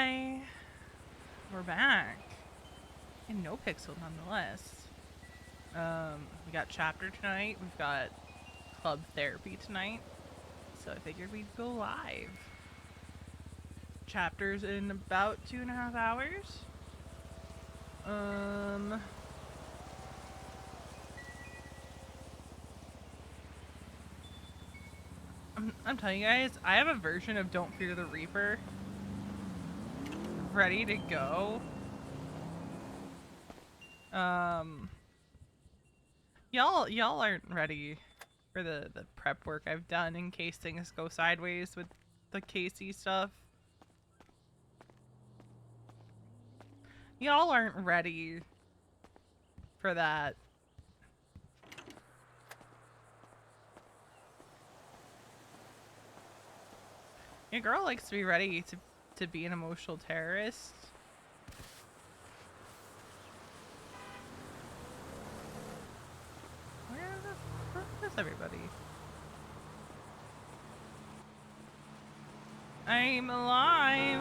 Hi, we're back in NoPixel nonetheless. We got chapter tonight. We've got club therapy tonight, so I figured we'd go live. Chapters in about 2.5 hours. I'm telling you guys, I have a version of Don't Fear the Reaper ready to go. Y'all aren't ready for the prep work I've done in case things go sideways with the Casey stuff. Y'all aren't ready for that. Your girl likes to be ready to be an emotional terrorist. Where's everybody? I'm alive.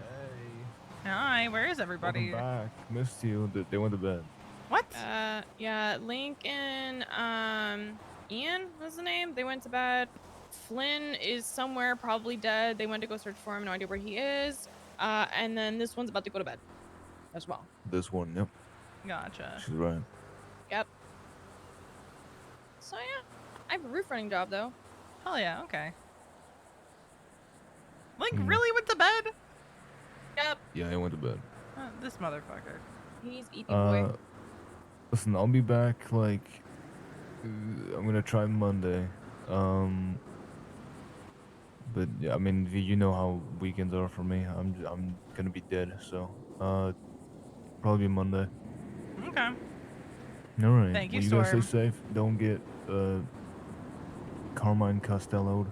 Hey. Hi, where is everybody? Welcome back. Missed you. They went to bed. What? Yeah, Link and, Ian was the name. They went to bed. Flynn is somewhere, probably dead. They went to go search for him. No idea where he is. And then this one's about to go to bed as well. This one, yep. Gotcha. She's right. Yep. So, yeah. I have a roof running job, though. Hell yeah, okay. Link really went to bed? Yep. Yeah, I went to bed. This motherfucker. He's eating boy. Listen, I'll be back, like, I'm gonna try Monday. But yeah, I mean, you know how weekends are for me. I'm gonna be dead, so probably Monday. Okay. All right. Thank you, Well, you guys stay Storm. safe. Don't get Carmine Costello'd,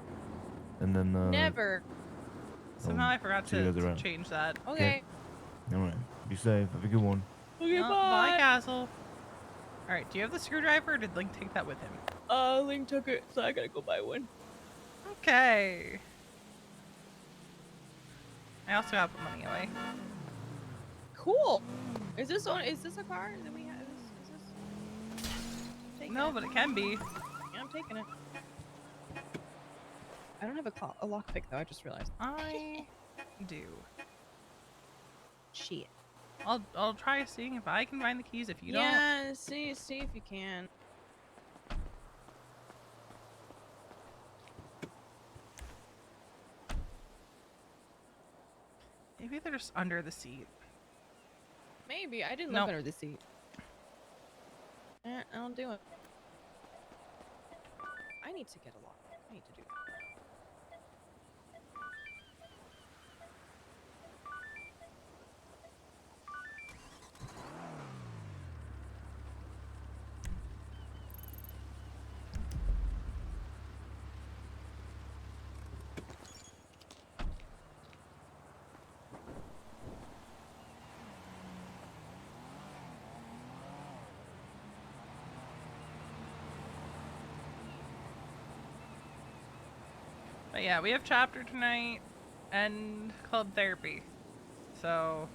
and then Never. Somehow I forgot see you guys to around. Okay. change that. All right. Be safe. Have a good one. Okay, Bye, bye. Castle. Alright, do you have the screwdriver or did Link take that with him? Link took it, so I gotta go buy one. Okay. I also have put money away. Cool. Is this a car that we have? Is this... No, but it can be. Yeah, I'm taking it. I don't have a lockpick though. I just realized. I do. Shit. I'll try seeing if I can find the keys if you don't. Yeah, see if you can. Maybe they're just under the seat. Maybe I didn't Nope. look under the seat. I'll do it. I need to get a lock. I need to do that. But yeah, we have chapter tonight and club therapy. So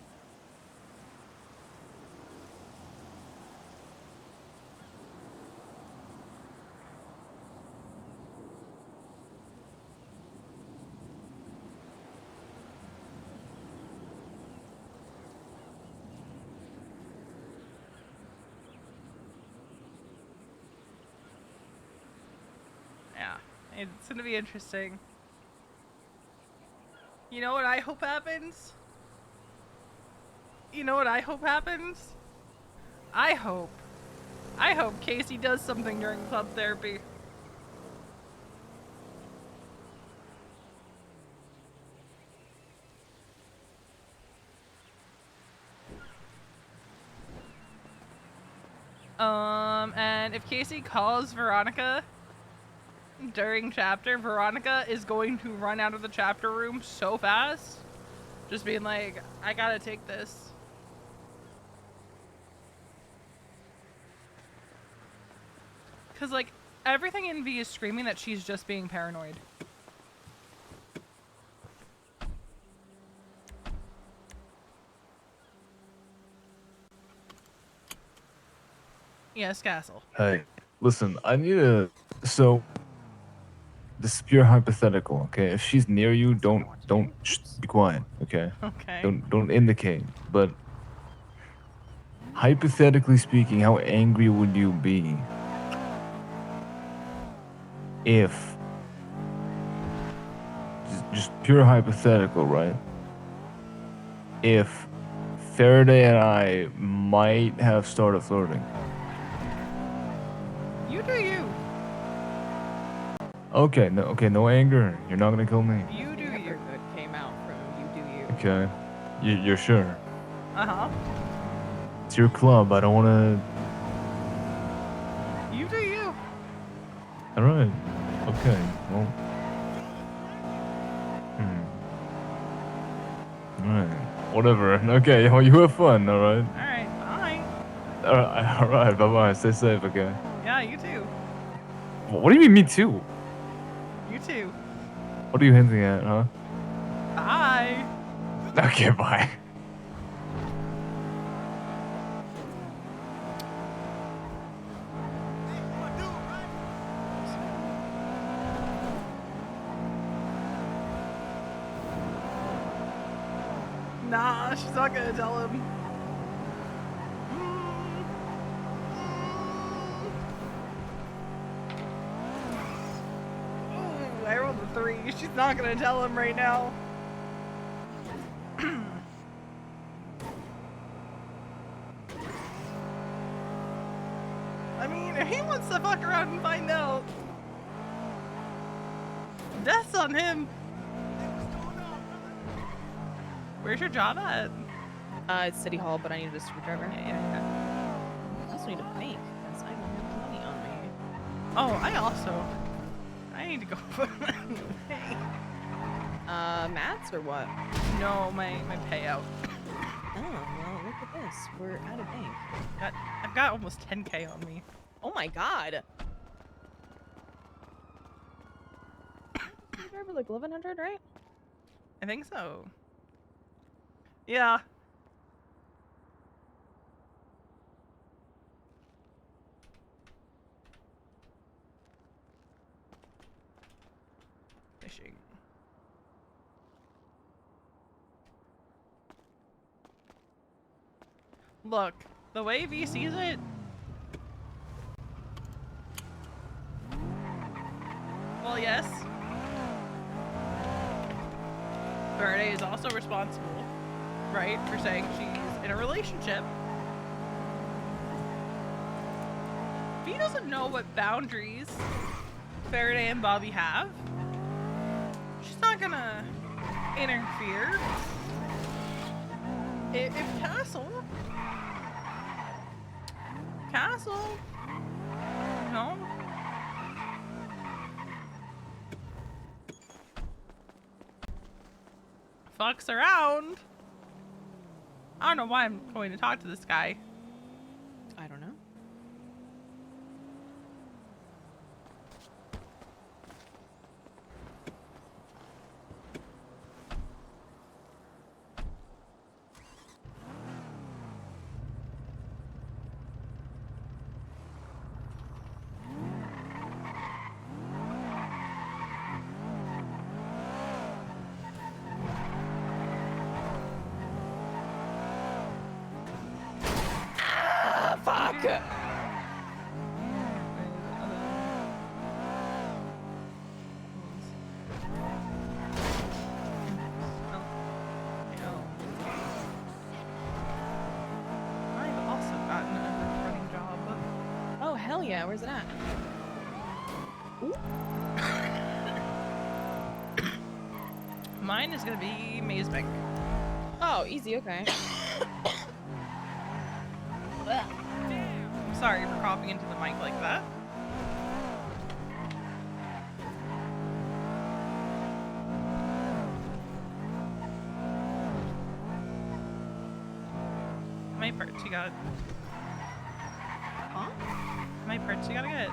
yeah, it's gonna be interesting. You know what I hope happens? You know what I hope happens? I hope Casey does something during club therapy. And if Casey calls Veronica during chapter, Veronica is going to run out of the chapter room so fast. Just being like, I gotta take this. Cause like, everything in V is screaming that she's just being paranoid. Yes, Castle. Hey, listen, I need to. So, this is pure hypothetical, okay? If she's near you, don't be quiet, okay? Okay. Don't indicate. But hypothetically speaking, how angry would you be if just pure hypothetical, right? If Faraday and I might have started flirting. You do you. Okay, no anger. You're not gonna kill me. You do Never you. good came out from you do you. Okay, you're sure? Uh-huh. It's your club. I don't wanna. You do you. All right. Okay. Well. All right. Whatever. Okay. Well, you have fun. All right. Alright, bye. All right. All right. Bye bye. Stay safe. Okay. Yeah, you too. What do you mean, me too? You too. What are you hinting at, huh? Bye. Okay. Bye. Nah, she's not gonna tell him. Ooh, I rolled a 3. She's not gonna tell him right now. I mean, if he wants to fuck around and find out, death's on him. Where's your job at? It's City Hall, but I need a screwdriver. Yeah. I also need a bank because I don't have money on me. Oh, I need to go put hey. Mats or what? No, my payout. Oh, well, look at this. We're out of bank. I've got almost 10K on me. Oh my god. Screwdriver like 1100, right? I think so. Yeah. Fishing. Look, the way V sees it. Well, yes. Verde is also responsible, right, for saying she's in a relationship. V doesn't know what boundaries Faraday and Bobby have. She's not gonna interfere. If Castle, you know, fucks around. I don't know why I'm going to talk to this guy. I don't know. Fuck! I've also gotten a running job. Oh, hell yeah. Where's it at? Ooh. Mine is gonna be Maze Bank. Oh, easy. Okay. I'm sorry for coughing into the mic like that. How many parts you got? Huh? How many parts you gotta get?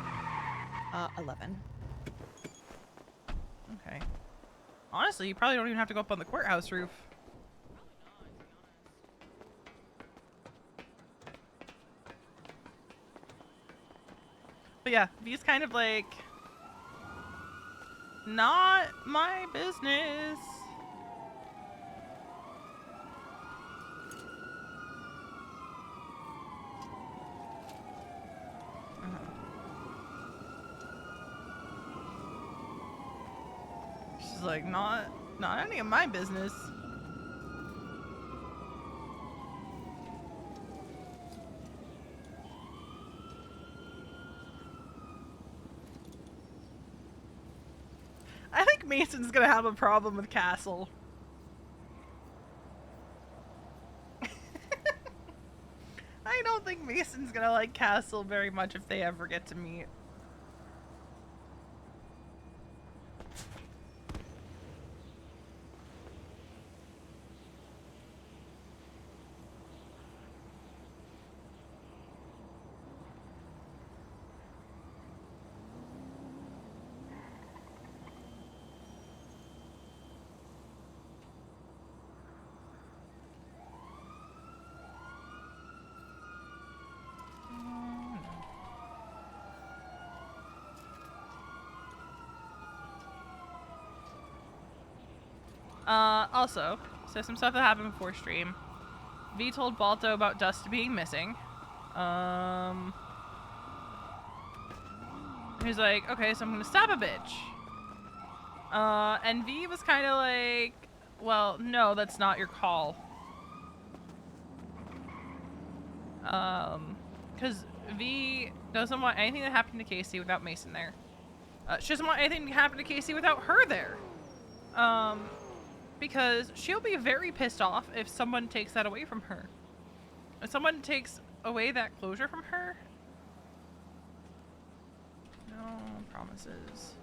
11. Okay. Honestly, you probably don't even have to go up on the courthouse roof. But yeah, V's kind of like, not my business. She's like, not any of my business. I think Mason's gonna have a problem with Castle. I don't think Mason's gonna like Castle very much if they ever get to meet. Also, so some stuff that happened before stream. V told Balto about Dust being missing. He's like, okay, so I'm gonna stab a bitch. And V was kind of like, well, no, that's not your call. Because V doesn't want anything to happen to Casey without Mason there. She doesn't want anything to happen to Casey without her there. Because she'll be very pissed off if someone takes that away from her. If someone takes away that closure from her, no promises.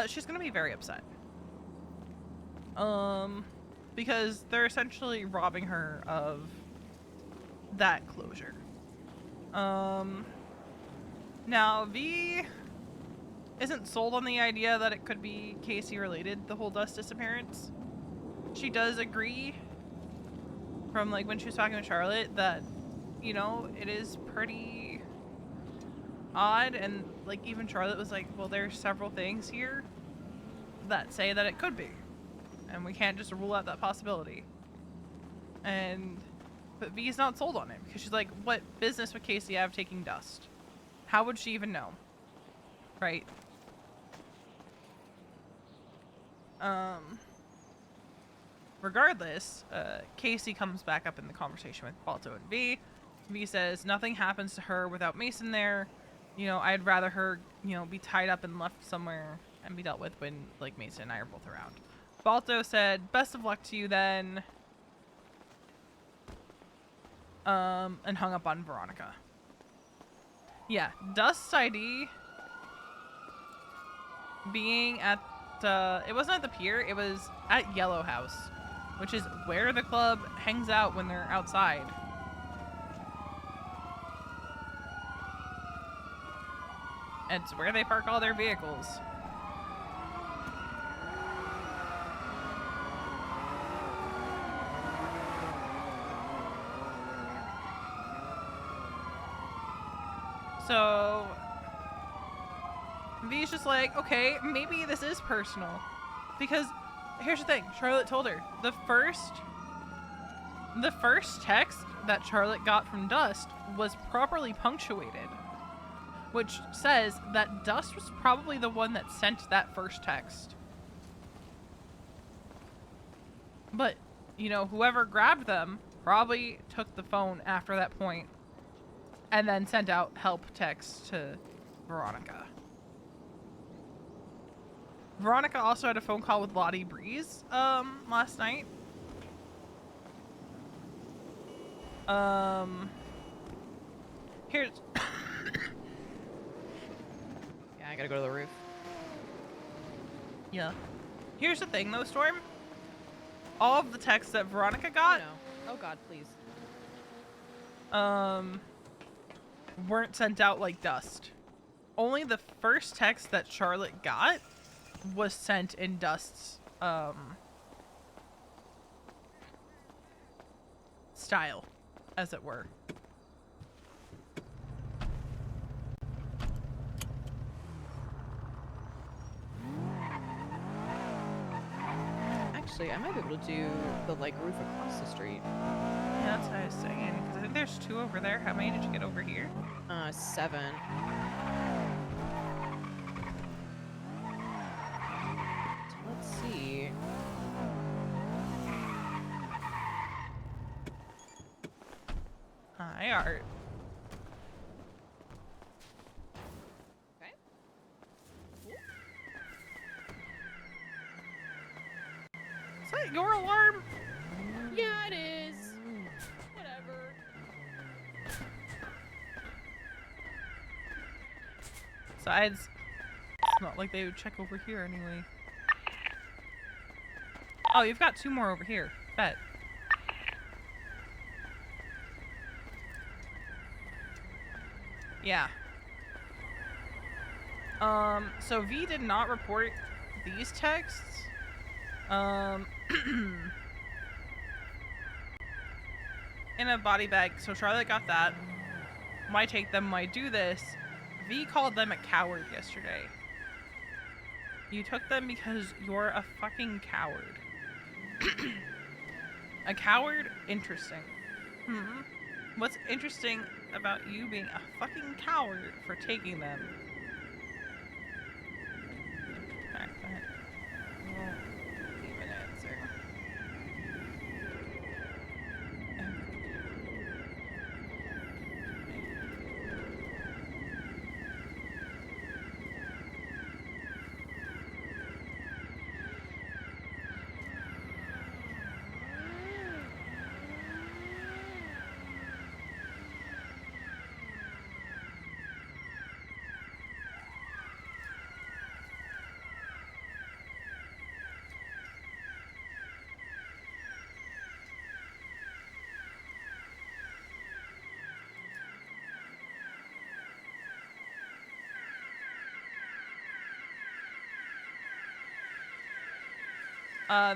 She's gonna be very upset. Because they're essentially robbing her of that closure. Now V isn't sold on the idea that it could be Casey related, the whole Dust disappearance. She does agree from like when she was talking with Charlotte that, you know, it is pretty odd, and like even Charlotte was like, well, there's several things here that say that it could be, and we can't just rule out that possibility. But V's not sold on it because she's like, what business would Casey have taking Dust? How would she even know? Right? Regardless, Casey comes back up in the conversation with Balto and V. V says nothing happens to her without Mason there. You know, I'd rather her, you know, be tied up and left somewhere and be dealt with when, like, Mason and I are both around. Balto said, best of luck to you then. And hung up on Veronica. Yeah, Dust's ID being at it wasn't at the pier, it was at Yellow House, which is where the club hangs out when they're outside. It's where they park all their vehicles. So V's just like, okay, maybe this is personal. Because here's the thing, Charlotte told her the first text that Charlotte got from Dust was properly punctuated, which says that Dust was probably the one that sent that first text. But, you know, whoever grabbed them probably took the phone after that point and then sent out help text to Veronica. Veronica also had a phone call with Lottie Breeze last night. Here's Yeah, I gotta go to the roof. yeah. Here's the thing though, Storm. All of the texts that Veronica got Oh no. Oh god, please. weren't sent out like Dust. Only the first text that Charlotte got was sent in Dust's style, as it were. be able to do the like roof across the street. Yeah, that's what I was saying. Because I think there's 2 over there. How many did you get over here? 7. So let's see. Hi, Art. Okay. Is that your alarm? Yeah, it is. Whatever. Besides, it's not like they would check over here anyway. Oh, you've got 2 more over here. Bet. Yeah. So V did not report these texts. In a body bag, so Charlotte got that. Might take them, might do this. V called them a coward yesterday. You took them because you're a fucking coward. A coward? Interesting. What's interesting about you being a fucking coward for taking them? Alright, go ahead. Won't leave an answer.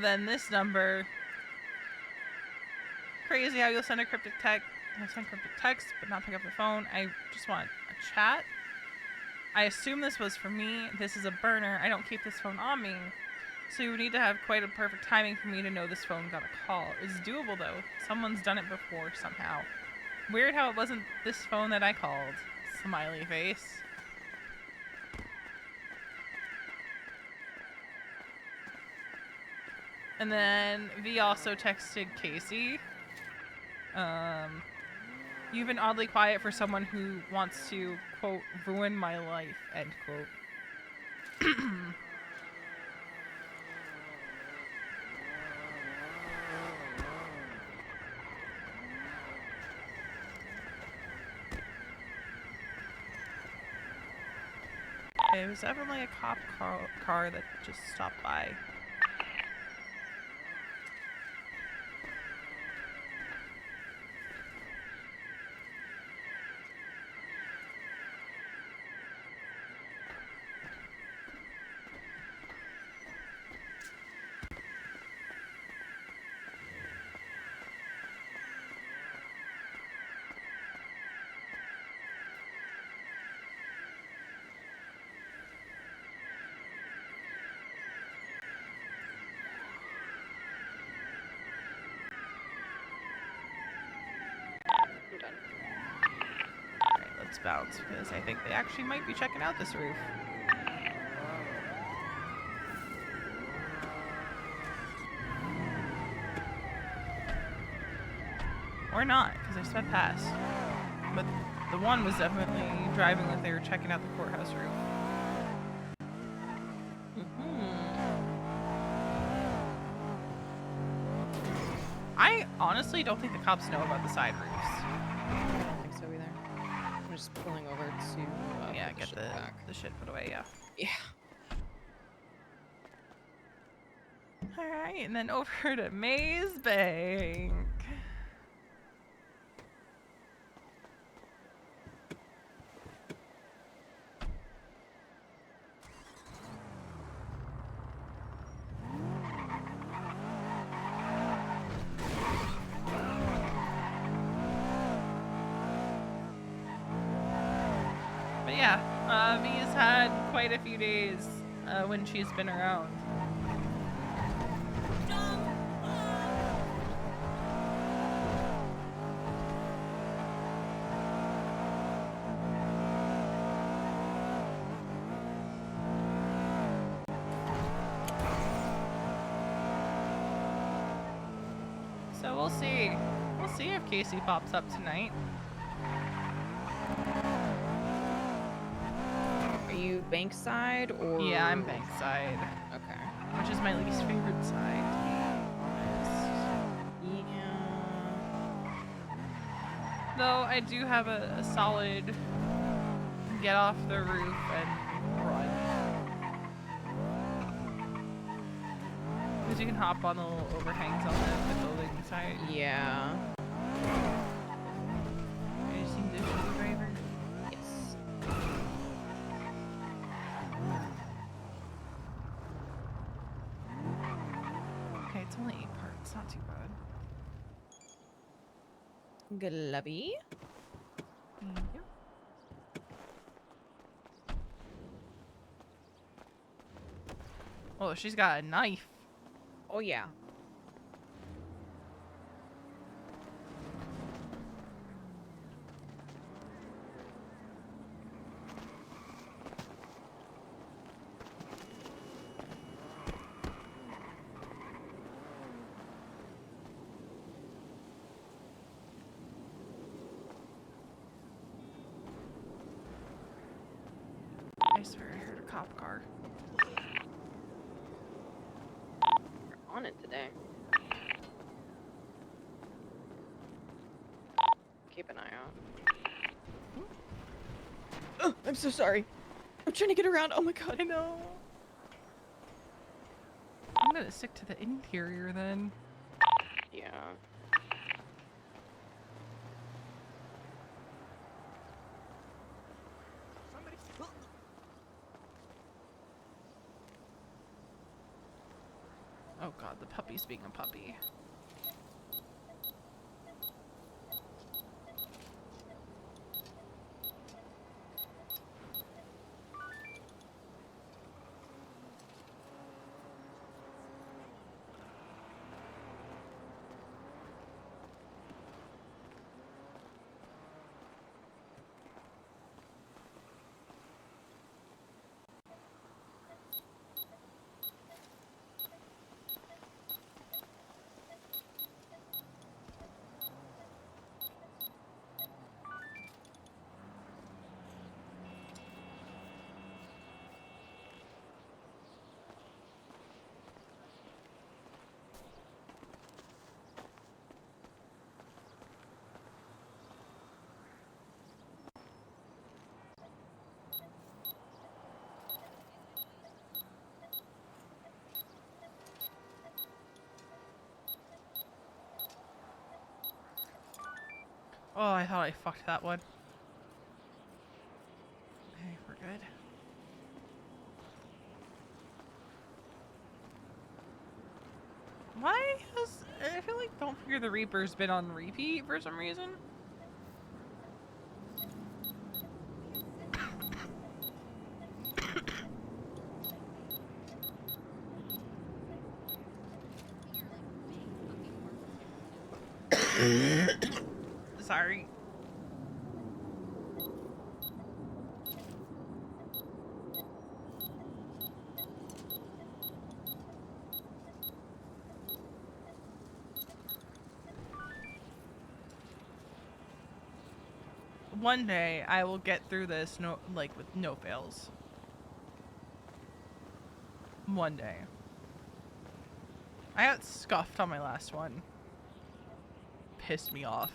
Then this number. Crazy how you'll send a cryptic text, but not pick up the phone. I just want a chat. I assume this was for me. This is a burner. I don't keep this phone on me. So you would need to have quite a perfect timing for me to know this phone got a call. It's doable though. Someone's done it before somehow. Weird how it wasn't this phone that I called. Smiley face. And then V also texted Casey. You've been oddly quiet for someone who wants to, quote, ruin my life, end quote. It was definitely a cop car that just stopped by. Alright, let's bounce because I think they actually might be checking out this roof. Or not, because I sped past. But the one was definitely driving like they were checking out the courthouse roof. I honestly don't think the cops know about the side roofs. I don't think so either. I'm just pulling over to Yeah, put get shit the back. shit put away, yeah. Yeah. Alright, and then over to Maze Bank. But yeah, V has had quite a few days when she's been around. So we'll see. We'll see if Casey pops up tonight. Are you Bankside or? Yeah, I'm Bankside, Okay. which is my least favorite side, to be honest. Yeah. Though I do have a solid get off the roof and run. Because you can hop on the little overhangs on the building side. Yeah. Have you seen the sugar driver? Yes. Okay, it's only 8 parts, not too bad. Glubby. Yep. Oh, she's got a knife. Oh yeah. I swear I heard a cop car. We're on it today. Keep an eye out. Oh, I'm so sorry. I'm trying to get around. Oh my god. I know. I'm gonna stick to the interior then. Yeah. Oh god, the puppy's being a puppy. Oh, I thought I fucked that one. Okay, we're good. Why has... I feel like Don't Fear the Reaper's been on repeat for some reason. Sorry. One day I will get through this with no fails. One day. I got scuffed on my last one. Pissed me off.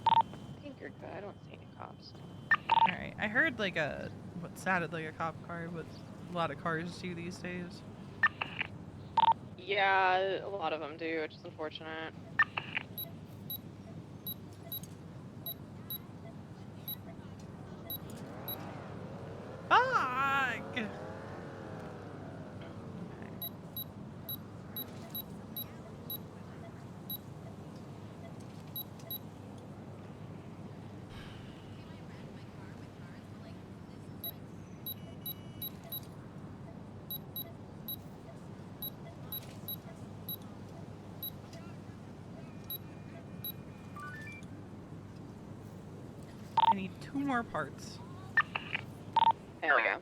I think you're good. I don't see any cops. Alright, I heard like what sounded like a cop car, but a lot of cars do these days. Yeah, a lot of them do, which is unfortunate. Fuck! Okay. 2 more parts. Hell yeah.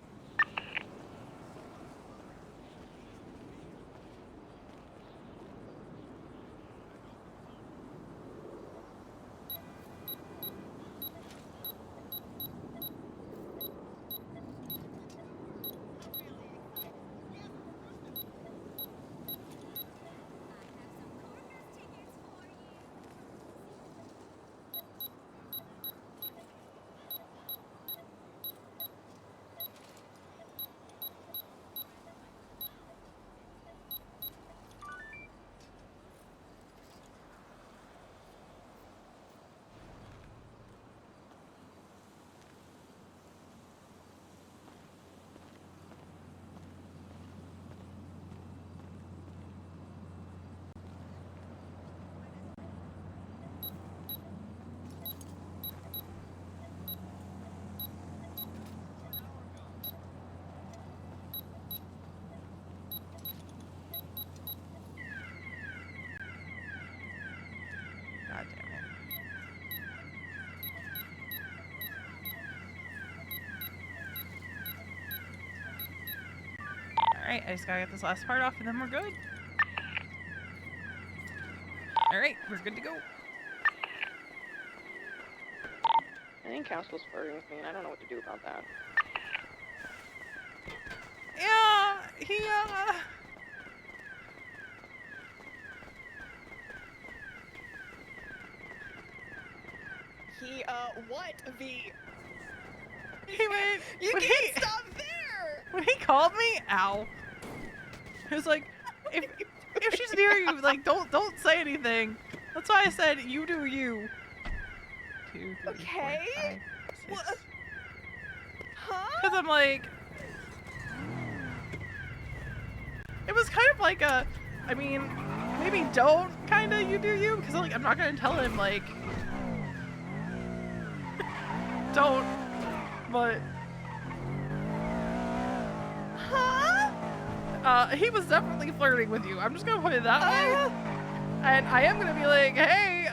God damn it. Alright, I just gotta get this last part off and then we're good. Alright, we're good to go. I think Castle's flirting with me, and I don't know what to do about that. Yeah, What, V? he went. You when can't he, stop there! when he called me, ow. He was like, if she's near you, like don't say anything. That's why I said you do you. 2, 3, 4, Okay. 5, 6. What? Huh? Because I'm like, it was kind of like a, I mean, maybe don't kind of you do you, because like I'm not gonna tell him like don't, but Huh? he was definitely flirting with you. I'm just gonna put it that way. And I am gonna be like, hey,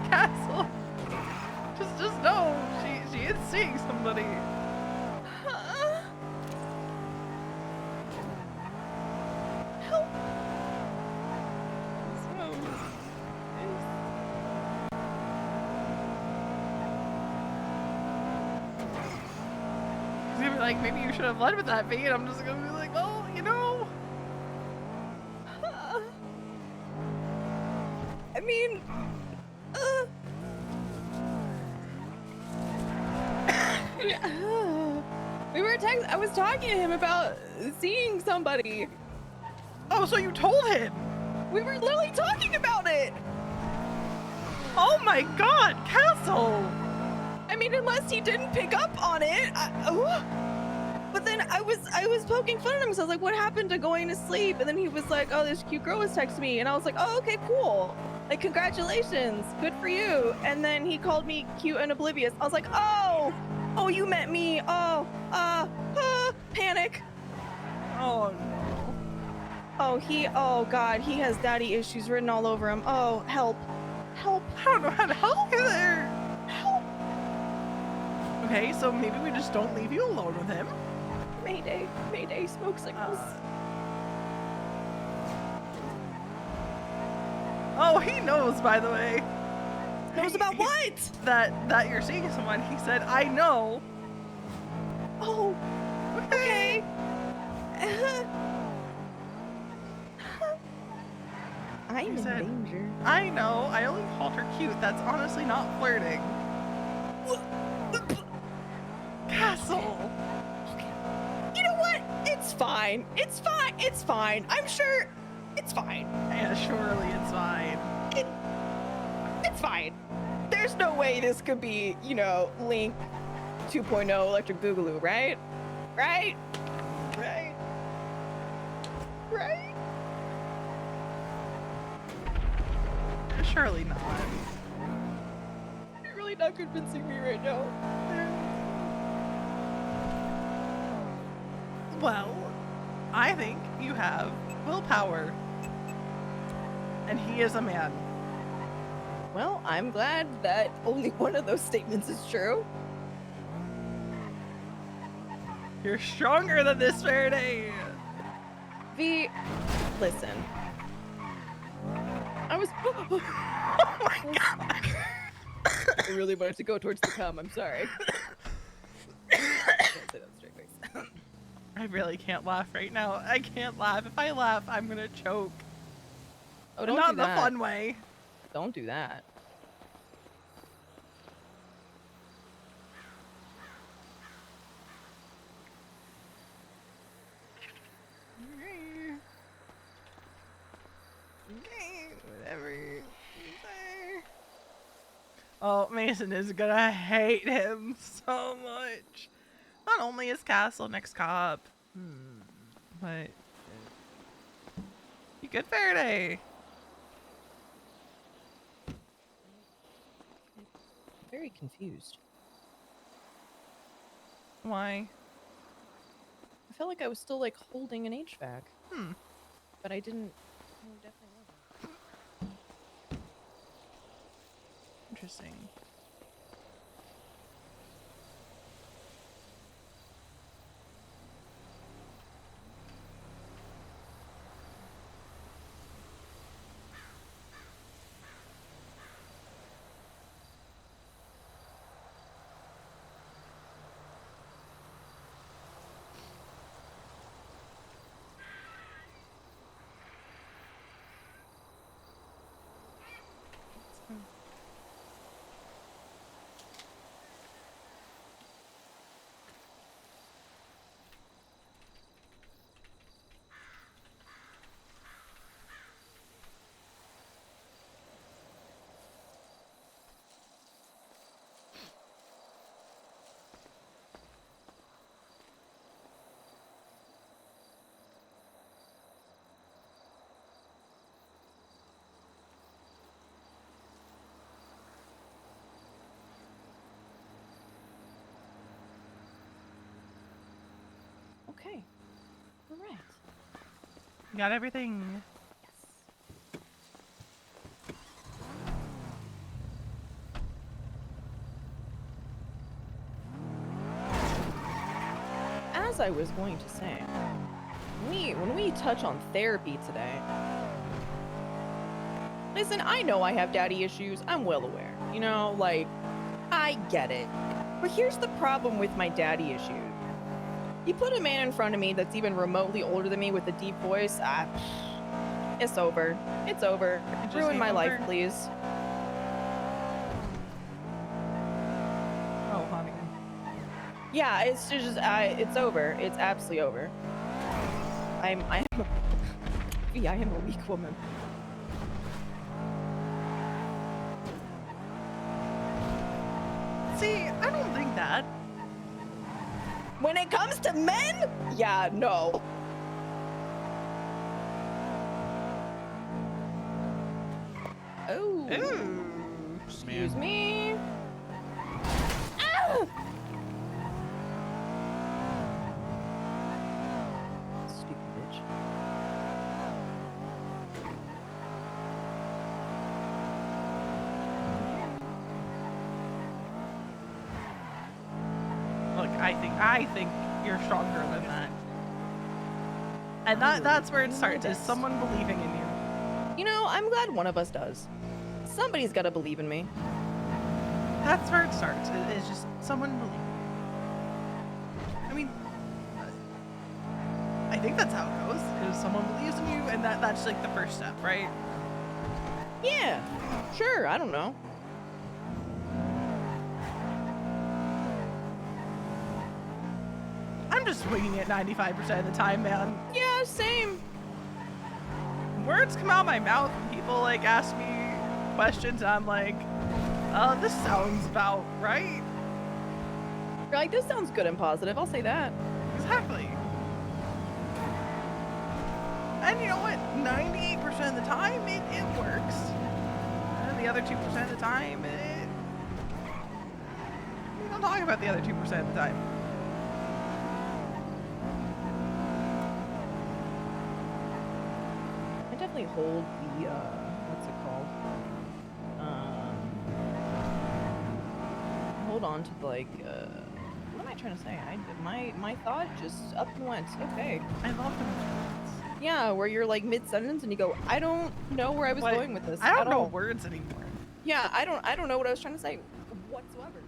Castle, just know she is seeing somebody. Huh? Help. So, he's gonna be like, maybe you should have led with that, V, and I'm just gonna be like, well, you know. I mean, we were I was talking to him about seeing somebody. Oh, so you told him? We were literally talking about it. Oh my God, Castle! I mean, unless he didn't pick up on it. But then I was poking fun at him. So I was like, "What happened to going to sleep?" And then he was like, "Oh, this cute girl was texting me," and I was like, "Oh, okay, cool. Like, congratulations, good for you." And then he called me cute and oblivious. I was like, "Oh, you meant me. Oh, panic." Oh no. Oh God, he has daddy issues written all over him. Oh, help. I don't know how to help you there. Help. Okay, so maybe we just don't leave you alone with him. Mayday, smoke signals. Oh, he knows, by the way. Knows about what? That you're seeing someone. He said, I know. Oh, okay. I'm in said- danger. I know. I only called her cute. That's honestly not flirting. Castle. You know what? It's fine. It's fine. It's fine. I'm sure it's fine. Yeah, surely it's fine. It's fine. There's no way this could be, Link 2.0 Electric Boogaloo, right? Right? Surely not. You're really not convincing me right now. Well, I think you have willpower. And he is a man. Well, I'm glad that only one of those statements is true. You're stronger than this, Faraday. V, listen. I was. Oh my god. I really wanted to go towards the cum. I'm sorry. I can't say that with a straight face. I really can't laugh right now. I can't laugh. If I laugh, I'm gonna choke. Oh, And don't not do in the that. fun way. Don't do that. Whatever you say. Oh, Mason is gonna hate him so much. Not only is Castle next cop, but you good, Faraday? Very confused. Why? I felt like I was still like holding an HVAC, Hmm. but I didn't. I definitely wasn't. Interesting. Okay. All right. Got everything. Yes. As I was going to say, when we touch on therapy today, listen, I know I have daddy issues. I'm well aware. You know, like, I get it. But here's the problem with my daddy issues. You put a man in front of me that's even remotely older than me with a deep voice, it's over. It's over. It just Ruin ain't my life, over? please. Oh, honey. Yeah, it's just, it's over. It's absolutely over. I am a weak woman. See, I don't think that. When it comes to men, yeah, no. Oh. Ooh. Excuse me. Ah! Stupid bitch. Look, I think you're stronger than that. And that's where it starts, is someone believing in you. You know, I'm glad one of us does. Somebody's gotta believe in me. That's where it starts. It's just someone believing. I mean, I think that's how it goes. Is someone believes in you, and that's like the first step, right? Yeah, sure, I don't know. I'm just winging it 95% of the time, man. Yeah, same. Words come out of my mouth when people like ask me questions, and I'm like, this sounds about right. You're like, this sounds good and positive, I'll say that. Exactly. And you know what? 98% of the time, it works. And the other 2% of the time, we don't talk about the other 2% of the time. I definitely hold the, what's it called? hold on to like what am I trying to say? My thought just up and went. Okay. I love them. Yeah, where you're like mid sentence and you go, I don't know where I was What? going with this. I don't at know all. words anymore. Yeah, I don't know what I was trying to say whatsoever.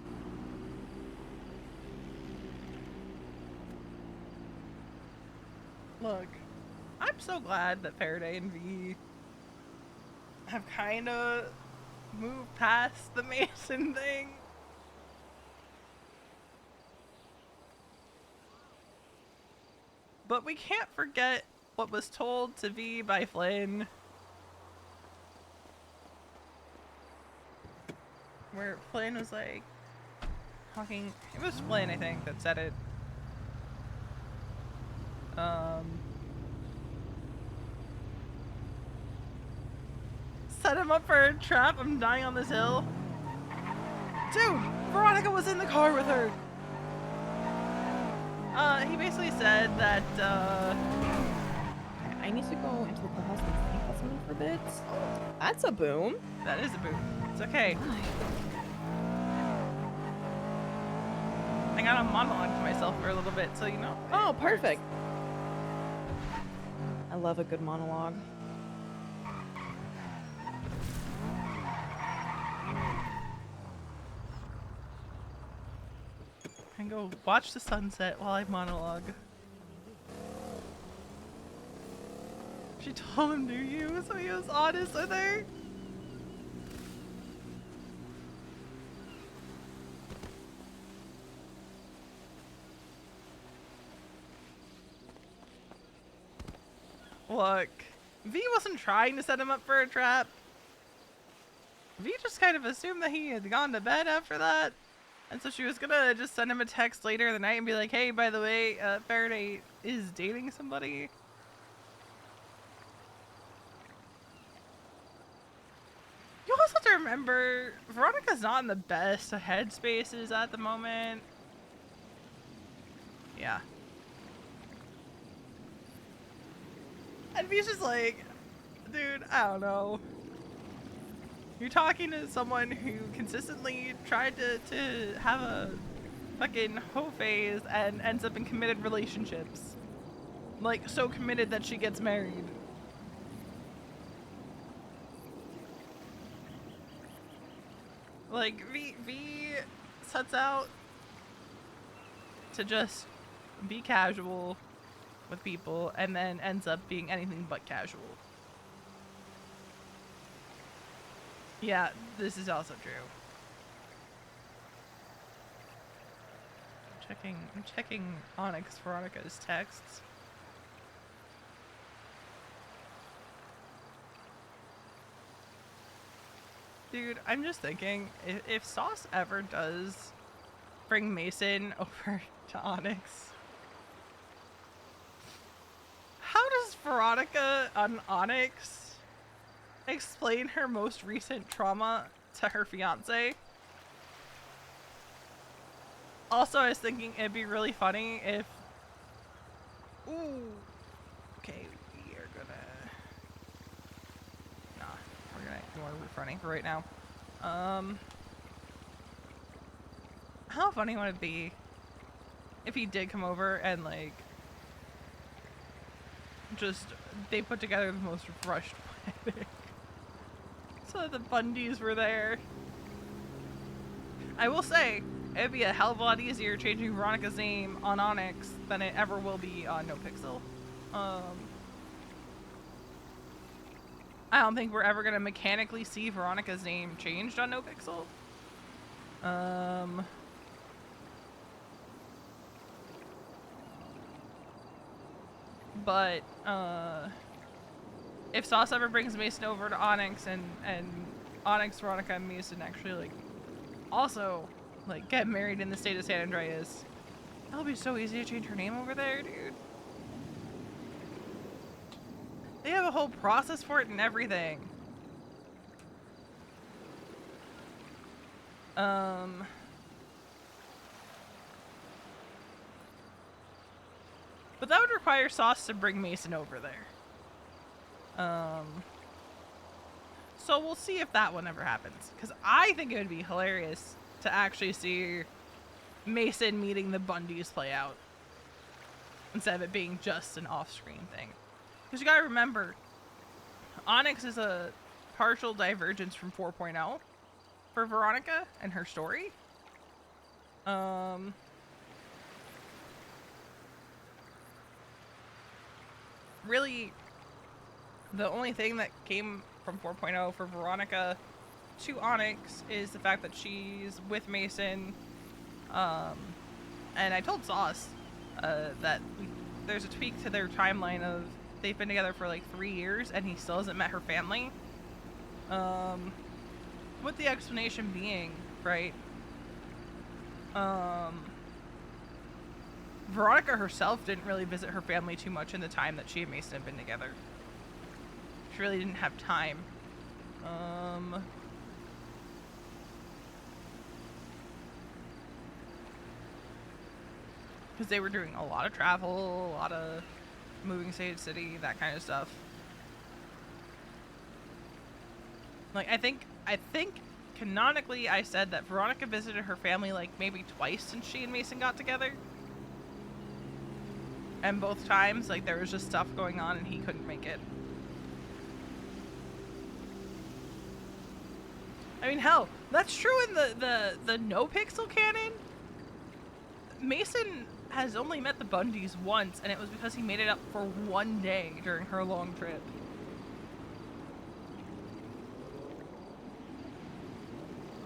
Look, I'm so glad that Faraday and V have kind of moved past the Mason thing. But we can't forget what was told to V by Flynn. Where Flynn was like talking, it was Flynn I think that said it. Set him up for a trap, I'm dying on this hill. Dude, Veronica was in the car with her. He basically said that, I need to go into the clubhouse and think about something for a bit. That's a boom. that is a boot. It's okay. I got a monologue to myself for a little bit, so you know. Oh, it works. perfect. I love a good monologue. And go watch the sunset while I monologue. She told him, do you? So he was honest with her. Look, V wasn't trying to set him up for a trap. V just kind of assumed that he had gone to bed after that. And so she was gonna just send him a text later in the night and be like, hey, by the way, Faraday is dating somebody. You also have to remember, Veronica's not in the best headspaces at the moment. Yeah. And V's just like, dude, I don't know. You're talking to someone who consistently tried to have a fucking hoe phase and ends up in committed relationships. Like, so committed that she gets married. Like, V sets out to just be casual with people and then ends up being anything but casual. Yeah, this is also true. I'm checking Onyx Veronica's texts. Dude, I'm just thinking, if Sauce ever does bring Mason over to Onyx, how does Veronica on Onyx explain her most recent trauma to her fiance? Also, I was thinking it'd be really funny if... Ooh. Okay, we are gonna... Nah, we're gonna ignore refronting for right now. How funny would it be if he did come over and, like, just, they put together the most rushed wedding. So the Bundys were there. I will say, it'd be a hell of a lot easier changing Veronica's name on Onyx than it ever will be on NoPixel. I don't think we're ever gonna mechanically see Veronica's name changed on NoPixel. But if Sauce ever brings Mason over to Onyx and Onyx, Veronica, and Mason actually, like, also, like, get married in the state of San Andreas, that'll be so easy to change her name over there, dude. They have a whole process for it and everything. But that would require Sauce to bring Mason over there. So we'll see if that one ever happens. Because I think it would be hilarious to actually see Mason meeting the Bundys play out instead of it being just an off-screen thing. Because you gotta remember, Onyx is a partial divergence from 4.0 for Veronica and her story. Really, the only thing that came from 4.0 for Veronica to Onyx is the fact that she's with Mason. And I told Sauce that there's a tweak to their timeline of they've been together for like 3 years and he still hasn't met her family. With the explanation being, right? Veronica herself didn't really visit her family too much in the time that she and Mason had been together. She really didn't have time. Because they were doing a lot of travel, a lot of moving state to city, that kind of stuff. Like, I think canonically I said that Veronica visited her family like maybe twice since she and Mason got together. And both times, like, there was just stuff going on and he couldn't make it. I mean, hell, that's true in the NoPixel canon. Mason has only met the Bundys once, and it was because he made it up for 1 day during her long trip.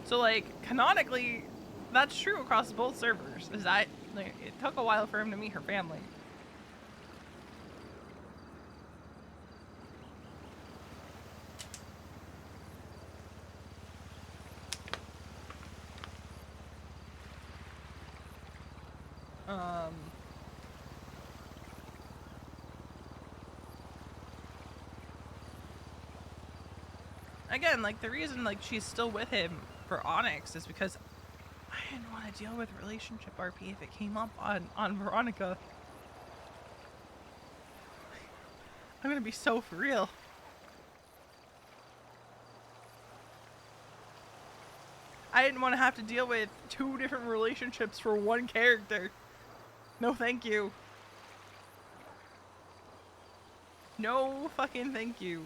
So, like, canonically, that's true across both servers. Is that, like, it took a while for him to meet her family. Again, like, the reason, like, she's still with him for Onyx is because I didn't want to deal with relationship RP if it came up on Veronica. I'm gonna be so for real. I didn't want to have to deal with 2 different relationships for 1 character. No thank you. No fucking thank you.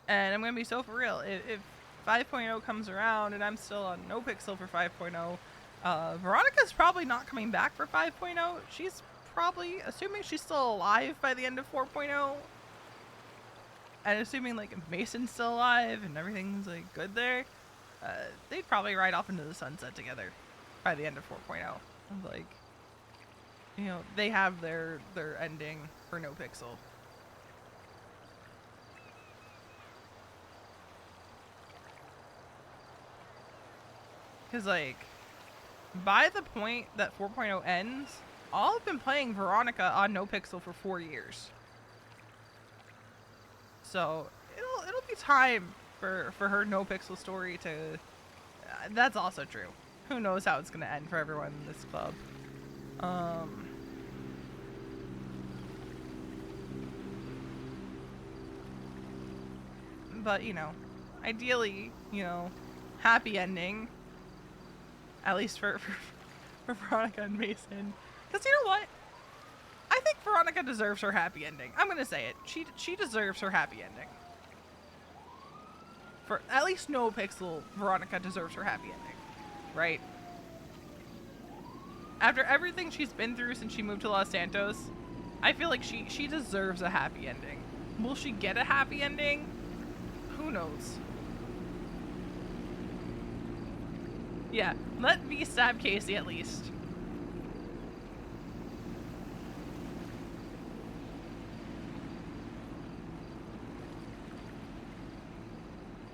And I'm gonna be so for real. If 5.0 comes around and I'm still on NoPixel for 5.0, Veronica's probably not coming back for 5.0. She's probably, assuming she's still alive by the end of 4.0, and assuming like if Mason's still alive and everything's like good there, they'd probably ride off into the sunset together by the end of 4.0. Like, you know, they have their ending for NoPixel. Because, like, by the point that 4.0 ends, I'll have been playing Veronica on NoPixel for 4 years. So, it'll be time for her NoPixel story to... that's also true. Who knows how it's going to end for everyone in this club. But, you know, ideally, you know, happy ending. At least for Veronica and Mason. Because you know what? I think Veronica deserves her happy ending. I'm going to say it. She deserves her happy ending. For at least NoPixel, Veronica deserves her happy ending. Right? After everything she's been through since she moved to Los Santos, I feel like she deserves a happy ending. Will she get a happy ending? Who knows? Yeah, let me stab Casey at least.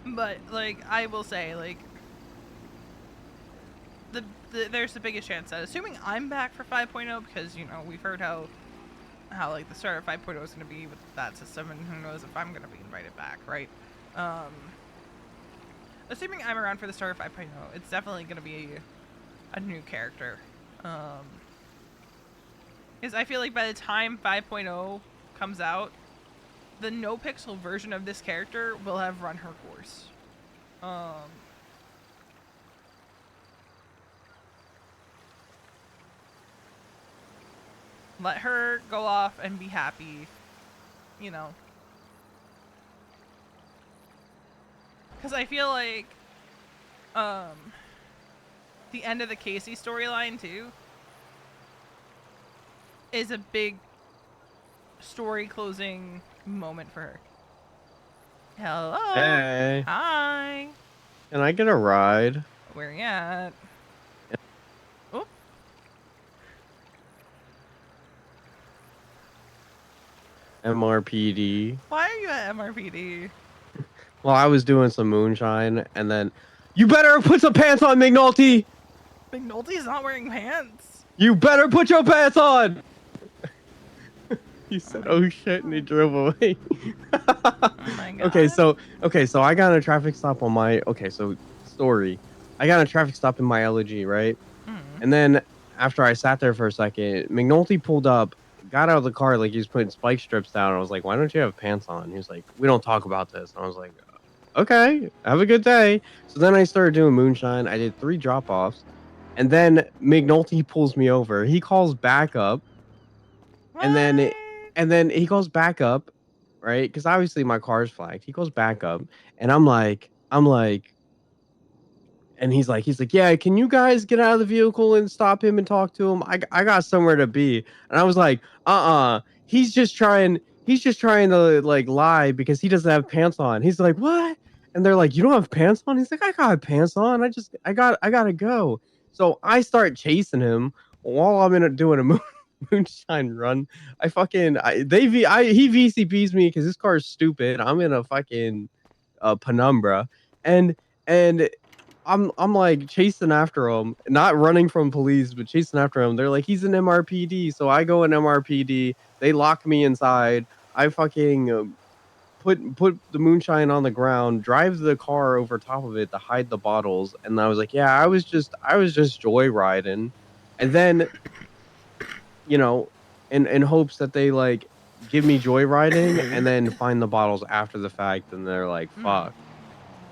But, like, I will say, like, there's the biggest chance that, assuming I'm back for 5.0, because, you know, we've heard how like, the start of 5.0 is going to be with that system, and who knows if I'm going to be invited back, right? Assuming I'm around for the start of 5.0, it's definitely going to be a new character. Because I feel like by the time 5.0 comes out, the NoPixel version of this character will have run her course. Let her go off and be happy, you know. Because I feel like the end of the Casey storyline too is a big story closing moment for her. Hello. Hey. Hi. Can I get a ride? Where you at? Oh. MRPD. Why are you at MRPD? Well, I was doing some moonshine, and then you better put some pants on, McNulty. McNulty's not wearing pants. You better put your pants on. He said, "Oh shit," and he drove away. Oh my god. Okay, so I got a traffic stop on my story. I got a traffic stop in my LG, right? And then after I sat there for a second, McNulty pulled up, got out of the car like he was putting spike strips down. I was like, "Why don't you have pants on?" He was like, "We don't talk about this." And I was like, "Okay, have a good day." So then I started doing moonshine. I did 3 drop-offs, and then McNulty pulls me over. He calls back up, and then he goes back up, right? Because obviously my car's flagged. He goes back up, and I'm like, and he's like, yeah, can you guys get out of the vehicle and stop him and talk to him? I got somewhere to be. And I was like, he's just trying to like lie because he doesn't have pants on. He's like, what? And they're like, you don't have pants on? He's like, I got pants on. I gotta go. So I start chasing him while I'm doing a moonshine run. He VCPs me because this car is stupid. I'm in a fucking penumbra, and I'm like chasing after him, not running from police, but chasing after him. They're like, he's an MRPD, so I go in MRPD. They lock me inside. I fucking put the moonshine on the ground, drive the car over top of it to hide the bottles, and I was like, yeah, I was just joyriding, and then in hopes that they like give me joyriding and then find the bottles after the fact, and they're like, fuck,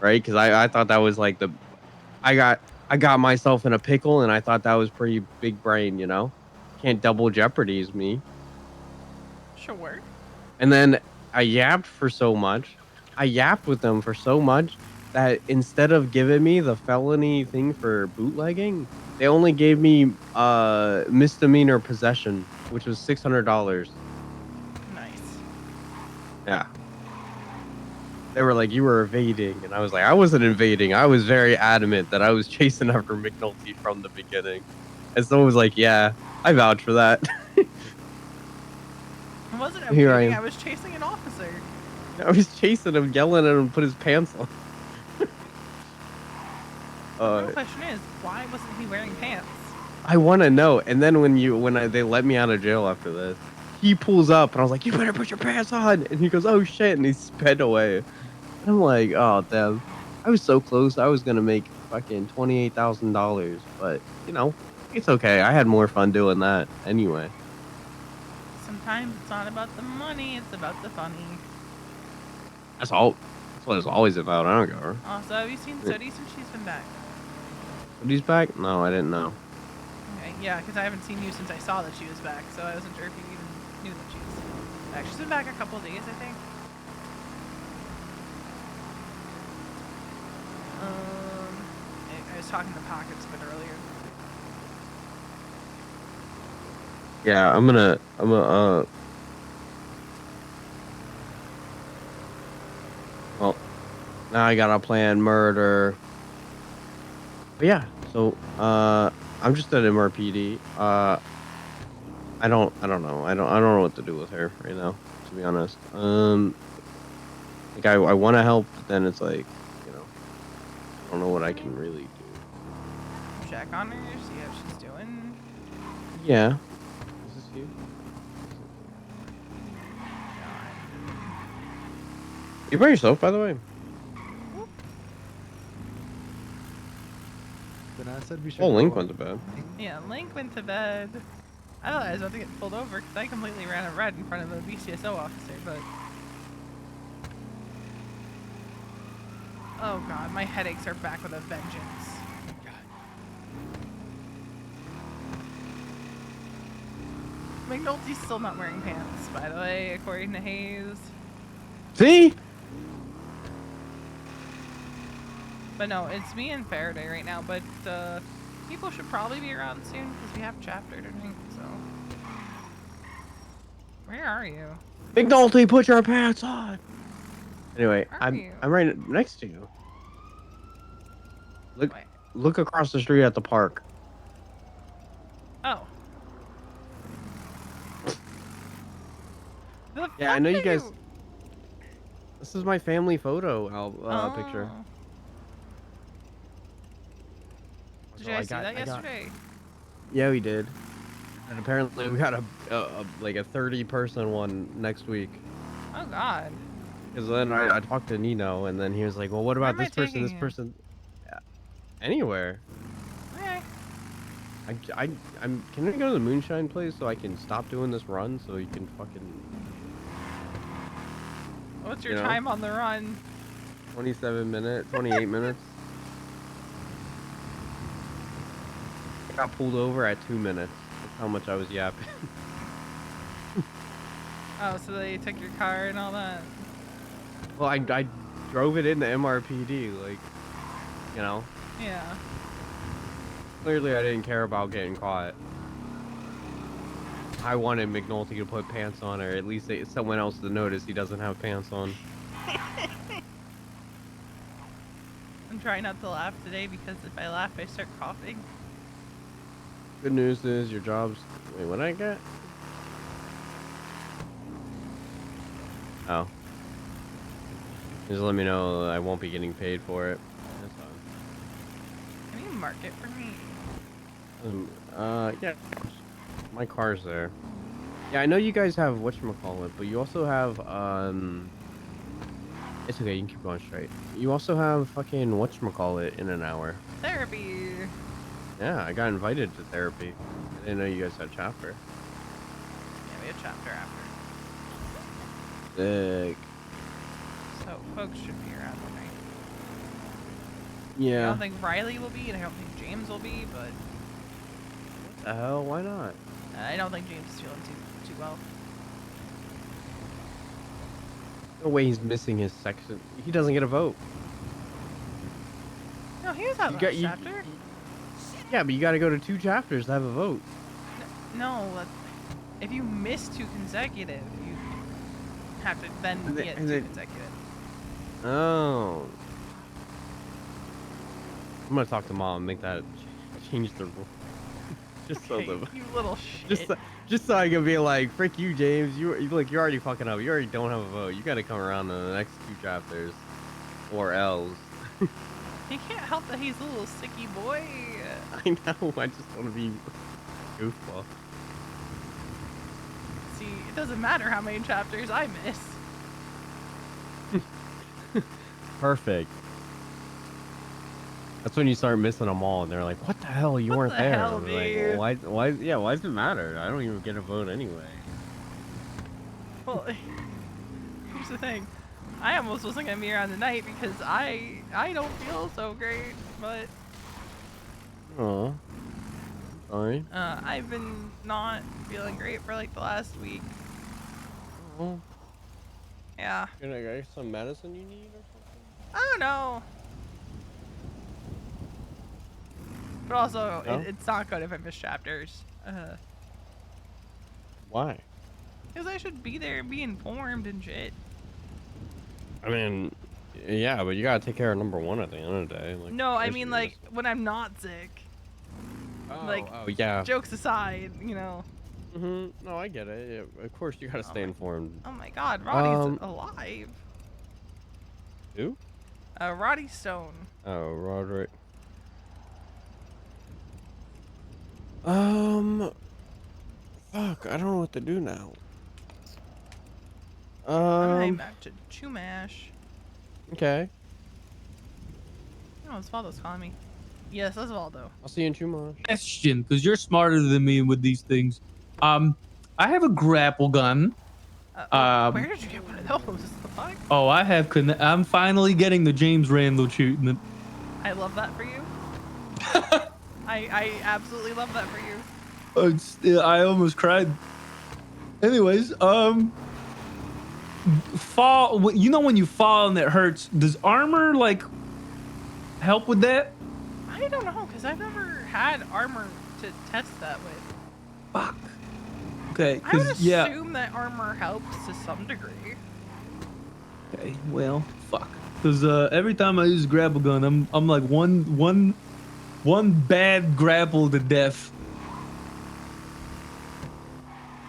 right? Because I thought that was like I got myself in a pickle, and I thought that was pretty big brain, Can't double jeopardies me. Sure. And then I yapped with them for so much that instead of giving me the felony thing for bootlegging, they only gave me misdemeanor possession, which was $600. Nice. Yeah. They were like, you were evading. And I was like, I wasn't invading. I was very adamant that I was chasing after McNulty from the beginning. And someone was like, yeah, I vouch for that. I wasn't Here I evading, am. I was chasing an officer. I was chasing him, yelling at him to put his pants on. The real question is, why wasn't he wearing pants? I want to know. And then they let me out of jail after this, he pulls up, and I was like, you better put your pants on. And he goes, oh shit, and he sped away. And I'm like, oh damn, I was so close. I was gonna make fucking $28,000, but it's okay. I had more fun doing that anyway. Sometimes it's not about the money, it's about the funny. That's what it's always about. I don't care. Also, have you seen Sody since she's been back? He's back? No, I didn't know. Okay, yeah, because I haven't seen you since I saw that she was back, so I wasn't sure if you even knew that she was back. She's been back a couple of days, I think. I was talking to Pockets a bit earlier. Yeah, I'm gonna well, now I gotta plan murder. But yeah, so I'm just at MRPD. I don't know. I don't know what to do with her right now, to be honest. Like I want to help, but then it's like, I don't know what I can really do. Check on her, see how she's doing. Yeah. Is this you? You by yourself, by the way? Then I said we should. Oh, Link go went to bed. Yeah, Link went to bed. I thought I was about to get pulled over because I completely ran a red in front of a BCSO officer, but Oh god, my headaches are back with a vengeance. McNulty's still not wearing pants, by the way, according to Hayes. See? But no, it's me and Faraday right now, but people should probably be around soon because we have chapter tonight, so. Where are you? McNulty, put your pants on. Anyway, Where are you? I'm right next to you. Wait. Look across the street at the park. Oh. The Yeah, I fuck know you are guys. This is my family photo picture. Oh. Did So you guys see that I got- yesterday? Yeah, we did. And apparently we got like a 30-person one next week. Oh god. Because then I talked to Nino, and then he was like, "Well, what Where about am I this person? This taking you? person? Yeah. Anywhere. Okay. I'm. Can we go to the moonshine place so I can stop doing this run so you can fucking What's your You know? time on the run? 27 minutes, 28 minutes. I got pulled over at 2 minutes. That's how much I was yapping. Oh, so they took your car and all that? Well, I drove it into MRPD, like, you know. Yeah. Clearly, I didn't care about getting caught. I wanted McNulty to put pants on, or at least someone else to notice he doesn't have pants on. I'm trying not to laugh today because if I laugh, I start coughing. Good news is your job's. Wait, what did I get? Oh. Just let me know I won't be getting paid for it. That's fine. Can you mark it for me? Yeah. My car's there. Yeah, I know you guys have whatchamacallit, but you also have, It's okay, you can keep going straight. You also have fucking whatchamacallit in an hour. Therapy. Yeah, I got invited to therapy. I didn't know you guys had chapter. Yeah, we have chapter after. Sick. So folks should be around tonight. I Yeah. don't think Riley will be, and I don't think James will be, but What the hell? Why not? I don't think James is feeling too well. No way he's missing his section. He doesn't get a vote. No, he was at You last got- you- chapter. Yeah, but you gotta go to 2 chapters to have a vote. No, if you miss 2 consecutive, you have to then And get 2 then- consecutive. Oh. I'm gonna talk to mom and make that change the rule. Just so Okay, the you little shit. just so I can be like, frick you, James. You look, you're already fucking up. You already don't have a vote. You gotta come around in the next 2 chapters, or else. He can't help that he's a little sicky boy. I know. I just want to be goofball. See, it doesn't matter how many chapters I miss. Perfect. That's when you start missing them all, and they're like, "What the hell? You What weren't the there." hell, I'm like, dude? well, why? Yeah, why does it matter? I don't even get a vote anyway. Well, here's the thing. I almost wasn't gonna be around tonight because I don't feel so great, but Oh, sorry. I've been not feeling great for like the last week. Oh, Yeah. can I get some medicine you need or something? I don't know. But also, No? it's not good if I miss chapters. Why? Because I should be there and be informed and shit. I mean, yeah, but you gotta take care of number 1 at the end of the day. Like, No, I first mean you like miss- when I'm not sick. like, oh yeah. Jokes aside, you know. No, I get it. Yeah, of course, you gotta stay informed. Oh my God, Roddy's Um, alive. Who? Roddy Stone. Oh, Roderick. Fuck, I don't know what to do now. I'm heading back to Chumash. Okay. Oh, Osvaldo's calling me. Yes, Osvaldo. I'll see you in 2 months. Question, because you're smarter than me with these things. I have a grapple gun. Where did you get one of those? fuck? Oh, I'm finally getting the James Randall treatment. I love that for you. I absolutely love that for you. I almost cried. Anyways, fall. You know when you fall and it hurts. Does armor like help with that? I don't know, because I've never had armor to test that with. Fuck. Okay, I would because yeah. assume that armor helps to some degree. Okay, well, fuck. Because every time I use a grapple gun, I'm like one bad grapple to death.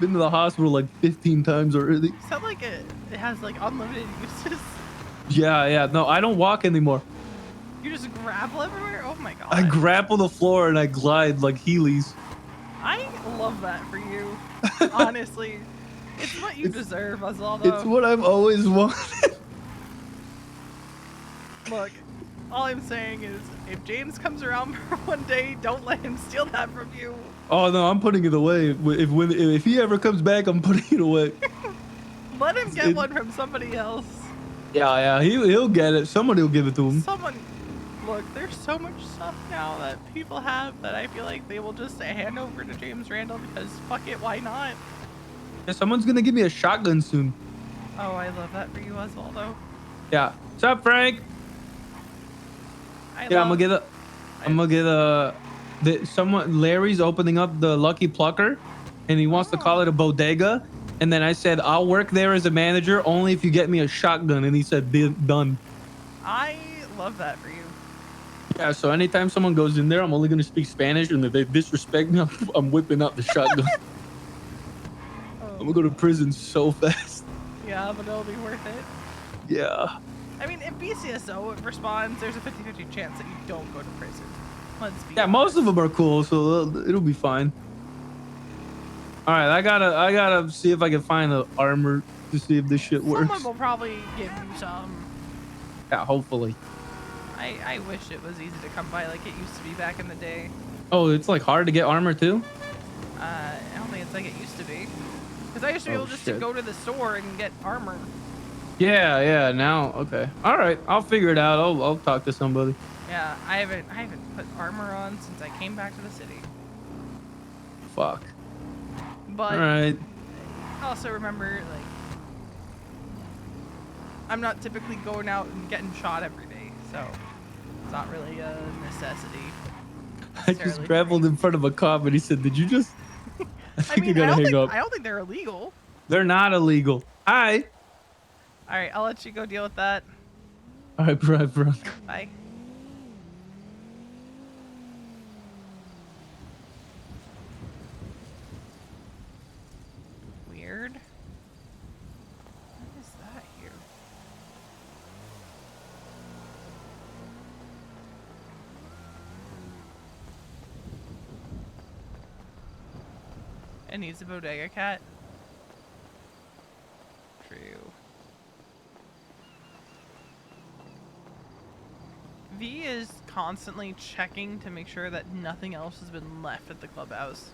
Been to the hospital like 15 times already. You sound like it has like unlimited uses. Yeah. No, I don't walk anymore. You just grapple everywhere? Oh my god. I grapple the floor and I glide like Heelys. I love that for you. Honestly. It's what you deserve, Osvaldo. It's what I've always wanted. Look, all I'm saying is if James comes around for one day, don't let him steal that from you. Oh no, I'm putting it away. If he ever comes back, I'm putting it away. Let him get one from somebody else. Yeah, he'll get it. Somebody will give it to him. Look, there's so much stuff now that people have that I feel like they will just hand over to James Randall because fuck it, why not? Yeah, someone's gonna give me a shotgun soon. Oh, I love that for you, Osvaldo. Yeah. What's up, Frank? I'm gonna get Larry's opening up the Lucky Plucker and he wants to call it a bodega. And then I said, I'll work there as a manager only if you get me a shotgun. And he said, done. I love that for you. Yeah, so anytime someone goes in there, I'm only gonna speak Spanish, and if they disrespect me, I'm whipping out the shotgun. I'm gonna go to prison so fast. Yeah, but it'll be worth it. Yeah. I mean, if BCSO responds, there's a 50-50 chance that you don't go to prison. Let's be honest. Most of them are cool, so it'll be fine. All right, I gotta see if I can find the armor to see if this shit works. Someone will probably give you some. Yeah, hopefully. I wish it was easy to come by like it used to be back in the day. Oh, it's like hard to get armor too? I don't think it's like it used to be. Because I used to be able just to go to the store and get armor. Yeah, now, okay. All right, I'll figure it out. I'll talk to somebody. Yeah, I haven't put armor on since I came back to the city. Fuck. But all right. Also remember, like, I'm not typically going out and getting shot every day, so it's not really a necessity. I just grappled in front of a cop and he said, did you just... I mean, I don't think they're illegal. They're not illegal. Hi. All right, I'll let you go deal with that. All right, Veronica. Bye. Weird. What is that here? It needs a bodega cat. True. V is constantly checking to make sure that nothing else has been left at the clubhouse.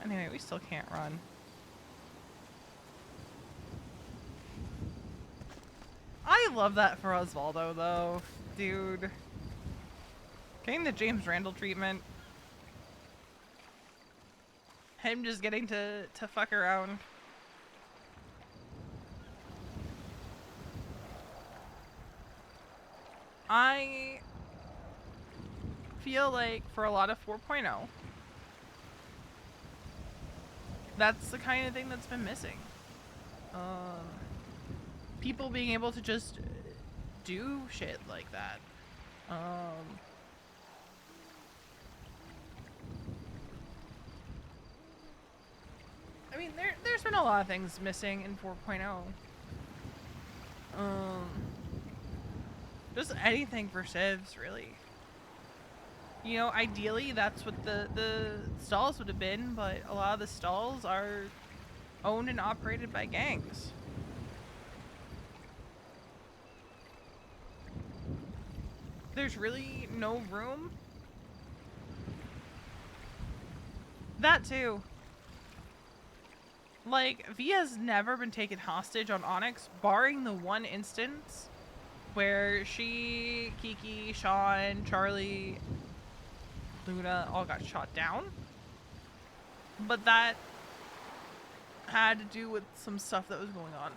Anyway, we still can't run. I love that for Osvaldo, though. Dude. Getting the James Randall treatment. Him just getting to fuck around. I feel like for a lot of 4.0, that's the kind of thing that's been missing. People being able to just do shit like that. I mean, there's been a lot of things missing in 4.0. Just anything for civs, really. You know, ideally that's what the stalls would have been, but a lot of the stalls are owned and operated by gangs. there's really no room. That too. Like, Via's never been taken hostage on Onyx, barring the one instance where she, Kiki, Sean, Charlie, Luna all got shot down. But that had to do with some stuff that was going on.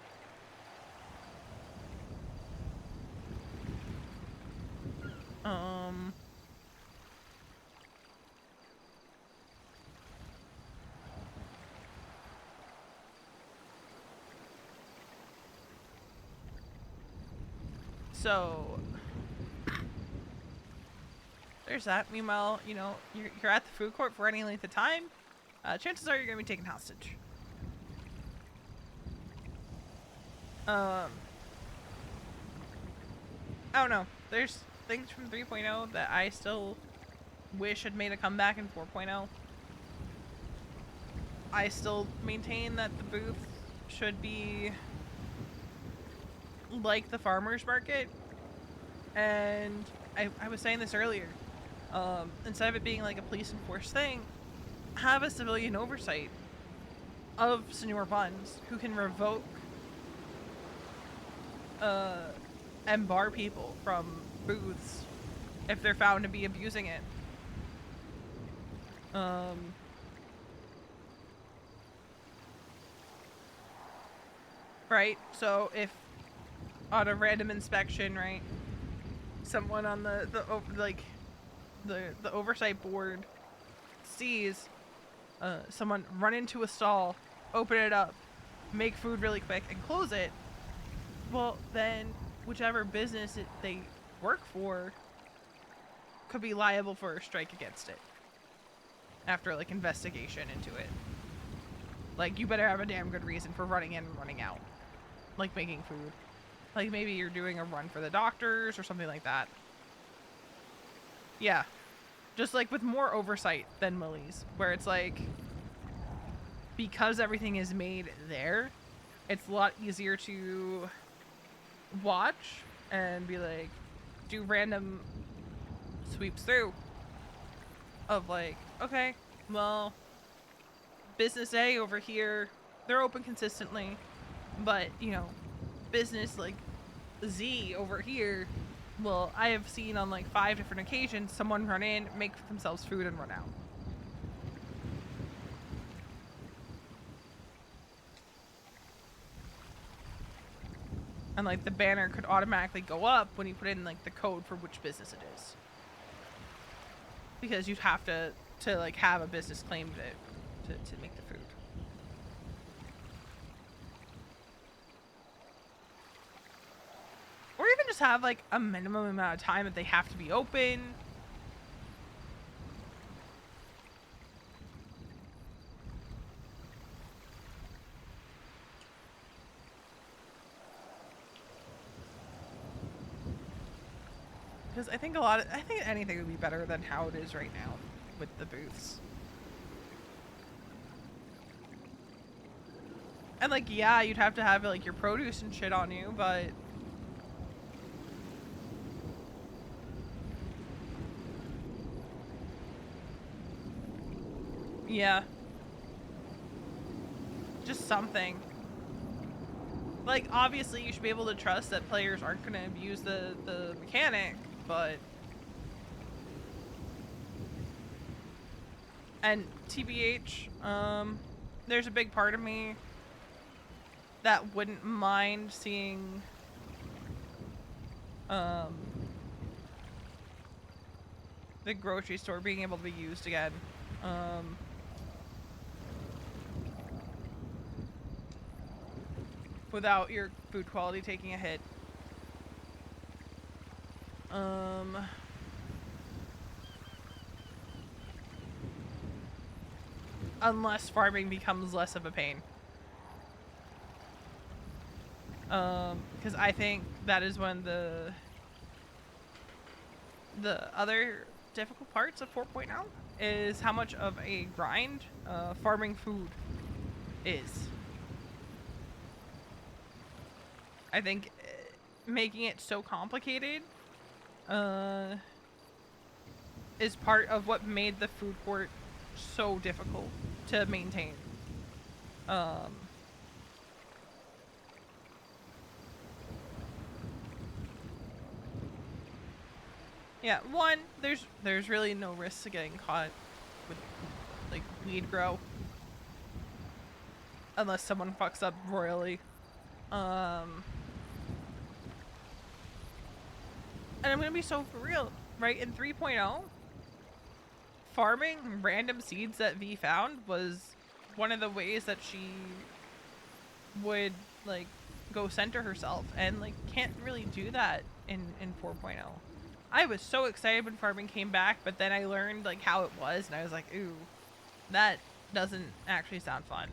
So there's that. Meanwhile, you know, you're at the food court for any length of time. Chances are you're gonna be taken hostage. I don't know. There's things from 3.0 that I still wish had made a comeback in 4.0. I still maintain that the booth should be like the farmer's market. And I was saying this earlier. Instead of it being like a police enforced thing, have a civilian oversight of Senor Buns who can revoke and bar people from booths if they're found to be abusing it. Right? So if on a random inspection, right, someone on the oversight board sees someone run into a stall, open it up, make food really quick, and close it, well, then whichever business they work for could be liable for a strike against it after, like, investigation into it. Like, you better have a damn good reason for running in and running out. Like, making food. Like, maybe you're doing a run for the doctors or something like that. Yeah. Just, like, with more oversight than Millie's, where it's, like, because everything is made there, it's a lot easier to watch and be, like, do random sweeps through of, like, okay, well, business A over here, they're open consistently, but, you know, business, like, Z over here, well, I have seen on, like, 5 different occasions someone run in, make themselves food, and run out. And, like, the banner could automatically go up when you put in, like, the code for which business it is. Because you'd have to like, have a business claim to make the food. Or even just have, like, a minimum amount of time that they have to be open. Because I think anything would be better than how it is right now with the booths. And, like, yeah, you'd have to have, like, your produce and shit on you, but yeah. Just something. Like, obviously you should be able to trust that players aren't going to abuse the mechanic, but... And TBH, there's a big part of me that wouldn't mind seeing the grocery store being able to be used again. Without your food quality taking a hit. Unless farming becomes less of a pain. Because I think that is one of the other difficult parts of 4.0 is how much of a grind farming food is. I think making it so complicated is part of what made the food court so difficult to maintain. Yeah, one, there's really no risk to getting caught with like weed grow. Unless someone fucks up royally. And I'm gonna be so for real, right? In 3.0, farming random seeds that V found was one of the ways that she would like go center herself, and like can't really do that in 4.0. I was so excited when farming came back, but then I learned like how it was, and I was like, ooh, that doesn't actually sound fun.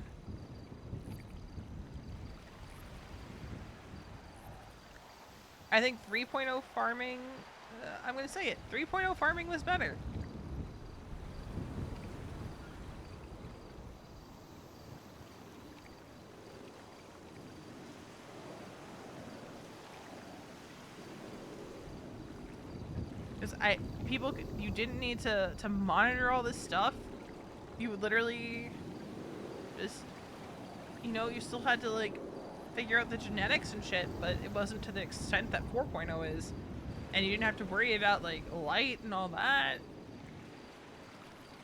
I think 3.0 farming, I'm gonna say it, 3.0 farming was better. Because you didn't need to monitor all this stuff. You would literally just, you still had to like figure out the genetics and shit, but it wasn't to the extent that 4.0 is. And you didn't have to worry about like light and all that.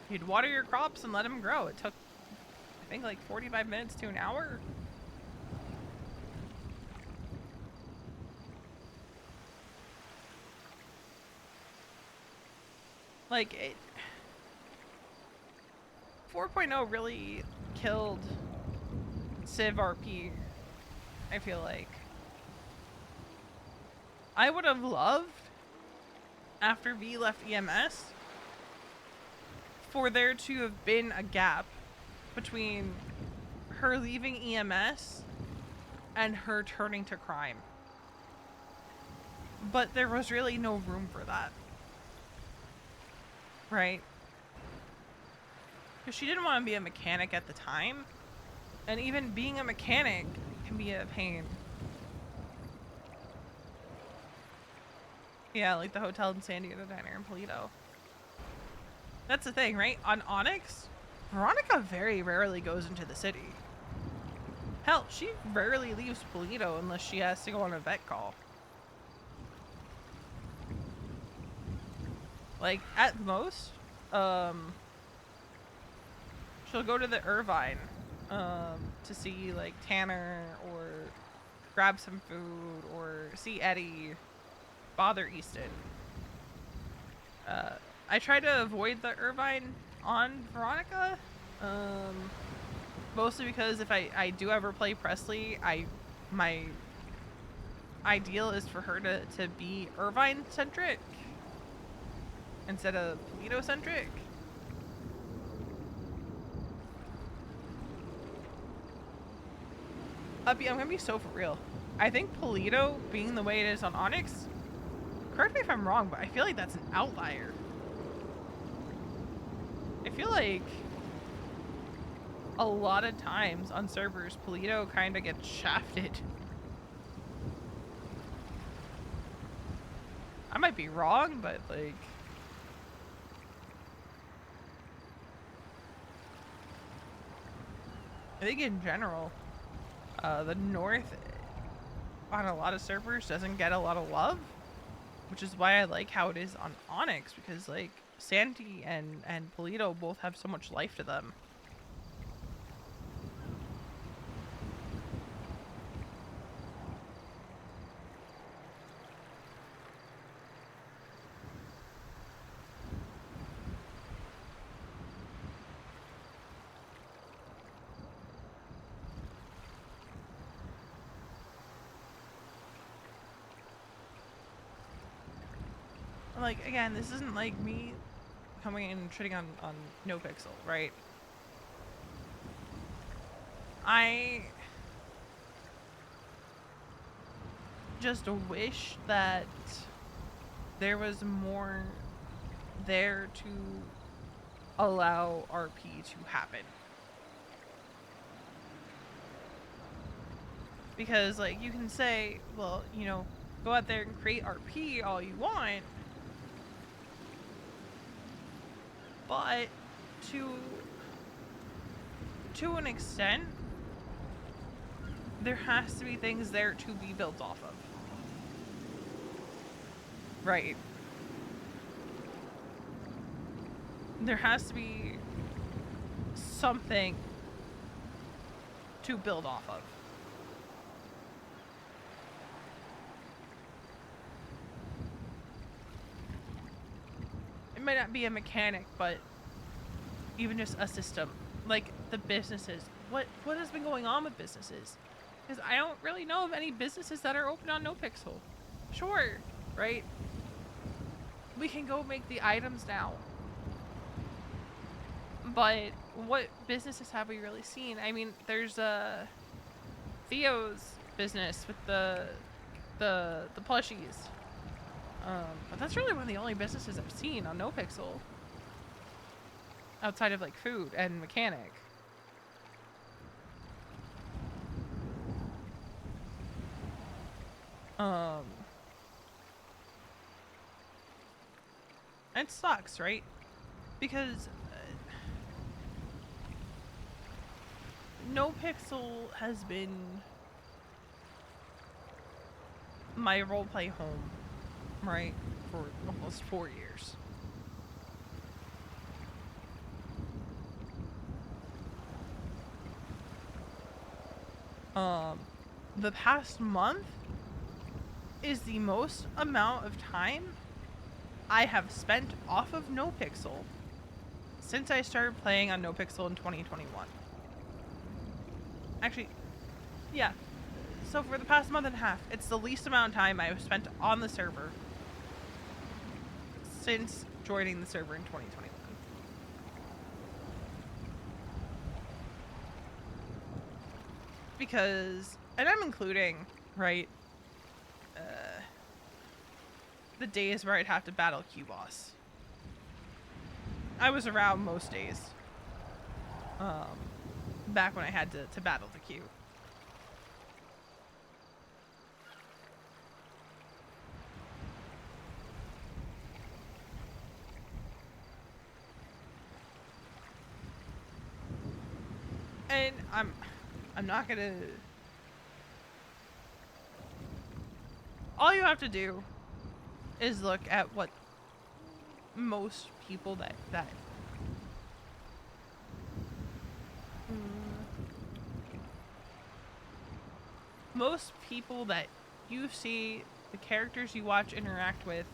You'd water your crops and let them grow. It took, I think, like 45 minutes to an hour. Like, 4.0 really killed Civ RP, I feel like. I would have loved, after V left EMS, for there to have been a gap between her leaving EMS and her turning to crime. But there was really no room for that. Right? Because she didn't want to be a mechanic at the time. And even being a mechanic can be a pain. Yeah, like the hotel in San Diego Diner in Polito. That's the thing, right? On Onyx, Veronica very rarely goes into the city. Hell, she rarely leaves Polito unless she has to go on a vet call. Like, at most, she'll go to the Irvine, to see, like, Tanner, or grab some food, or see Eddie, bother Easton. I try to avoid the Irvine on Veronica, mostly because if I do ever play Presley, my ideal is for her to be Irvine-centric instead of Polito-centric. I'm gonna be so for real. I think Polito being the way it is on Onyx, correct me if I'm wrong, but I feel like that's an outlier. I feel like a lot of times on servers, Polito kind of gets shafted. I might be wrong, but like... I think in general, the North on a lot of servers doesn't get a lot of love, which is why I like how it is on Onyx, because like Santi and Polito both have so much life to them. Like, again, this isn't like me coming in and shitting on NoPixel, right? I just wish that there was more there to allow RP to happen. Because, like, you can say, well, go out there and create RP all you want, But to an extent, there has to be things there to be built off of. Right. There has to be something to build off of. It might not be a mechanic, but even just a system. Like the businesses. What has been going on with businesses? Because I don't really know of any businesses that are open on NoPixel. Sure, right? We can go make the items now. But what businesses have we really seen? I mean, there's Theo's business with the plushies. But that's really one of the only businesses I've seen on NoPixel. Outside of like food and mechanic. It sucks, right? Because NoPixel has been my roleplay home, right, for almost 4 years. The past month is the most amount of time I have spent off of NoPixel since I started playing on NoPixel in 2021. Actually, yeah. So for the past month and a half, it's the least amount of time I've spent on the server since joining the server in 2021. Because, and I'm including, right, the days where I'd have to battle Q-Boss. I was around most days. Back when I had to battle the Q. And I'm not gonna... All you have to do is look at what most people that most people that you see, the characters you watch interact with,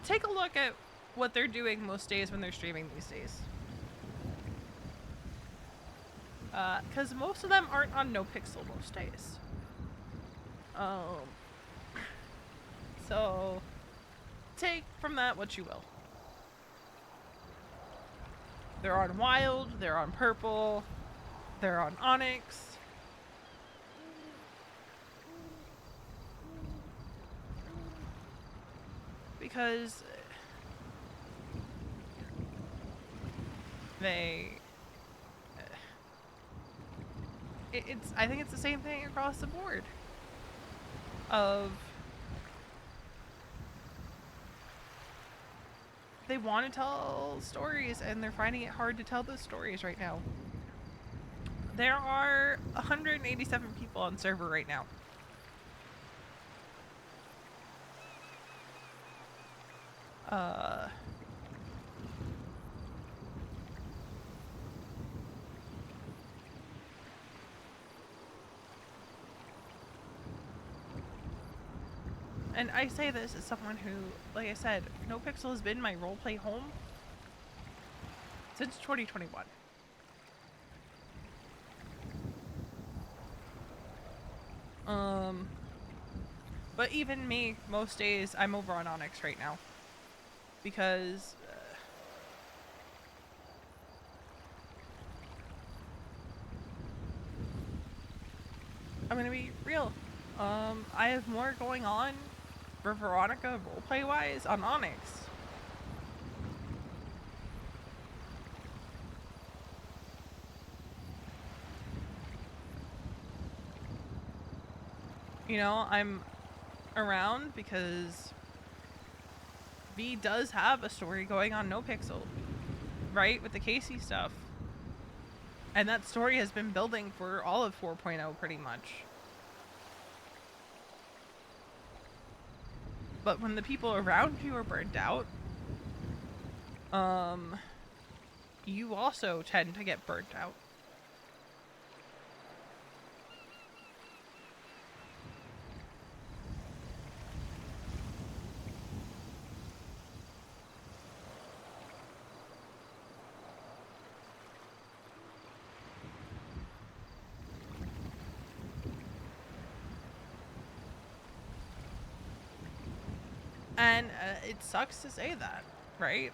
take a look at what they're doing most days when they're streaming these days. Because most of them aren't on NoPixel most days. So, take from that what you will. They're on Wild, they're on Purple, they're on Onyx. Because they... I think it's the same thing across the board. They want to tell stories and they're finding it hard to tell those stories right now. There are 187 people on server right now. And I say this as someone who, like I said, NoPixel has been my roleplay home since 2021. But even me, most days, I'm over on Onyx right now. Because... I'm gonna be real. I have more going on for Veronica roleplay-wise on Onyx. You know, I'm around because V does have a story going on NoPixel, right? With the Casey stuff. And that story has been building for all of 4.0 pretty much. But when the people around you are burnt out, you also tend to get burnt out. And it sucks to say that, right?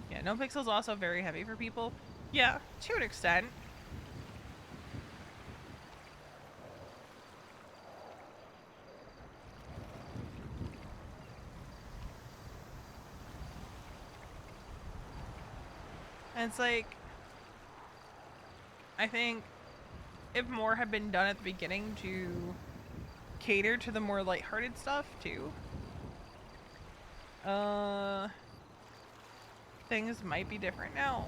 Yeah, NoPixel's also very heavy for people. Yeah, to an extent. And it's like, I think if more had been done at the beginning to cater to the more lighthearted stuff too, things might be different now.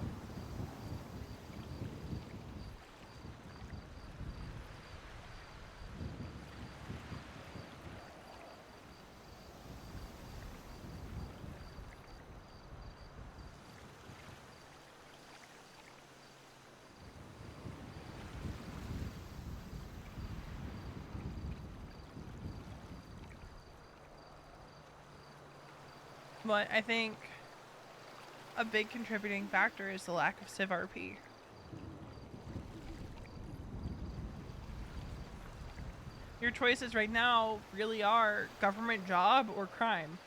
But I think a big contributing factor is the lack of Civ RP. Your choices right now really are government job or crime.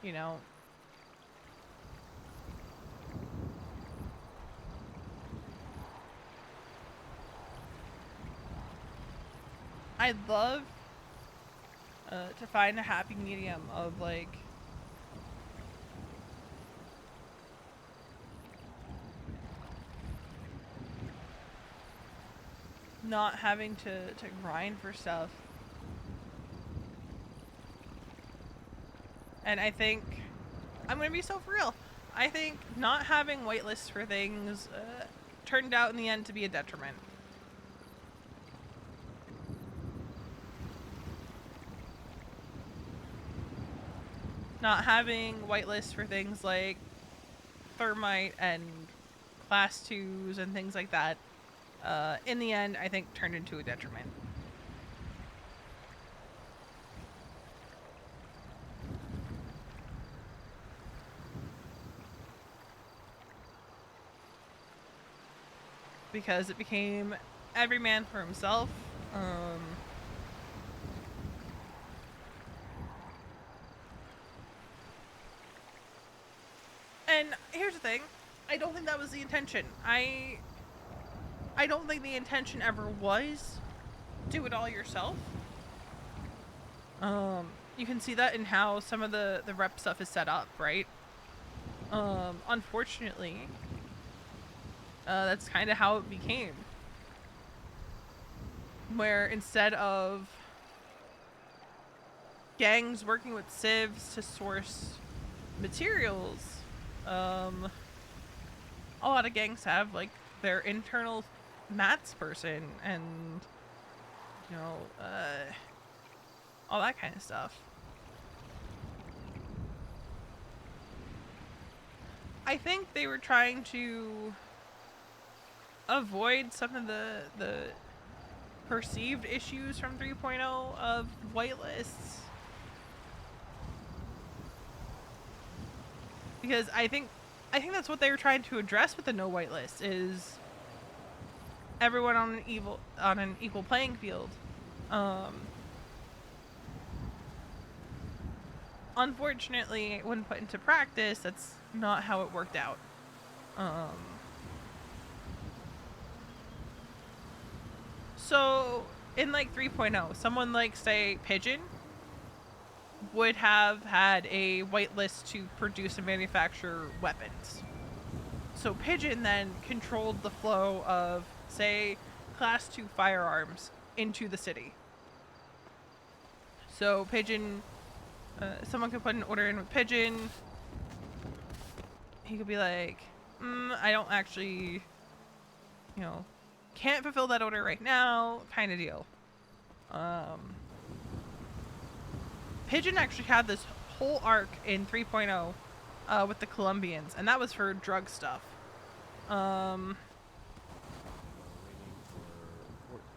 You know, I'd love to find a happy medium of like not having to grind for stuff. And I think, I'm gonna be so for real, I think not having whitelists for things turned out in the end to be a detriment. Not having whitelists for things like thermite and class 2s and things like that, in the end, I think turned into a detriment. Because it became every man for himself. And here's the thing, I don't think that was the intention. I don't think the intention ever was do it all yourself. You can see that in how some of the rep stuff is set up, right? Unfortunately, that's kind of how it became. Where instead of gangs working with civs to source materials, a lot of gangs have like their internal mats person and, you know, all that kind of stuff. I think they were trying to avoid some of the perceived issues from 3.0 of whitelists. Because I think that's what they were trying to address with the no whitelist, is everyone on an equal playing field. Unfortunately, when put into practice, that's not how it worked out. So in like 3.0, someone like say Pigeon would have had a whitelist to produce and manufacture weapons. So Pigeon then controlled the flow of, say, Class 2 firearms into the city. So Pigeon, someone could put an order in with Pigeon. He could be like, I don't actually, can't fulfill that order right now, kind of deal. Pigeon actually had this whole arc in 3.0 with the Colombians, and that was for drug stuff.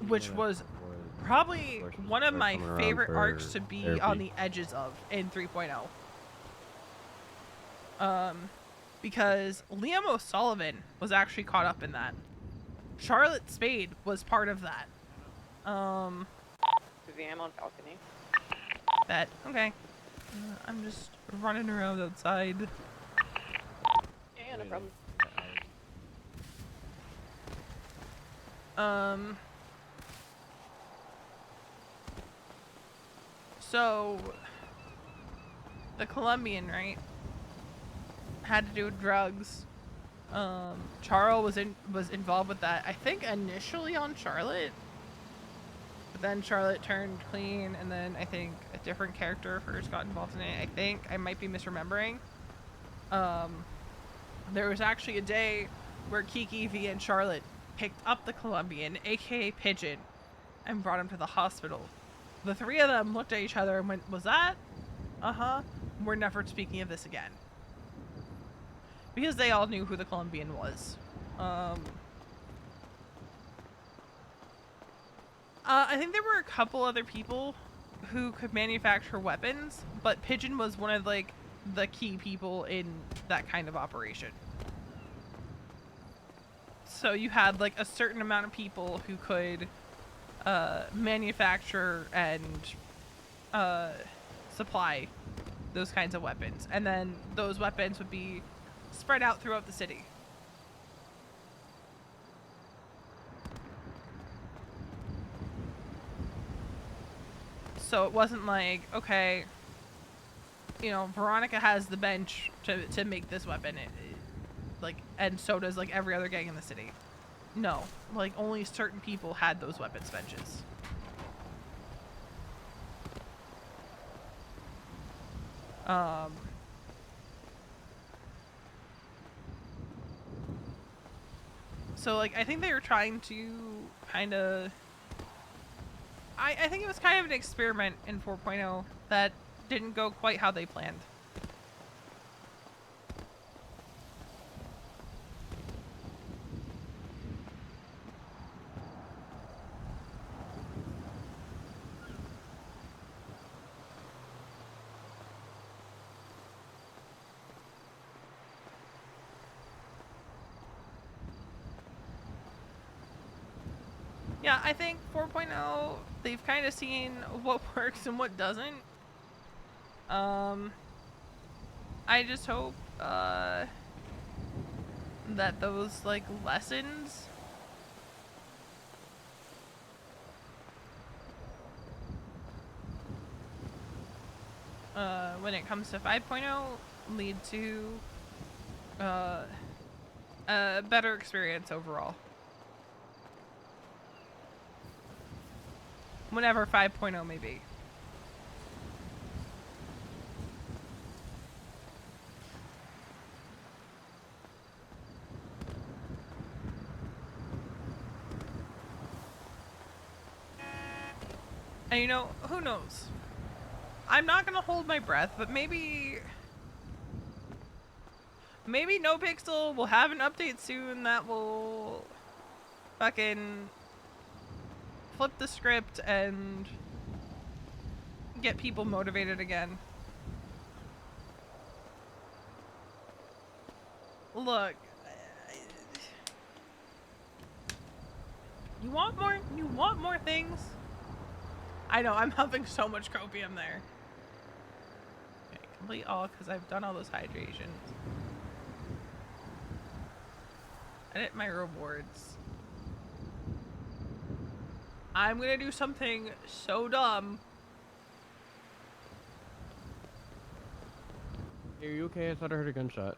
Which was probably one of my favorite arcs to be on the edges of in 3.0. Because Liam O'Sullivan was actually caught up in that. Charlotte Spade was part of that. I'm on balcony. That okay. I'm just running around outside. Yeah, no problem. So the Colombian, right, had to do with drugs. Charles was involved with that. I think initially on Charlotte, but then Charlotte turned clean, and then I think a different character first got involved in it. I think I might be misremembering. There was actually a day where Kiki, V, and Charlotte picked up the Colombian, aka Pigeon, and brought him to the hospital. The three of them looked at each other and went, "Was that? Uh-huh. We're never speaking of this again." Because they all knew who the Colombian was. I think there were a couple other people who could manufacture weapons, but Pigeon was one of like the key people in that kind of operation. So you had like a certain amount of people who could manufacture and supply those kinds of weapons, and then those weapons would be spread out throughout the city. So it wasn't like, okay, Veronica has the bench to make this weapon, and so does like every other gang in the city. No, like only certain people had those weapons benches. So like I think they were trying to kind of, I think it was kind of an experiment in 4.0 that didn't go quite how they planned. Yeah, I think 4.0, they've kind of seen what works and what doesn't. I just hope that those like lessons when it comes to 5.0 lead to a better experience overall. Whenever 5.0 may be. And who knows? I'm not gonna hold my breath, but maybe NoPixel will have an update soon that will fucking flip the script and get people motivated again. Look, you want more things? I know, I'm huffing so much copium there. Okay, complete all, because I've done all those hydrations. Edit my rewards. I'm gonna do something so dumb. Are you okay? I thought I heard a gunshot.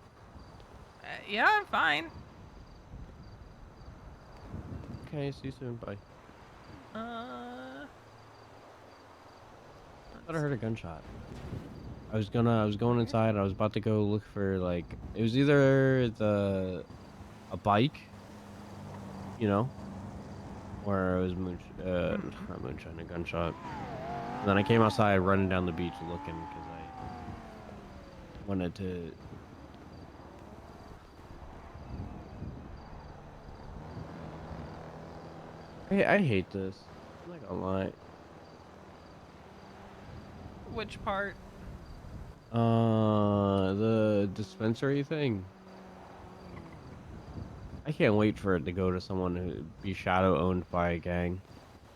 Yeah, I'm fine. Okay, see you soon. Bye. Uh. I thought I heard a gunshot. I was going inside. I was about to go look for like it was either a bike, you know, or it was not moonshine, a gunshot. And then I came outside running down the beach looking because I wanted to. I hate this. I'm not gonna lie. Which part? The dispensary thing. I can't wait for it to go to someone who be shadow owned by a gang.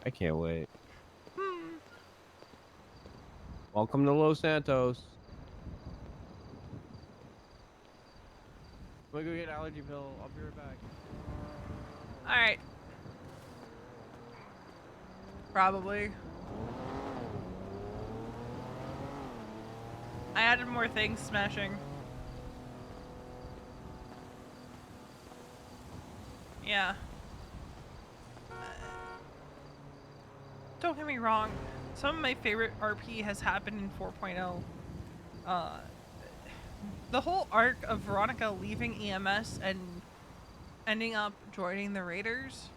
I can't wait. Welcome to Los Santos. I'm gonna go get an allergy pill. I'll be right back. Alright. Probably. I added more things smashing. Yeah. Don't get me wrong. Some of my favorite RP has happened in 4.0. The whole arc of Veronica leaving EMS and ending up joining the Raiders.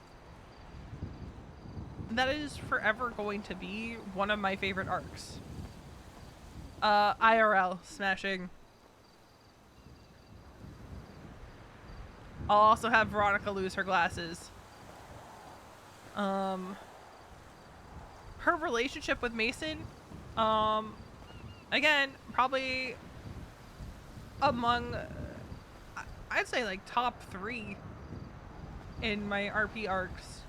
That is forever going to be one of my favorite arcs. IRL smashing. I'll also have Veronica lose her glasses. Her relationship with Mason, again, probably among, I'd say like top 3 in my RP arcs.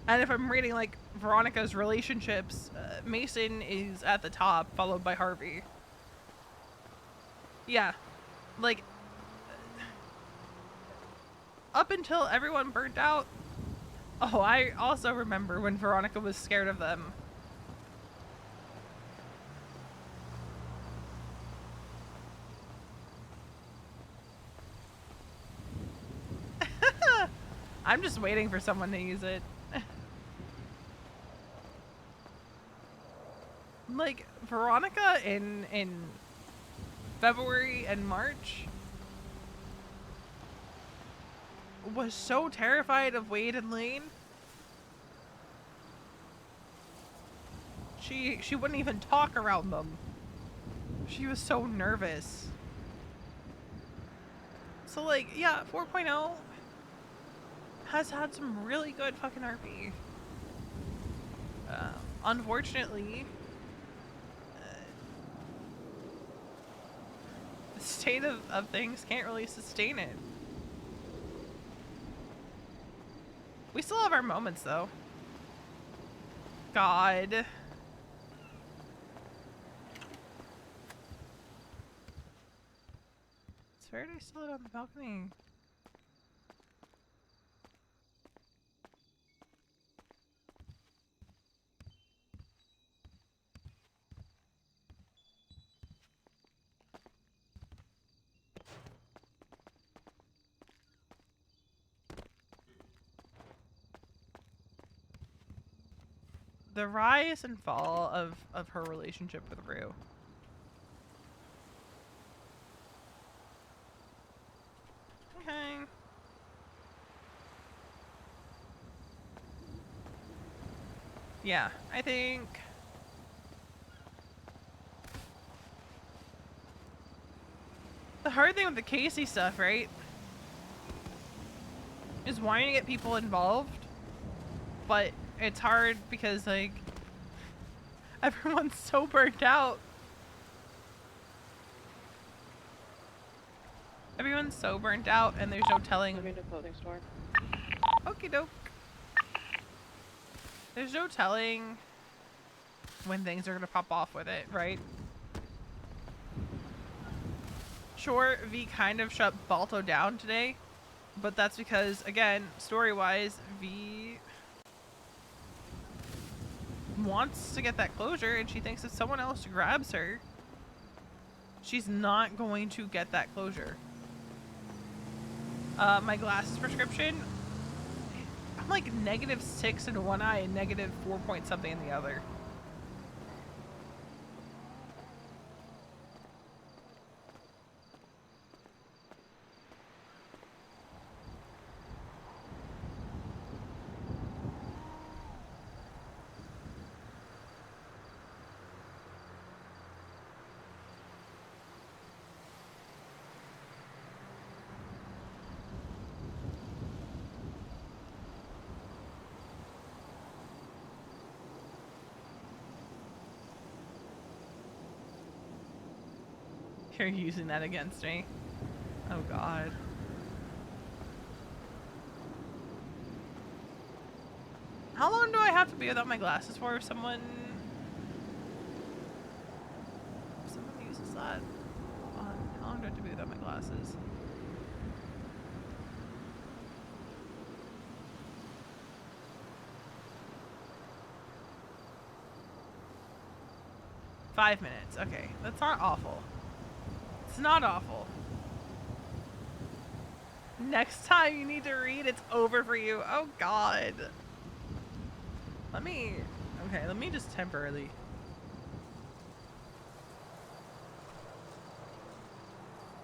And if I'm rating like Veronica's relationships, Mason is at the top, followed by Harvey. Yeah, like up until everyone burnt out. Oh, I also remember when Veronica was scared of them. I'm just waiting for someone to use it. Like, Veronica in February and March was so terrified of Wade and Lane. She wouldn't even talk around them. She was so nervous. So like, yeah, 4.0 has had some really good fucking RP. Unfortunately, the state of things can't really sustain it. We still have our moments, though. God. It's fair to still on the balcony. The rise and fall of her relationship with Rue. Okay. Yeah, I think the hard thing with the Casey stuff, right, is wanting to get people involved, but it's hard because, like, everyone's so burnt out. Everyone's so burnt out, and there's no telling. Let me to the clothing store. Okie doke. There's no telling when things are gonna pop off with it, right? Sure, V kind of shut Balto down today, but that's because, again, story-wise, V wants to get that closure, and she thinks if someone else grabs her, she's not going to get that closure. My glasses prescription, I'm like -6 in one eye and -4 point something in the other. You're using that against me. Oh god. How long do I have to be without my glasses for if someone uses that? Hold on. How long do I have to be without my glasses? Five minutes. Okay, that's not awful. It's not awful. Next time you need to read, it's over for you. Oh god. Let me just temporarily.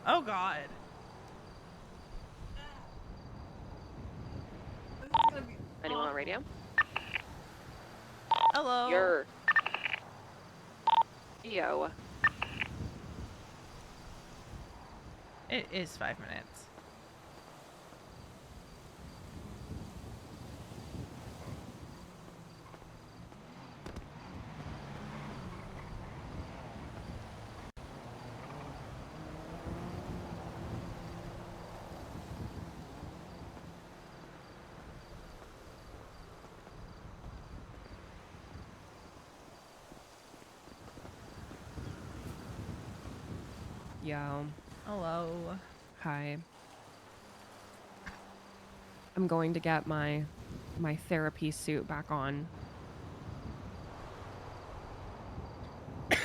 Oh god. This is gonna be Anyone on radio? Hello. You're... Yo. It is 5 minutes. Yo. Hello. Hi. I'm going to get my therapy suit back on. Okay.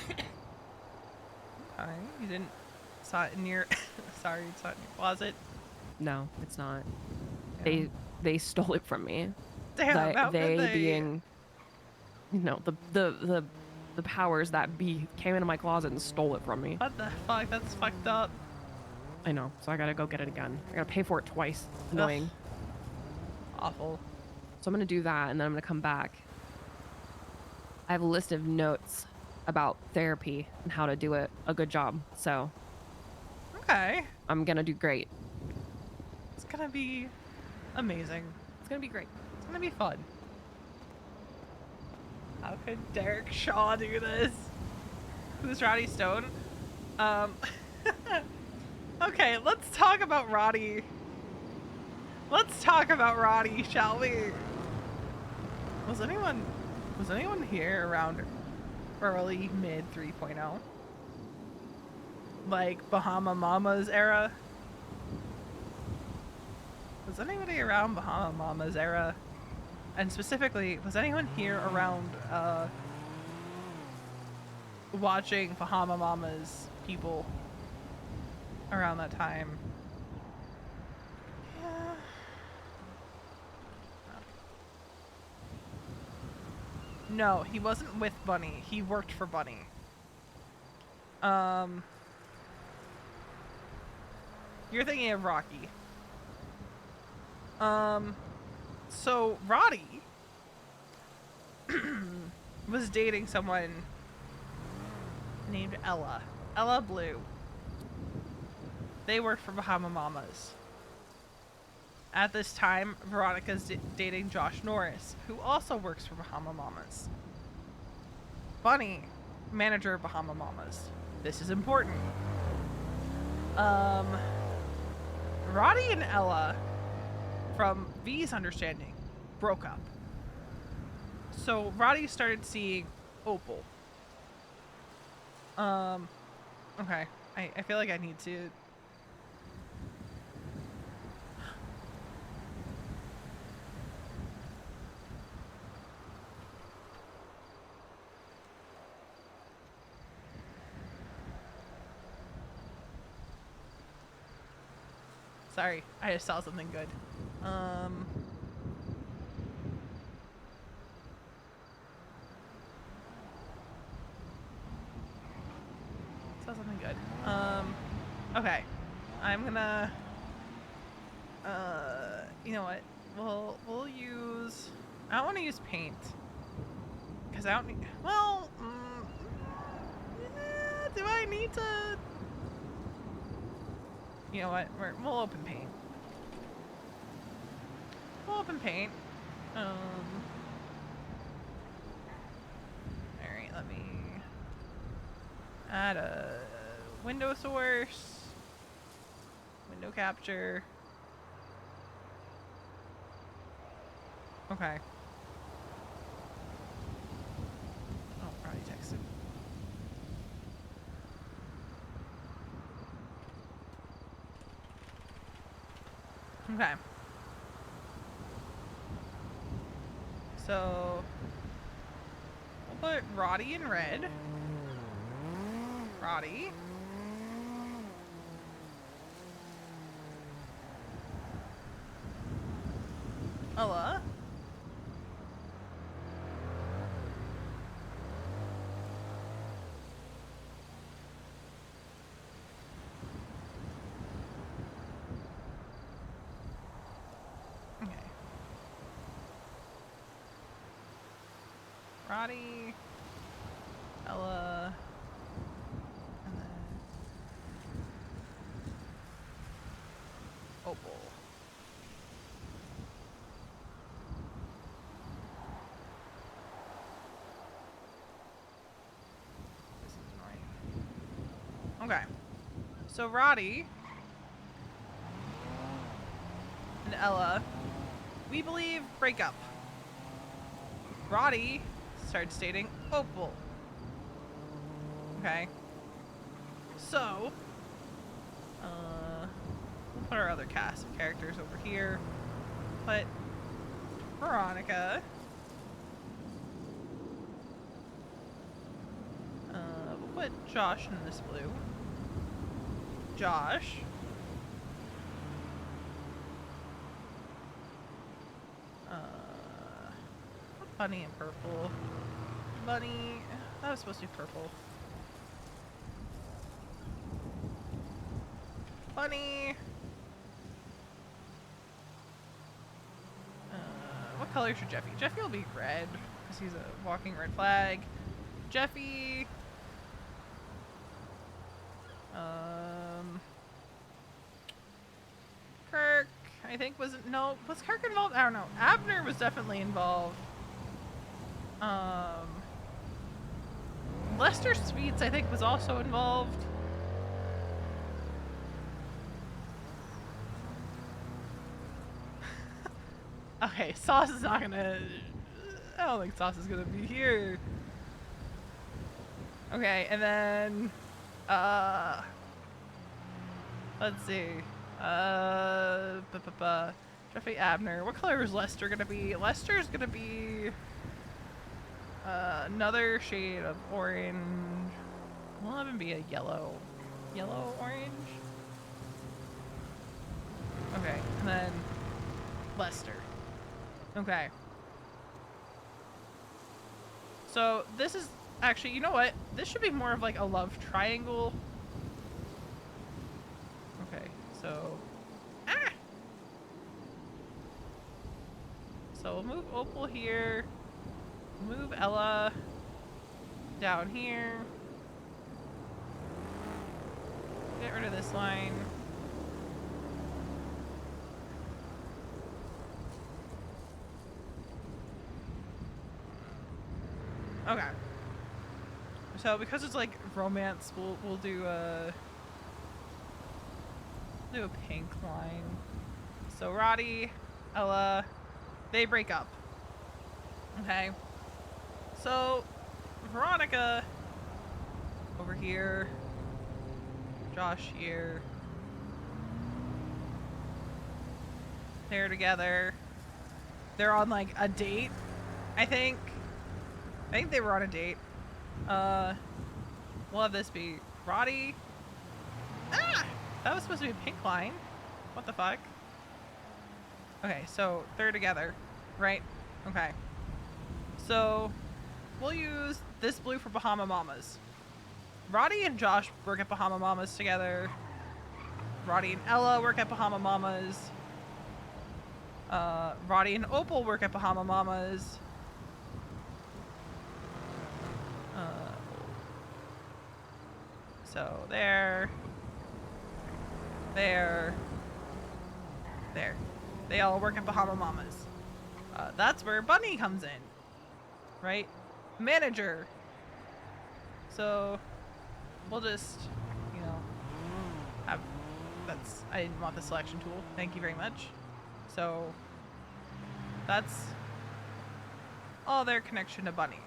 You didn't saw it in your sorry, you saw it in your closet. No, it's not. Damn. They stole it from me. Damn, how could they? Being, you know, the powers that be came into my closet and stole it from me. What the fuck? That's fucked up. I know, so I gotta go get it again. I gotta pay for it twice. Annoying. Awful. So I'm gonna do that, and then I'm gonna come back. I have a list of notes about therapy and how to do it a good job. So Okay. I'm gonna do great. It's gonna be amazing. It's gonna be great. It's gonna be fun. How could Derek Shaw do this? Who's Roddy Stone? Okay, let's talk about Roddy. Let's talk about Roddy, shall we? Was anyone here around early mid 3.0? Like Bahama Mama's era? Was anybody around Bahama Mama's era? And specifically, was anyone here around watching Bahama Mama's people around that time? Yeah. No, he wasn't with Bunny. He worked for Bunny. You're thinking of Rocky. So Roddy was dating someone named Ella. Ella Blue. They worked for Bahama Mamas. At this time, Veronica's dating Josh Norris, who also works for Bahama Mamas. Bunny, manager of Bahama Mamas. This is important. Roddy and Ella, from V's understanding, broke up. So Roddy started seeing Opal. Okay. I feel like I need to. Sorry, I just saw something good. Saw something good. Okay. I'm gonna you know what? We'll use I don't want to use paint. Cuz I don't need well, do I need to You know what? We'll open paint. We'll open paint. Alright, let me add a window source. Window capture. Okay. Oh, probably texted. Okay. So we'll put Roddy in red. Roddy. Ella. Okay. Roddy. Ella. And then Opal. This is annoying. Okay. So Roddy and Ella, we believe, break up. Roddy starts dating Opal. Okay. So, we'll put our other cast of characters over here. Put Veronica. We'll put Josh in this blue. Josh. Put Bunny in purple. Bunny. That was supposed to be purple. Bunny. What color should Jeffy? Jeffy will be red because he's a walking red flag. Jeffy. Kirk, I think was Kirk involved? I don't know. Abner was definitely involved. Lester Sweets, I think, was also involved. Okay, Sauce is not gonna. I don't think Sauce is gonna be here. Okay, and then let's see. Jeffy Abner. What color is Lester gonna be? Lester's gonna be another shade of orange. We'll have him be a yellow orange. Okay, and then Lester. Okay. So this is actually, you know what? This should be more of like a love triangle. Okay, so so we'll move Opal here. Move Ella down here. Get rid of this line. Okay. So because it's like romance, we'll do a pink line. So Roddy, Ella, they break up. Okay. So Veronica over here. Josh here. They're together. They're on like a date, I think. I think they were on a date. We'll have this be Roddy. Ah! That was supposed to be a pink line. What the fuck? Okay, so they're together, right? Okay. So we'll use this blue for Bahama Mamas. Roddy and Josh work at Bahama Mamas together. Roddy and Ella work at Bahama Mamas. Roddy and Opal work at Bahama Mamas. So there. They all work at Bahama Mamas. That's where Bunny comes in, right? Manager. So we'll just, you know, have, I didn't want the selection tool. Thank you very much. So that's all their connection to Bunny.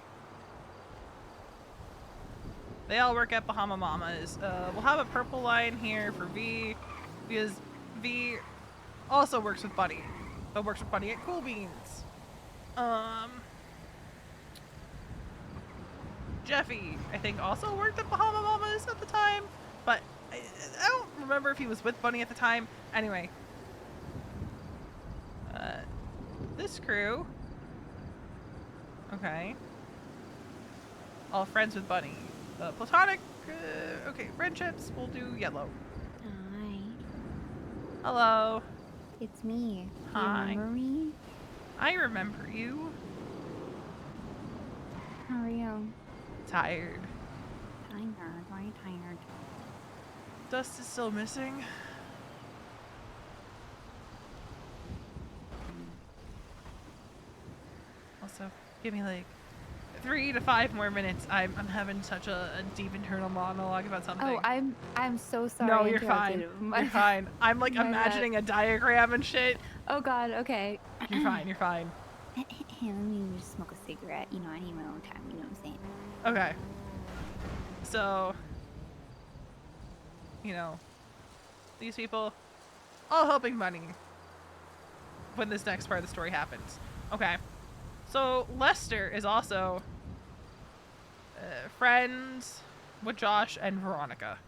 They all work at Bahama Mamas. We'll have a purple line here for V, because V also works with Bunny, but works with Bunny at Cool Beans. Jeffy, I think, also worked at Bahama Mamas at the time, but I don't remember if he was with Bunny at the time. Anyway, this crew, okay, all friends with Bunny. Platonic, okay, friendships, we'll do yellow. Hi. Hello. It's me. Hi. You remember me? I remember you. How are you? Tired. Tired. Why are you tired? Dust is still missing. Also, give me like 3 to 5 more minutes. I'm having such a deep internal monologue about something. Oh, I'm so sorry. No, I you're fine. interrupted. You're fine. I'm like my bad. imagining a diagram and shit. Oh God. Okay. You're fine. You're fine. Hey, let me just smoke a cigarette. You know, I need my own time. You know what I'm saying? Okay. So, you know, these people all helping Bunny when this next part of the story happens. Okay. So Lester is also friends with Josh and Veronica.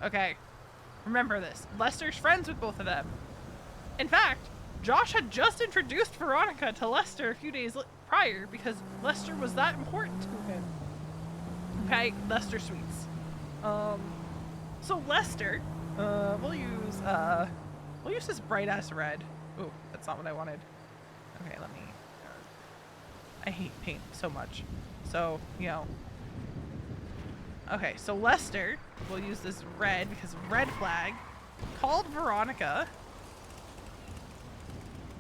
Okay. Remember this. Lester's friends with both of them. In fact, Josh had just introduced Veronica to Lester a few days prior because Lester was that important to him. Okay, Lester Sweets. So Lester, we'll use this bright ass red. Ooh, that's not what I wanted. Okay, let me. I hate paint so much. So, you know. Okay, so Lester, we'll use this red because red flag, called Veronica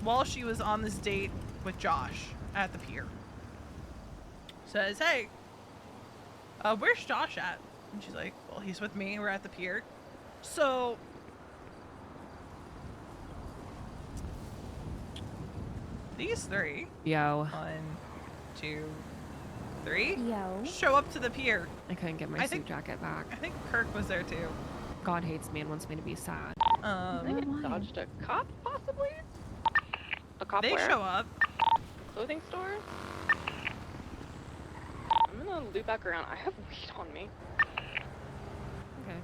while she was on this date with Josh at the pier. Says, hey, where's Josh at? And she's like, well, he's with me. We're at the pier. So these three, Yo, 1, 2, 3, Yo. show up to the pier. I couldn't get my I suit think- jacket back. I think Kirk was there too. God hates me and wants me to be sad. I think Why? it dodged a cop, possibly? A cop They where? show up. Clothing store? I'm gonna loop back around. I have weed on me. Okay.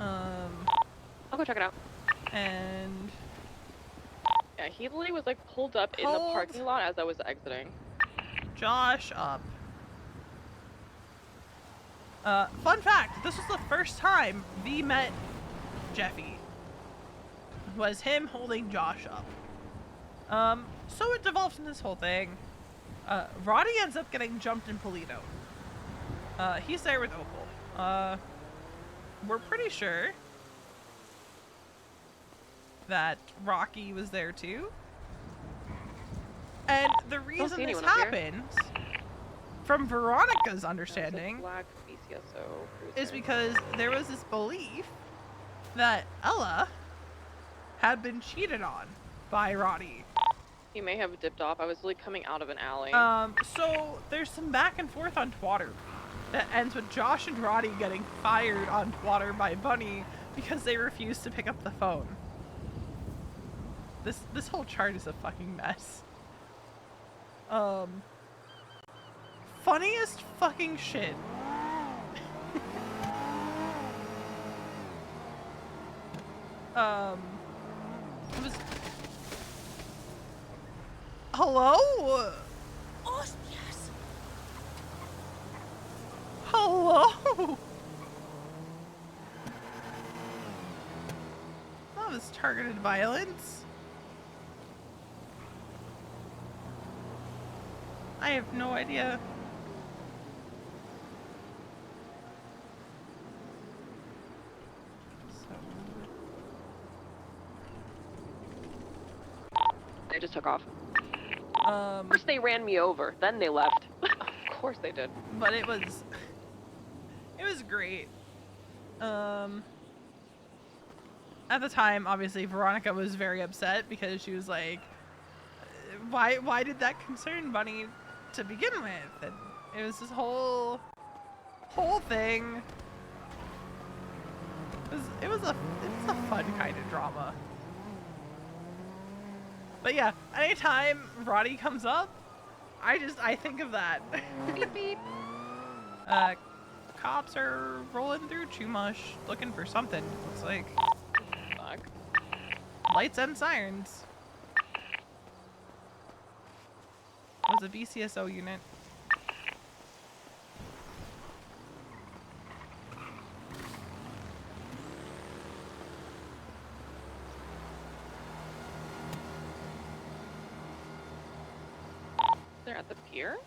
I'll go check it out. And Yeah, he literally was like pulled up in the Hold. parking lot as I was exiting. Josh up. Fun fact, this was the first time V met Jeffy. Was him holding Josh up. So it devolves into this whole thing. Roddy ends up getting jumped in Polito. He's there with Opal. We're pretty sure that Rocky was there too. And the reason see this anyone up here. happened, from Veronica's It's a understanding, black BCSO is cruiser. because there was this belief that Ella had been cheated on by Roddy. He may have dipped off. I was literally coming out of an alley. So there's some back and forth on Twitter. that ends with Josh and Roddy getting fired on water by Bunny because they refused to pick up the phone. This whole chart is a fucking mess. Funniest fucking shit. It was. Hello? Hostias. Hello? That was targeted violence. I have no idea. They just took off. So, First they ran me over, then they left. Of course they did. but it was great. At the time, obviously, Veronica was very upset because she was like, why did that concern Bunny to begin with? And it was this whole thing. It was a fun kind of drama. But yeah, anytime Roddy comes up, I think of that. Beep beep. Cops are rolling through Chumash looking for something, looks like. Fuck. Lights and sirens. It was a VCSO unit. They're at the pier?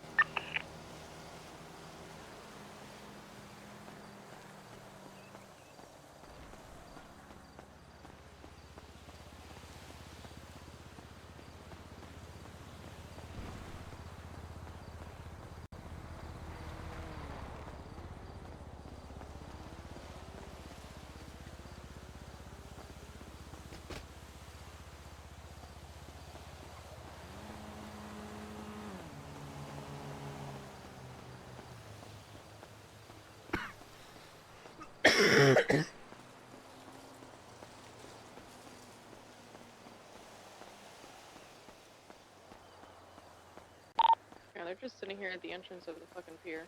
Yeah, they're just sitting here at the entrance of the fucking pier.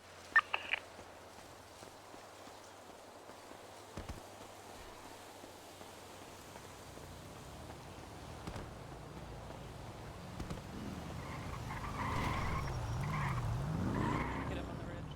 Get up on the ridge.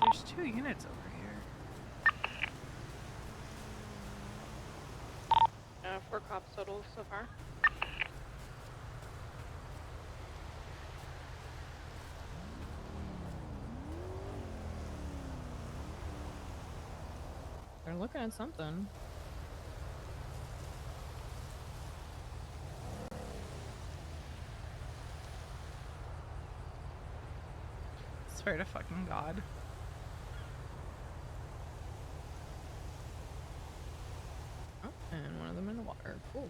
There's 2 units over here. 4 cops total so far. They're looking at something. Swear to fucking God. Oh, and one of them in the water. Cool.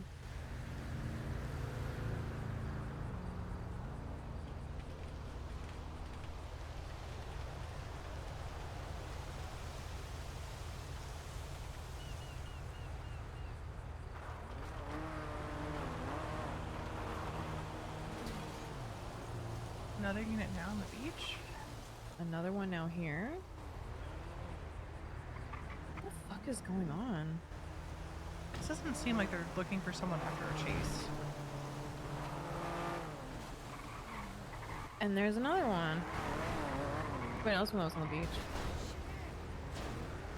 Another unit now on the beach. Another one now here. What the fuck is going on? This doesn't seem like they're looking for someone after a chase. And there's another one. Wait, no, this one was on the beach.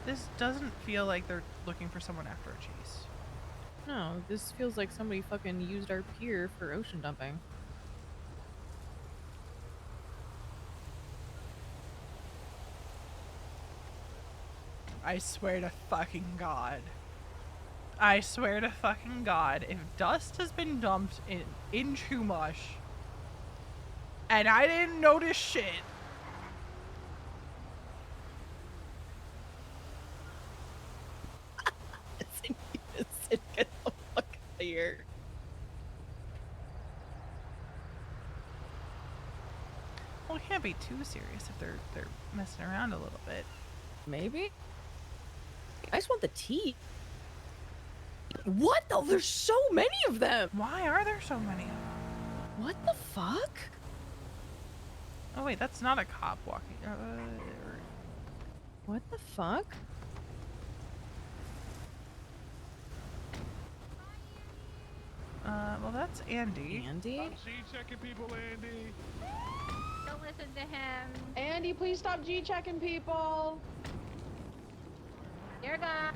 This doesn't feel like they're looking for someone after a chase. No, this feels like somebody fucking used our pier for ocean dumping. I swear to fucking God. I swear to fucking God, if dust has been dumped in Chumash and I didn't notice shit. Get the fuck out of here. Well, it can't be too serious if they're messing around a little bit. Maybe? I just want the tea. What the? There's so many of them. Why are there so many of them? What the fuck? Oh wait, that's not a cop walking. What the fuck? Well, that's Andy. Andy? G-checking people, Andy. Don't listen to him. Andy, please stop G-checking people. You're gone.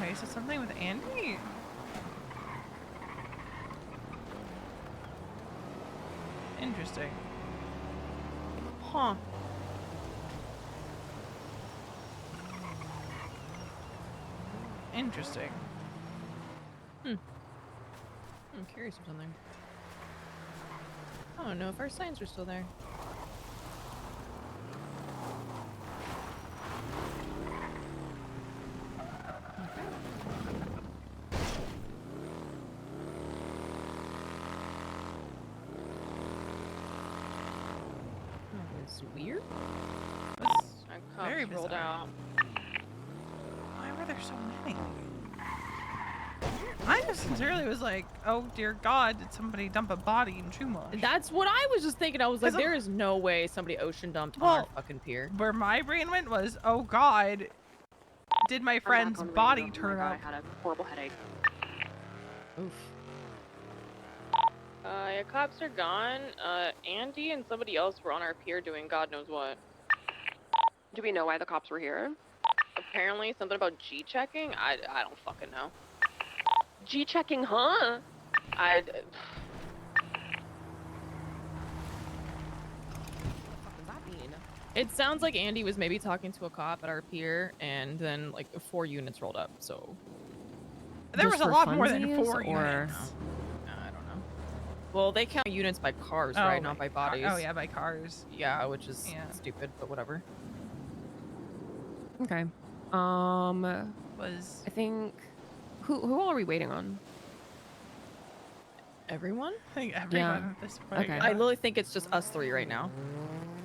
Okay, so something with Andy. Interesting. Huh. Interesting. I'm curious of something. I don't know if our signs are still there. That was weird. That's Our very cops rolled bizarre. out. Why were there so many? I just sincerely was like, oh dear God, did somebody dump a body in Chumash? That's what I was just thinking. I was like, 'Cause I'm- there is no way somebody ocean dumped on Well, our fucking pier. Where my brain went was, oh God, did my friend's body turn up? I had a horrible headache. Oof. Yeah, cops are gone. Andy and somebody else were on our pier doing God knows what. Do we know why the cops were here? Apparently something about G-checking? I don't fucking know. G-checking, huh? I... What does that mean? It sounds like Andy was maybe talking to a cop at our pier, and then like 4 units rolled up, so... There was Just a for lot more than funsies, 4 or- units. I don't know. Well, they count units by cars, Oh, right? Not by bodies. Oh yeah, by cars. Yeah, which is Yeah. stupid, but whatever. Okay. Was I think who all are we waiting on? Everyone? I think everyone at this point. Okay. I literally think it's just us 3 right now.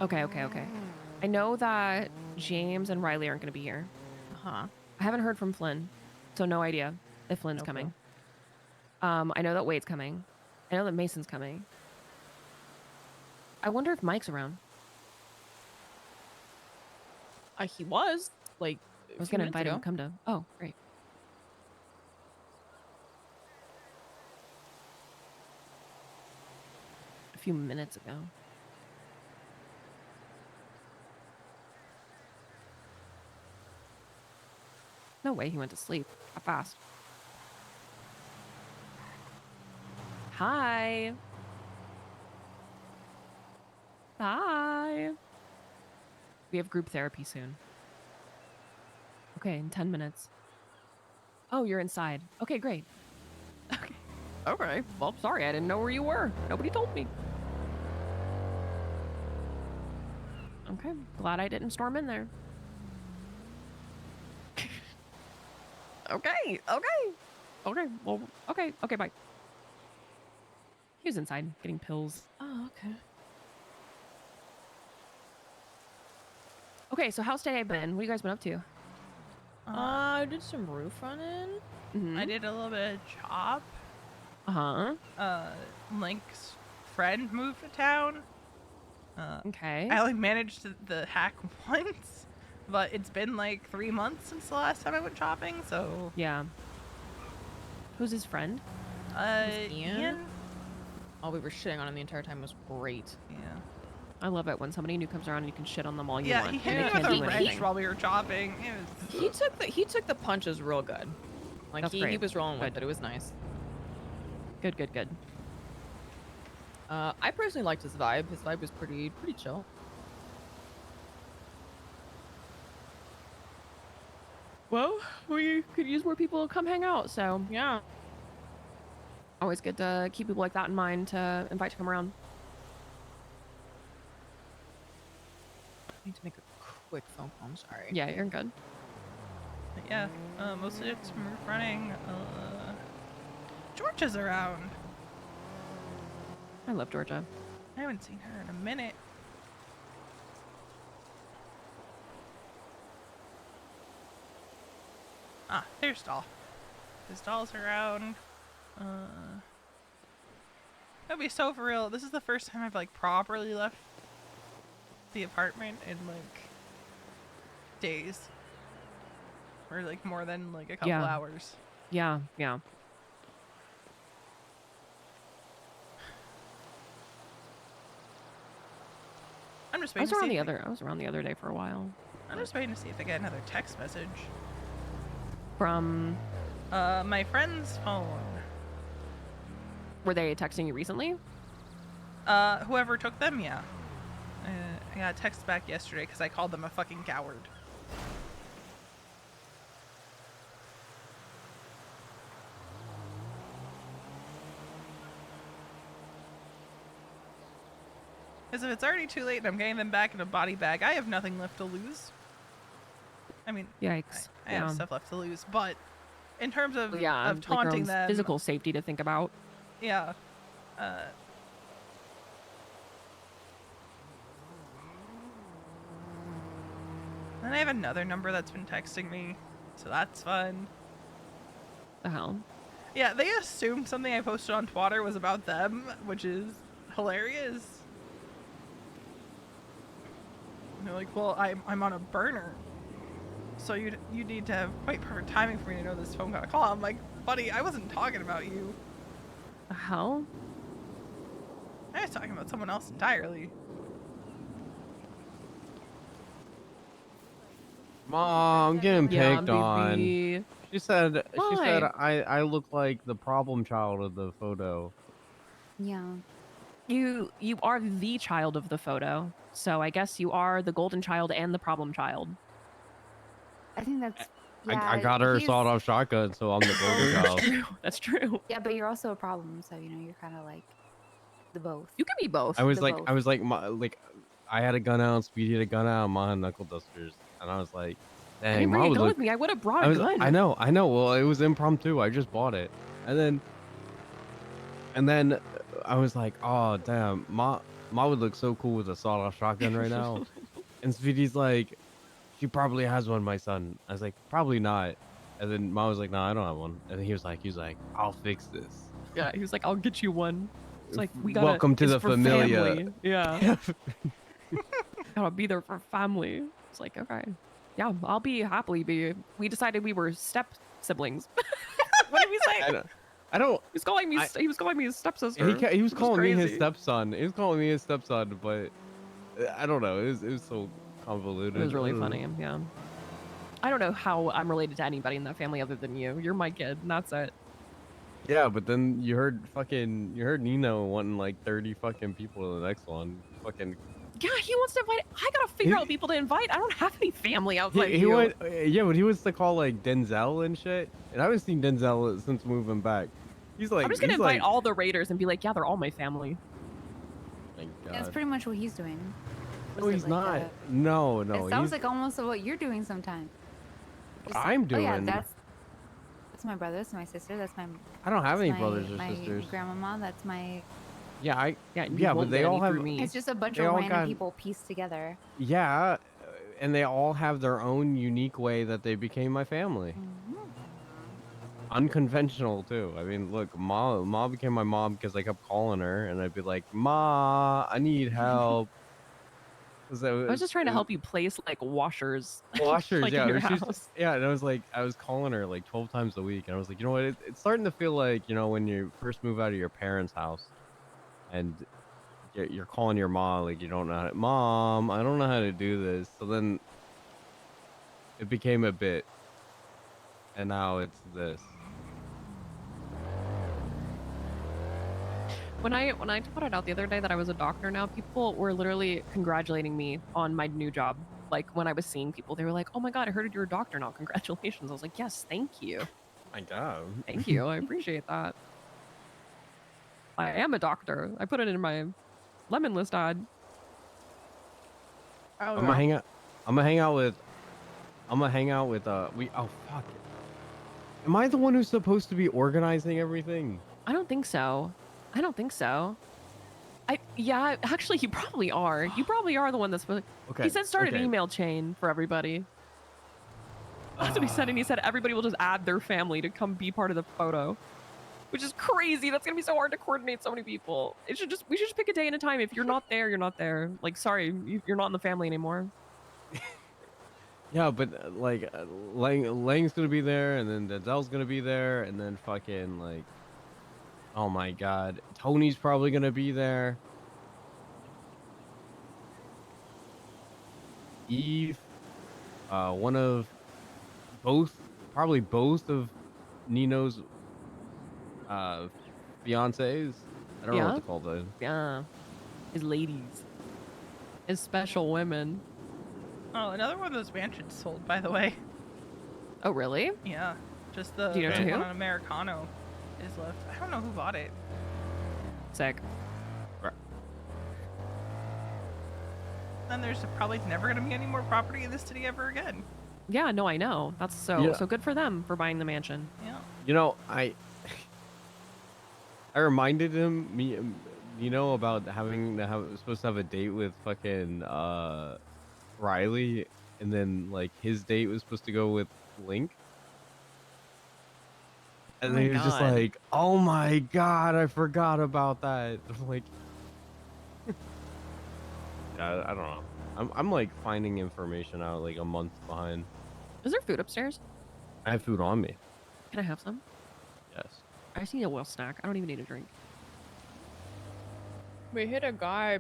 Okay. I know that James and Riley aren't going to be here. Uh-huh. I haven't heard from Flynn, so no idea if Flynn's No coming. I know that Wade's coming. I know that Mason's coming. I wonder if Mike's around. He was, like, I was going to invite him to come to. Oh, great. A few minutes ago. No way he went to sleep. How fast? Hi. Hi. We have group therapy soon. Okay, in 10 minutes. Oh, you're inside. Okay, great. Okay. Okay. Well, sorry, I didn't know where you were. Nobody told me. Okay, glad I didn't storm in there. Okay. Well, okay, bye. He was inside getting pills. Oh, okay. Okay, so how's today been? What have you guys been up to? I did some roof running. Mm-hmm. I did a little bit of chop. Uh-huh. Link's friend moved to town. Okay. I only managed the hack once, but it's been like 3 months since the last time I went shopping, so Yeah. Who's his friend? Ian? Oh, we were shitting on him the entire time. It was great. Yeah. I love it when somebody new comes around and you can shit on them all you Yeah, want. he and hit they me can't with do a wrench anything. while we were chopping. It was... He took the punches real good. Like That's he great. was rolling with Good. it. It was nice. Good, good, good. I personally liked his vibe. His vibe was pretty chill. Well, we could use more people to come hang out, so Yeah. always good to keep people like that in mind to invite to come around. I need to make a quick phone call. I'm sorry. Yeah, you're good. But yeah, mostly it's smooth running. Georgia's around. I love Georgia. I haven't seen her in a minute. Ah, there's Doll. His doll's around. That'd be so for real. This is the first time I've like properly left the apartment in like days. Or like more than like a couple Yeah. hours. Yeah, yeah. I'm just I waiting was to around see the if other. I was around the other day for a while. I'm just waiting to see if I get another text message. From My friend's phone. were they texting you recently? Whoever took them, yeah. I got a text back yesterday because I called them a fucking coward. Because if it's already too late and I'm getting them back in a body bag, I have nothing left to lose. I mean, Yikes. I have stuff left to lose, but in terms of, Yeah, of like your taunting own them, physical safety to think about. yeah. Then I have another number that's been texting me, so that's fun. The hell? Yeah, they assumed something I posted on Twitter was about them, which is hilarious. And they're like, well, I'm on a burner, so you need to have quite perfect timing for me to know this phone got a call. I'm like, buddy, I wasn't talking about you. The hell? I was talking about someone else entirely. Mom, I'm getting Yeah, picked on. baby. She said Why? I look like the problem child of the photo. Yeah. You are the child of the photo, so I guess you are the golden child and the problem child. I think that's. I Yeah, got her a he's- sawed-off shotgun, so I'm the golden That's child. true. That's true. Yeah, but you're also a problem, so you know you're kind of like the both. You can be both. I was The like, both. I had a gun out, Speedy had a gun out, Ma had knuckle dusters, and I was like, I dang, didn't Ma bring a would gun look. with me. I would have brought a gun. I know. Well, it was impromptu. I just bought it, and then I was like, oh damn, Ma would look so cool with a sawed-off shotgun right now. And Speedy's like, she probably has one, my son. I was like, probably not. And then Ma was like, no, I don't have one. And then he was like, I'll fix this. Yeah, he was like, I'll get you one. It's like, we gotta. Welcome to it's the for familia. family. Yeah. Gotta be there for family. It's like, okay. Yeah, I'll happily be. We decided we were step siblings. What did we say? I don't. He was calling me. He was calling me his stepsister. He was It calling me his crazy. stepson. He was calling me his stepson, but I don't know. It was so convoluted. It was really funny. Yeah. I don't know how I'm related to anybody in that family other than you. You're my kid, and that's it. Yeah, but then you heard Nino wanting like 30 fucking people to the next one. Fucking. Yeah, he wants to invite. I gotta figure out people to invite. I don't have any family outside He you. went, yeah, but he wants to call like Denzel and shit. And I haven't seen Denzel since moving back. He's like, I'm just gonna he's invite like, all the Raiders and be like, yeah, they're all my family. Thank That's God. pretty much what he's doing. No, Was it he's like not. that? No. It sounds like almost what you're doing sometimes. I'm Oh yeah, doing. that's my brother. That's my sister. That's my. I don't have any my- brothers or my sisters. grandmama. That's my. Yeah, you yeah, won't but they get all any have. through me. It's just a bunch They of all random got- people pieced together. Yeah, and they all have their own unique way that they became my family. Mhm. Unconventional too. I mean, look, Ma became my mom because I kept calling her, and I'd be like, Ma, I need help. I was just trying to help you place like washers. Washers, like, yeah, in your she's- house. yeah, and I was calling her like 12 times a week, and I was like, you know what, it's starting to feel like, you know, when you first move out of your parents' house, and you're calling your mom like you don't know how to, Mom, I don't know how to do this. So then it became a bit, and now it's this. When I put it out the other day that I was a doctor now, people were literally congratulating me on my new job. Like when I was seeing people, they were like, "Oh my god, I heard you're a doctor now. Congratulations." I was like, "Yes, thank you. My God. Thank you. I appreciate that." I am a doctor. I put it in my lemon list ad. I'm gonna hang out. I'm gonna hang out with. I'm gonna hang out with. We. Oh fuck it. Am I the one who's supposed to be organizing everything? I don't think so. I don't think so. Yeah, actually, you probably are. You probably are the one that's supposed. Okay. He said start okay. an email chain for everybody. That's what he said, and he said everybody will just add their family to come be part of the photo, which is crazy. That's gonna be so hard to coordinate so many people. We should just pick a day and a time. If you're not there, you're not there. Like, sorry, you're not in the family anymore. Yeah, but Lang's gonna be there, and then Denzel's gonna be there, and then fucking like, oh my god, Tony's probably gonna be there. Eve, one of probably both of Nino's fiancés. I don't know what to call those. Yeah, his ladies, his special women. Oh, another one of those mansions sold, by the way. Oh, really? Yeah, just the Do you know one who? on Americano is left. I don't know who bought it. Sick. And there's probably never going to be any more property in this city ever again. Yeah, no, I know. That's so good for them for buying the mansion. Yeah. You know, I reminded him, about supposed to have a date with fucking Riley, and then like his date was supposed to go with Link. And then he was just like, "Oh my god, I forgot about that." I'm like, yeah, I don't know. I'm like finding information out like a month behind. Is there food upstairs? I have food on me. Can I have some? Yes. I just need a well snack. I don't even need a drink. We hit a guy,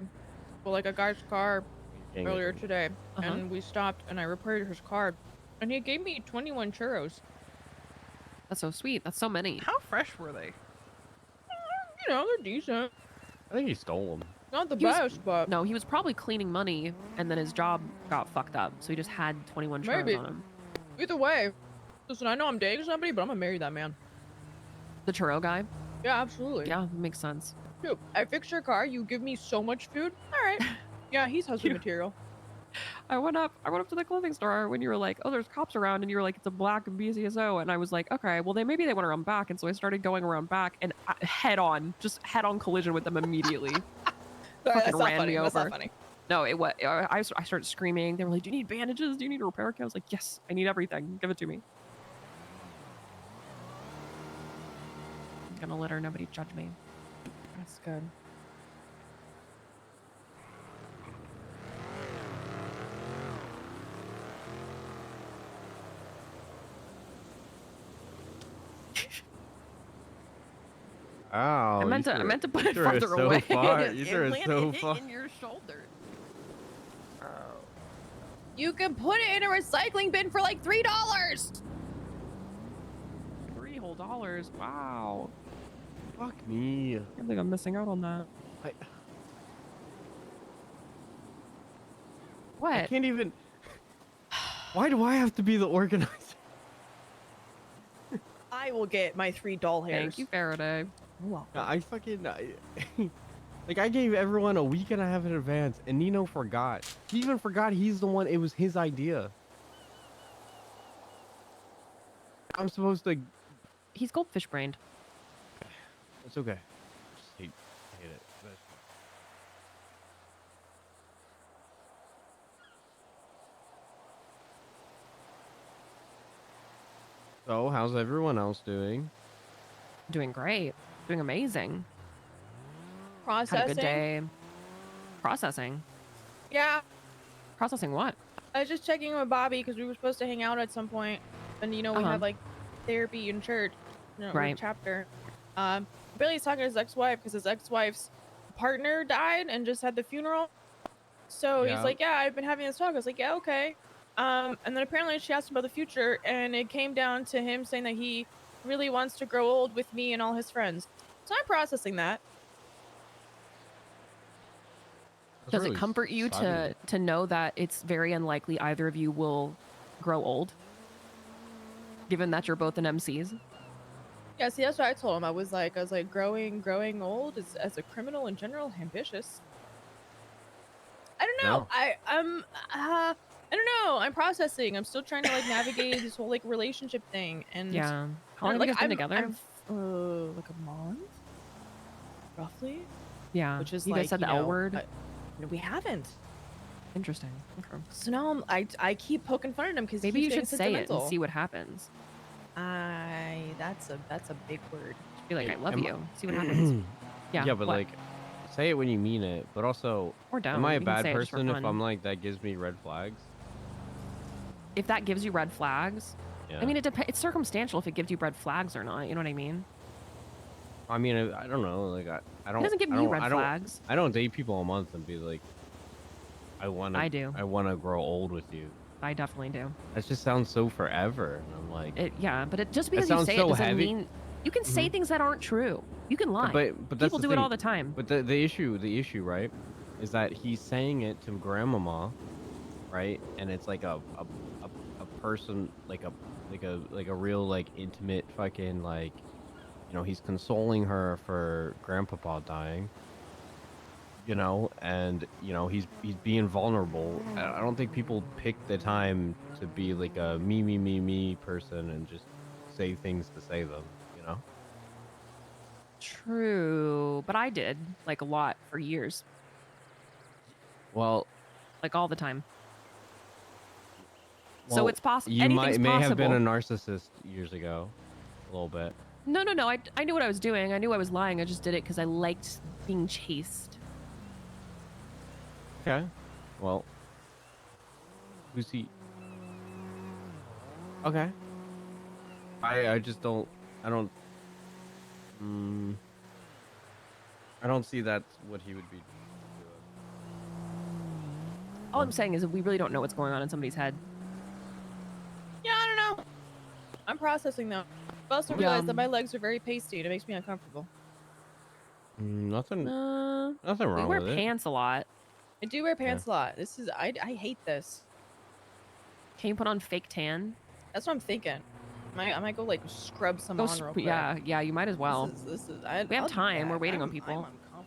well, like a guy's car Dang it. earlier today, and we stopped and I repaired his car, and he gave me 21 churros. That's so sweet. That's so many. How fresh were they? You know, they're decent. I think he stole them. Not the He was- best, but No, he was probably cleaning money, and then his job got fucked up, so he just had 21 churros Maybe. on him. either way, listen, I know I'm dating somebody, but I'm gonna marry that man. The churro guy? Yeah, absolutely. Yeah, makes sense. Dude, I fix your car, you give me so much food. All right. Yeah, he's husband material. I went up to the clothing store when you were like, "Oh, there's cops around," and you were like, "It's a black BCSO," and I was like, "Okay, well, maybe they went around back," and so I started going around back and head on collision with them immediately. Sorry, Fucking that's not ran funny. me That's over. not funny. No, it was. I started screaming. They were like, "Do you need bandages? Do you need a repair kit?" I was like, "Yes, I need everything. Give it to me." I'm gonna let her nobody judge me. That's good. Ow, I meant to put it threw farther so away. Far. It You threw it so landed far. in your shoulder. You can put it in a recycling bin for like $3. $3 whole dollars. Wow. Fuck me. I think I'm missing out on that. What? I can't even. Why do I have to be the organizer? I will get my 3 doll hairs. Thank you, Faraday. I like I gave everyone a week and a half in advance, and Nino forgot. He even forgot he's the one. It was his idea. I'm supposed to. He's goldfish brained. It's okay. Just hate it. So, how's everyone else doing? Doing great. Doing amazing. Processing. Had a good day. Processing. Yeah. Processing what? I was just checking with Bobby because we were supposed to hang out at some point, and we had like therapy in church, Right. chapter. Billy's talking to his ex-wife because his ex-wife's partner died and just had the funeral. So he's Yeah. like, yeah, I've been having this talk. I was like, yeah, okay. And then apparently she asked him about the future, and it came down to him saying that he really wants to grow old with me and all his friends. So I'm processing that. That's Does it really comfort you sad. to know that it's very unlikely either of you will grow old, given that you're both in MCs? Yeah, see, that's what I told him. I was like, growing old is, as a criminal in general, ambitious. I don't know. No. I don't know. I'm processing. I'm still trying to like navigate this whole like relationship thing. And Yeah. How long have like you guys been together? like a month, roughly. Yeah. Which is you like, guys said the L word. No, we haven't. Interesting. Okay. So now I keep poking fun at him because Maybe you should say it and see what happens. That's a big word. Be like, I love Am- you. See what happens. Yeah. Yeah, but what? like, say it when you mean it. But also, Or don't. am I a You can bad say it just for person if fun. I'm like that gives me red flags? If that gives you red flags, Yeah. I mean, it's circumstantial if it gives you red flags or not. You know what I mean? I mean, I don't know. Like, I don't. It doesn't give I me don't, red I don't, flags. I don't date people a month and be like, I do. I want to grow old with you. I definitely do. That just sounds so forever. And I'm like, Yeah, but it just because you sounds say so it doesn't heavy. mean you can say things that aren't true. You can lie. but that's People the do it thing. all the time. But the issue, right, is that he's saying it to grandmama, right? And it's like a person, like a real like intimate fucking like, you know, he's consoling her for grandpapa dying. You know, and you know he's being vulnerable. I don't think people pick the time to be like a me person and just say things to say them. You know. True, but I did like a lot for years, Well, like all the time. So well, it's possible. You Anything's may have been a possible. narcissist years ago, a little bit. No. I knew what I was doing. I knew I was lying. I just did it because I liked being chased. Okay. Well, who's he? Okay. I just don't. I don't. I don't see that's what he would be doing. All I'm saying is that we really don't know what's going on in somebody's head. Yeah, I don't know. I'm processing though. I also realized that my legs are very pasty and it makes me uncomfortable. Nothing. Uh, Nothing we wrong wear with it. pants a lot. I do wear pants a lot. This is I hate this. Can you put on fake tan? That's what I'm thinking. I might go like scrub some on real quick. Yeah, you might as well. This is We have I'll do time. that. We're waiting on I'm people. uncomfortable.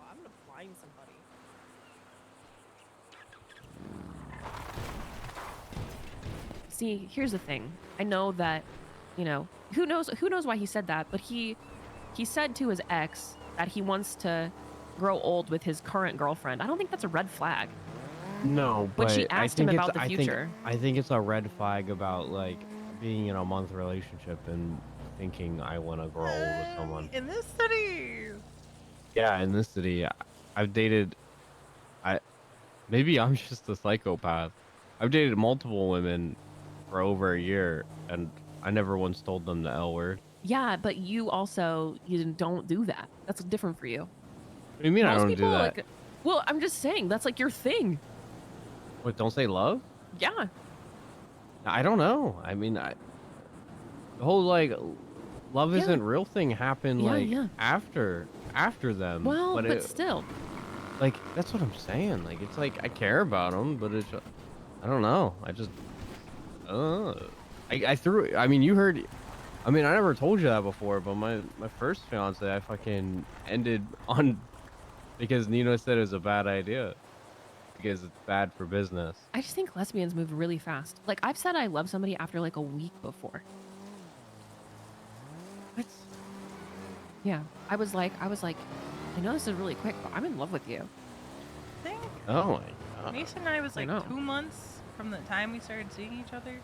I'm gonna blind somebody. See, here's the thing. I know that, you know, who knows why he said that, but he said to his ex that he wants to grow old with his current girlfriend. I don't think that's a red flag. No, But but she I asked him think about the future. I think it's a red flag about like being in a month relationship and thinking I want to grow old with someone. In this city. Yeah, in this city, I've dated. Maybe I'm just a psychopath. I've dated multiple women for over a year, and I never once told them the L word. Yeah, but you don't do that. That's different for you. What do you mean I Most don't do people, that? like, well, I'm just saying that's like your thing. What? Don't say love? Yeah. I don't know. I mean, the whole like love Yeah. isn't real thing happened Yeah, like yeah. after them. Well, but it, still. like that's what I'm saying. Like it's like I care about them, but it's I don't know. I just I threw. I mean, you heard. I mean, I never told you that before, but my first fiance, I fucking ended on because Nino said it was a bad idea because it's bad for business. I just think lesbians move really fast. Like I've said I love somebody after like a week before. What? Yeah. I was like, I know this is really quick, but I'm in love with you. I think Oh my god. Mason and I was like know. 2 months from the time we started seeing each other.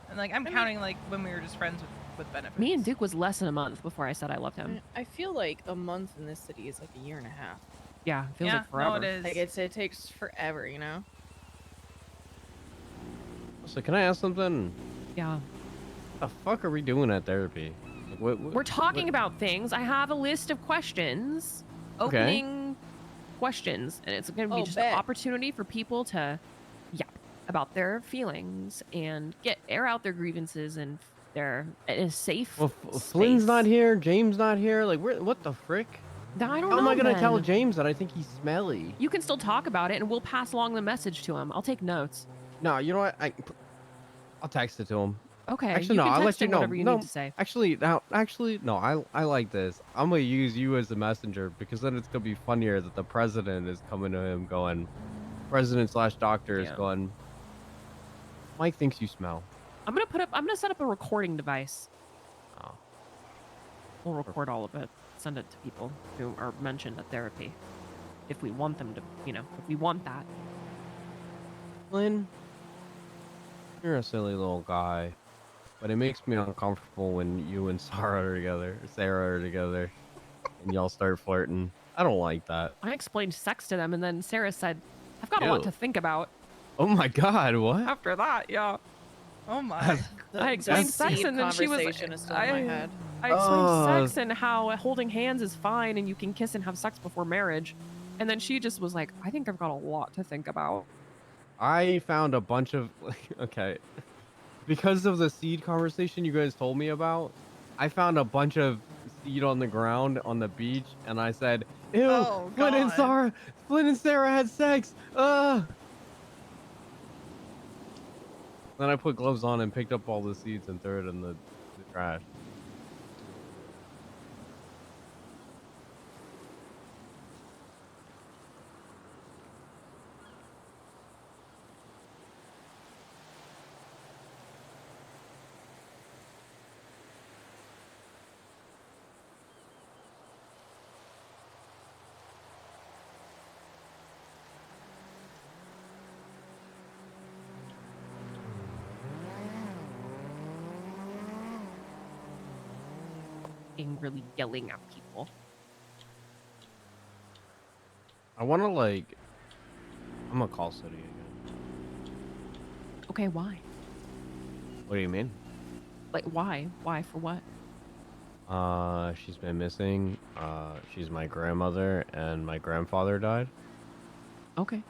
And like I'm counting like when we were just friends with benefits. Me and Duke was less than a month before I said I loved him. I feel like a month in this city is like a year and a half. Yeah, it feels yeah, like forever. No, it is. Like it takes forever, you know. So can I ask something? Yeah. What the fuck are we doing at therapy? Like, what We're talking about things. I have a list of questions. opening questions, and it's going to be Oh, just bet. an opportunity for people to yap about their feelings and air out their grievances and their in a safe Well, space. Flynn's not here. James not here. Like, what the frick? I don't How know. am I gonna tell then. James that I think he's smelly? You can still talk about it, and we'll pass along the message to him. I'll take notes. No, you know what? I'll text it to him. Okay. Actually, you no. can I'll text let you him know. whatever you No, need to say. actually, no. I like this. I'm gonna use you as the messenger because then it's gonna be funnier that the president is coming to him going, president/doctor is Yeah. going. Mike thinks you smell. I'm gonna set up a recording device. Oh. We'll record all of it. Send it to people who are mentioned at therapy. If we want them to, if we want that. Flynn, you're a silly little guy, but it makes me uncomfortable when you and Sarah are together, and y'all start flirting. I don't like that. I explained sex to them, and then Sarah said, I've got a lot Ew. to think about. Oh my God, what? After that, yeah. Oh my. I explained The sex, seed and then she was conversation is still in my head. I explained Oh. sex and how holding hands is fine, and you can kiss and have sex before marriage. And then she just was like, I think I've got a lot to think about. I found a bunch of okay, because of the seed conversation you guys told me about. I found a bunch of seed on the ground on the beach, and I said, "Ew, Oh, Flynn and God. Sarah had sex." Then I put gloves on and picked up all the seeds and threw it in the trash. Angrily yelling at people. I want to I'm gonna call City again. Okay, why? What do you mean? Like, why? Why? For what? She's been missing. She's my grandmother, and my grandfather died. Okay.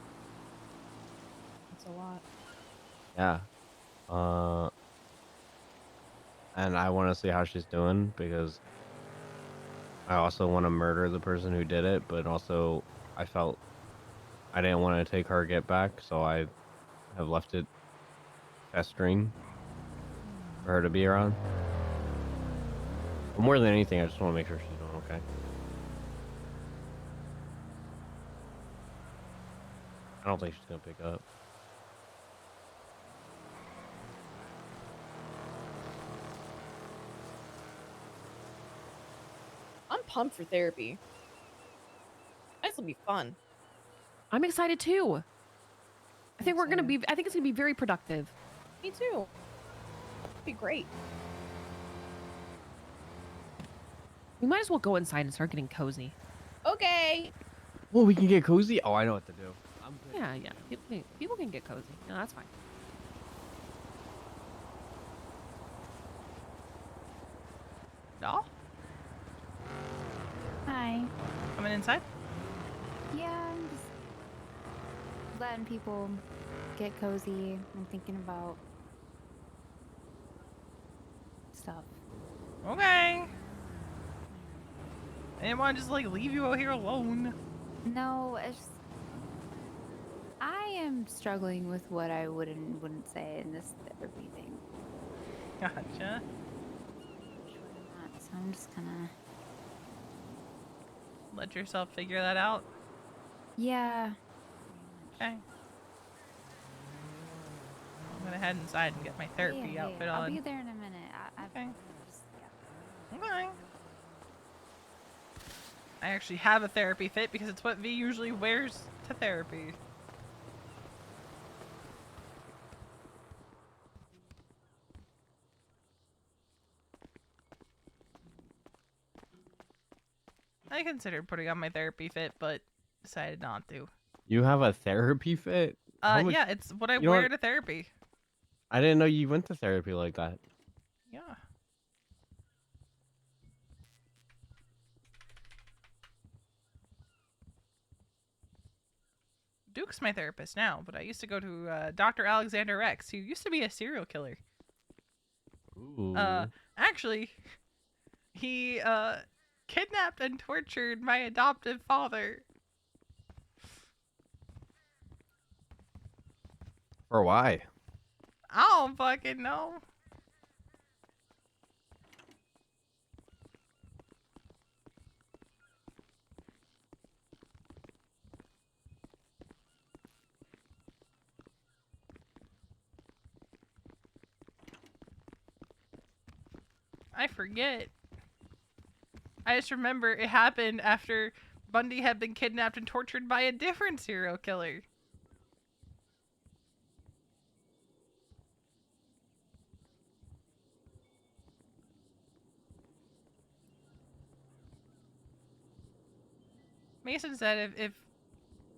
That's a lot. Yeah. And I want to see how she's doing because I also want to murder the person who did it, but also I felt I didn't want to take her get back, so I have left it festering for her to be around. But more than anything, I just want to make sure she's doing okay. I don't think she's gonna pick up. I'm pumped for therapy. This will be fun. I'm excited too. I think I think it's gonna be very productive. Me too. It'll be great. We might as well go inside and start getting cozy. Okay. Well, we can get cozy. Oh, I know what to do. I'm good. Yeah. People can get cozy. No, that's fine. Doll? Hi. Coming inside? Yeah, I'm just letting people get cozy. I'm thinking about stuff. Okay. I didn't want to just like leave you out here alone. No, I am struggling with what I would and wouldn't say in this therapy thing. Gotcha. So I'm just gonna. Let yourself figure that out. Yeah. Okay. I'm gonna head inside and get my therapy Yeah, outfit I'll on. be there in a minute. Okay. Just, yeah. Okay. I actually have a therapy fit because it's what V usually wears to therapy. I considered putting on my therapy fit, but decided not to. You have a therapy fit? How much- Yeah, it's what I you know wear what? to therapy. I didn't know you went to therapy like that. Yeah. Duke's my therapist now, but I used to go to Dr. Alexander Rex, who used to be a serial killer. Ooh. Actually, he kidnapped and tortured my adoptive father. For why? I don't fucking know. I forget. I just remember it happened after Bundy had been kidnapped and tortured by a different serial killer. Mason said if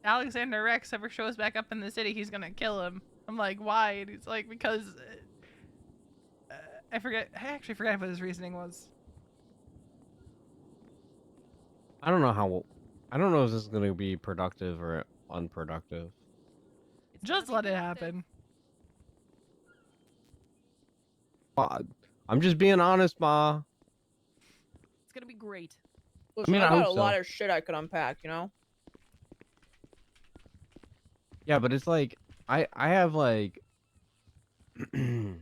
Alexander Rex ever shows back up in the city, he's gonna kill him. I'm like, why? And he's like, because I actually forgot what his reasoning was. I don't know if this is gonna be productive or unproductive. Just let it happen. I'm just being honest, Ma. It's gonna be great. Listen, mean, I I got hope a so. lot of shit I could unpack, you know? Yeah, but it's like I have like We're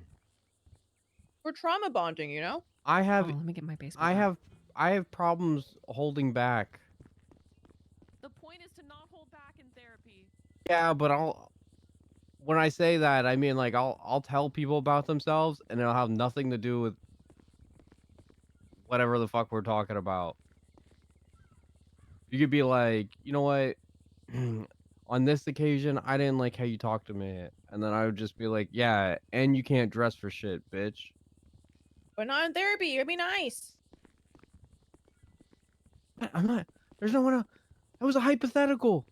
trauma bonding, you know? I Oh, have let me get my baseball. I bat. have problems holding back. The point is to not hold back in therapy. Yeah, but when I say that, I mean like I'll tell people about themselves and it'll have nothing to do with whatever the fuck we're talking about. You could be like, you know what? On this occasion, I didn't like how you talked to me. And then I would just be like, yeah, and you can't dress for shit, bitch. But not in therapy. You'd be nice. I'm not. There's no one else. That was a hypothetical.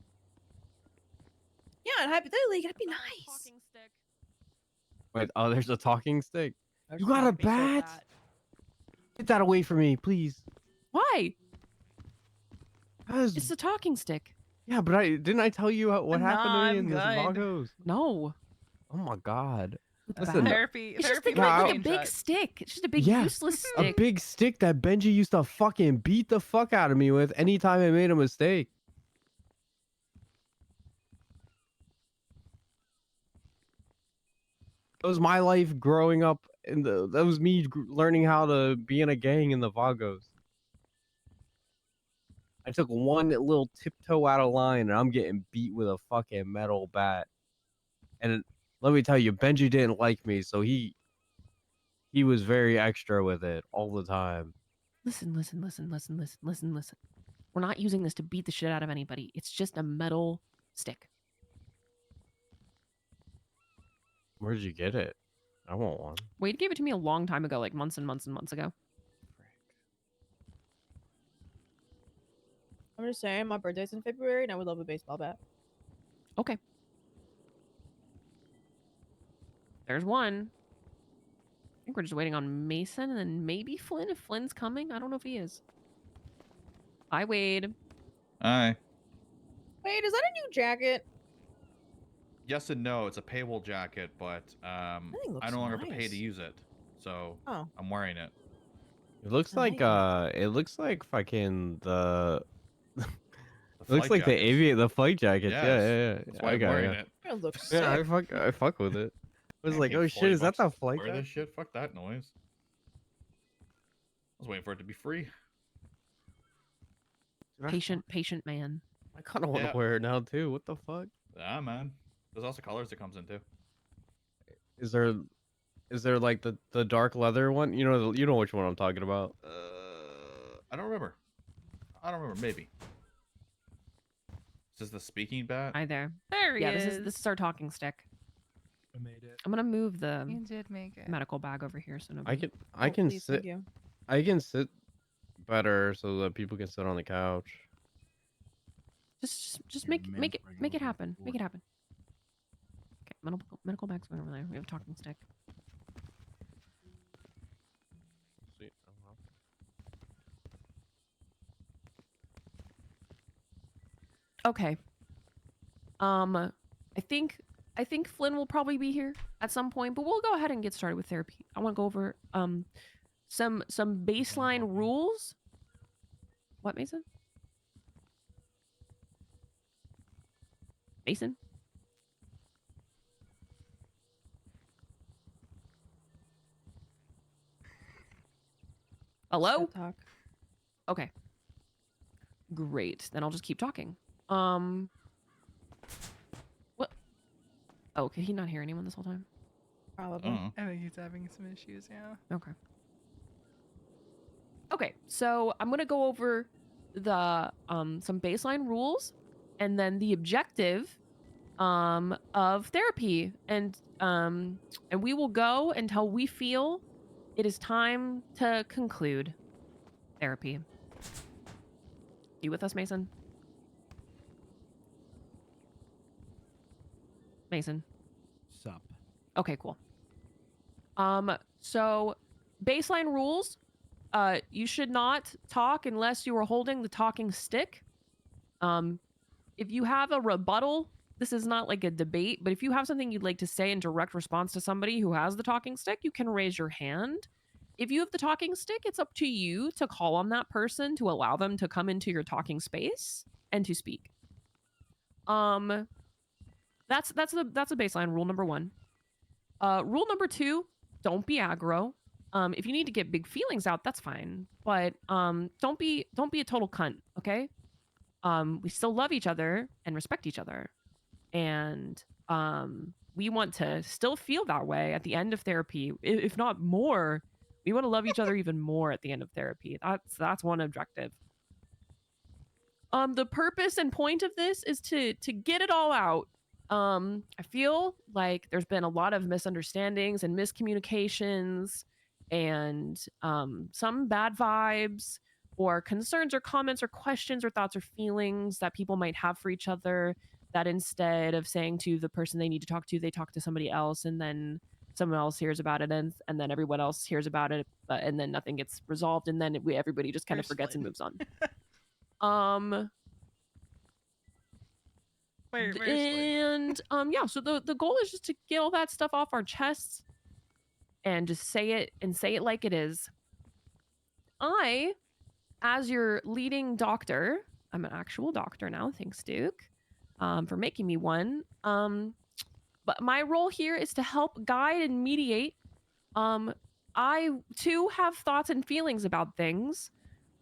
Yeah, and hypothetically, you gotta be Oh, nice. Talking stick. Wait, oh, there's a talking stick. There's You got a talking stick. bat? Get that away from me, please. Why? Cause, It's a talking stick. yeah, but didn't I tell you what Nah, happened to me I'm in this good. Vagos? No. Oh my god. With the Listen, bat. Therapy. It's just Therapy Yeah, like might a change big that. stick. It's just a big Yeah, useless a stick. big stick that Benji used to fucking beat the fuck out of me with anytime I made a mistake. That was my life growing up, that was me learning how to be in a gang in the Vagos. I took one little tiptoe out of line, and I'm getting beat with a fucking metal bat. And let me tell you, Benji didn't like me, so he was very extra with it all the time. Listen. We're not using this to beat the shit out of anybody. It's just a metal stick. Where'd you get it? I want one. Wade gave it to me a long time ago, like months and months and months ago. I'm just saying, my birthday's in February, and I would love a baseball bat. Okay. There's one. I think we're just waiting on Mason and then maybe Flynn. If Flynn's coming, I don't know if he is. Hi, Wade. Hi. Wait, is that a new jacket? Yes and no. It's a paywall jacket, but I looks no longer have to pay nice. to use it, so Oh. I'm wearing it. It looks I like like it looks like fucking the The looks flight like the jackets. the flight jacket. Yes, Yeah. That's why I I'm got wearing it. it. It looks Yeah, sick. I fuck with it. I was I like, paid oh shit, 40 is that the bucks to flight wear jacket? this shit? Fuck that noise. I was waiting for it to be free. Patient man. I kind of want to Yeah. wear it now too. What the fuck? Yeah, man. There's also colors it comes in too. Is there like the dark leather one? You know which one I'm talking about. I don't remember. Maybe. Is this the speaking bat? Hi there. There he Yeah, is. this is our talking stick. I made it. I'm gonna move the You did make it. medical bag over here so nobody. I can Please, sit. thank you. I can sit better so that people can sit on the couch. Just make it happen. Make it happen. Okay, medical bag's going over there. We have a talking stick. Sweet. Okay. I think Flynn will probably be here at some point, but we'll go ahead and get started with therapy. I want to go over some baseline rules. What, Mason? Mason? Hello? Talk. Okay. Great. Then I'll just keep talking. What? Oh, could he not hear anyone this whole time? Probably. I think he's having some issues, yeah. Okay. Okay, so I'm gonna go over the some baseline rules and then the objective of therapy, and we will go until we feel it is time to conclude therapy. You with us, Mason? Mason. Sup. Okay, cool. So baseline rules, you should not talk unless you are holding the talking stick. If you have a rebuttal, this is not like a debate, but if you have something you'd like to say in direct response to somebody who has the talking stick, you can raise your hand. If you have the talking stick, it's up to you to call on that person to allow them to come into your talking space and to speak. That's a baseline rule number 1. Rule number 2, don't be aggro. If you need to get big feelings out, that's fine. But don't be a total cunt, okay? We still love each other and respect each other. And we want to still feel that way at the end of therapy. If not more, we want to love each other even more at the end of therapy. That's one objective. The purpose and point of this is to get it all out. I feel like there's been a lot of misunderstandings and miscommunications and some bad vibes or concerns or comments or questions or thoughts or feelings that people might have for each other, that instead of saying to the person they need to talk to, they talk to somebody else, and then someone else hears about it, and then everyone else hears about it, and then nothing gets resolved, and then everybody just kind of forgets and moves on. And yeah, so the goal is just to get all that stuff off our chests and just say it like it is. I, as your leading doctor, I'm an actual doctor now, thanks Duke, for making me one. But my role here is to help guide and mediate. I too have thoughts and feelings about things,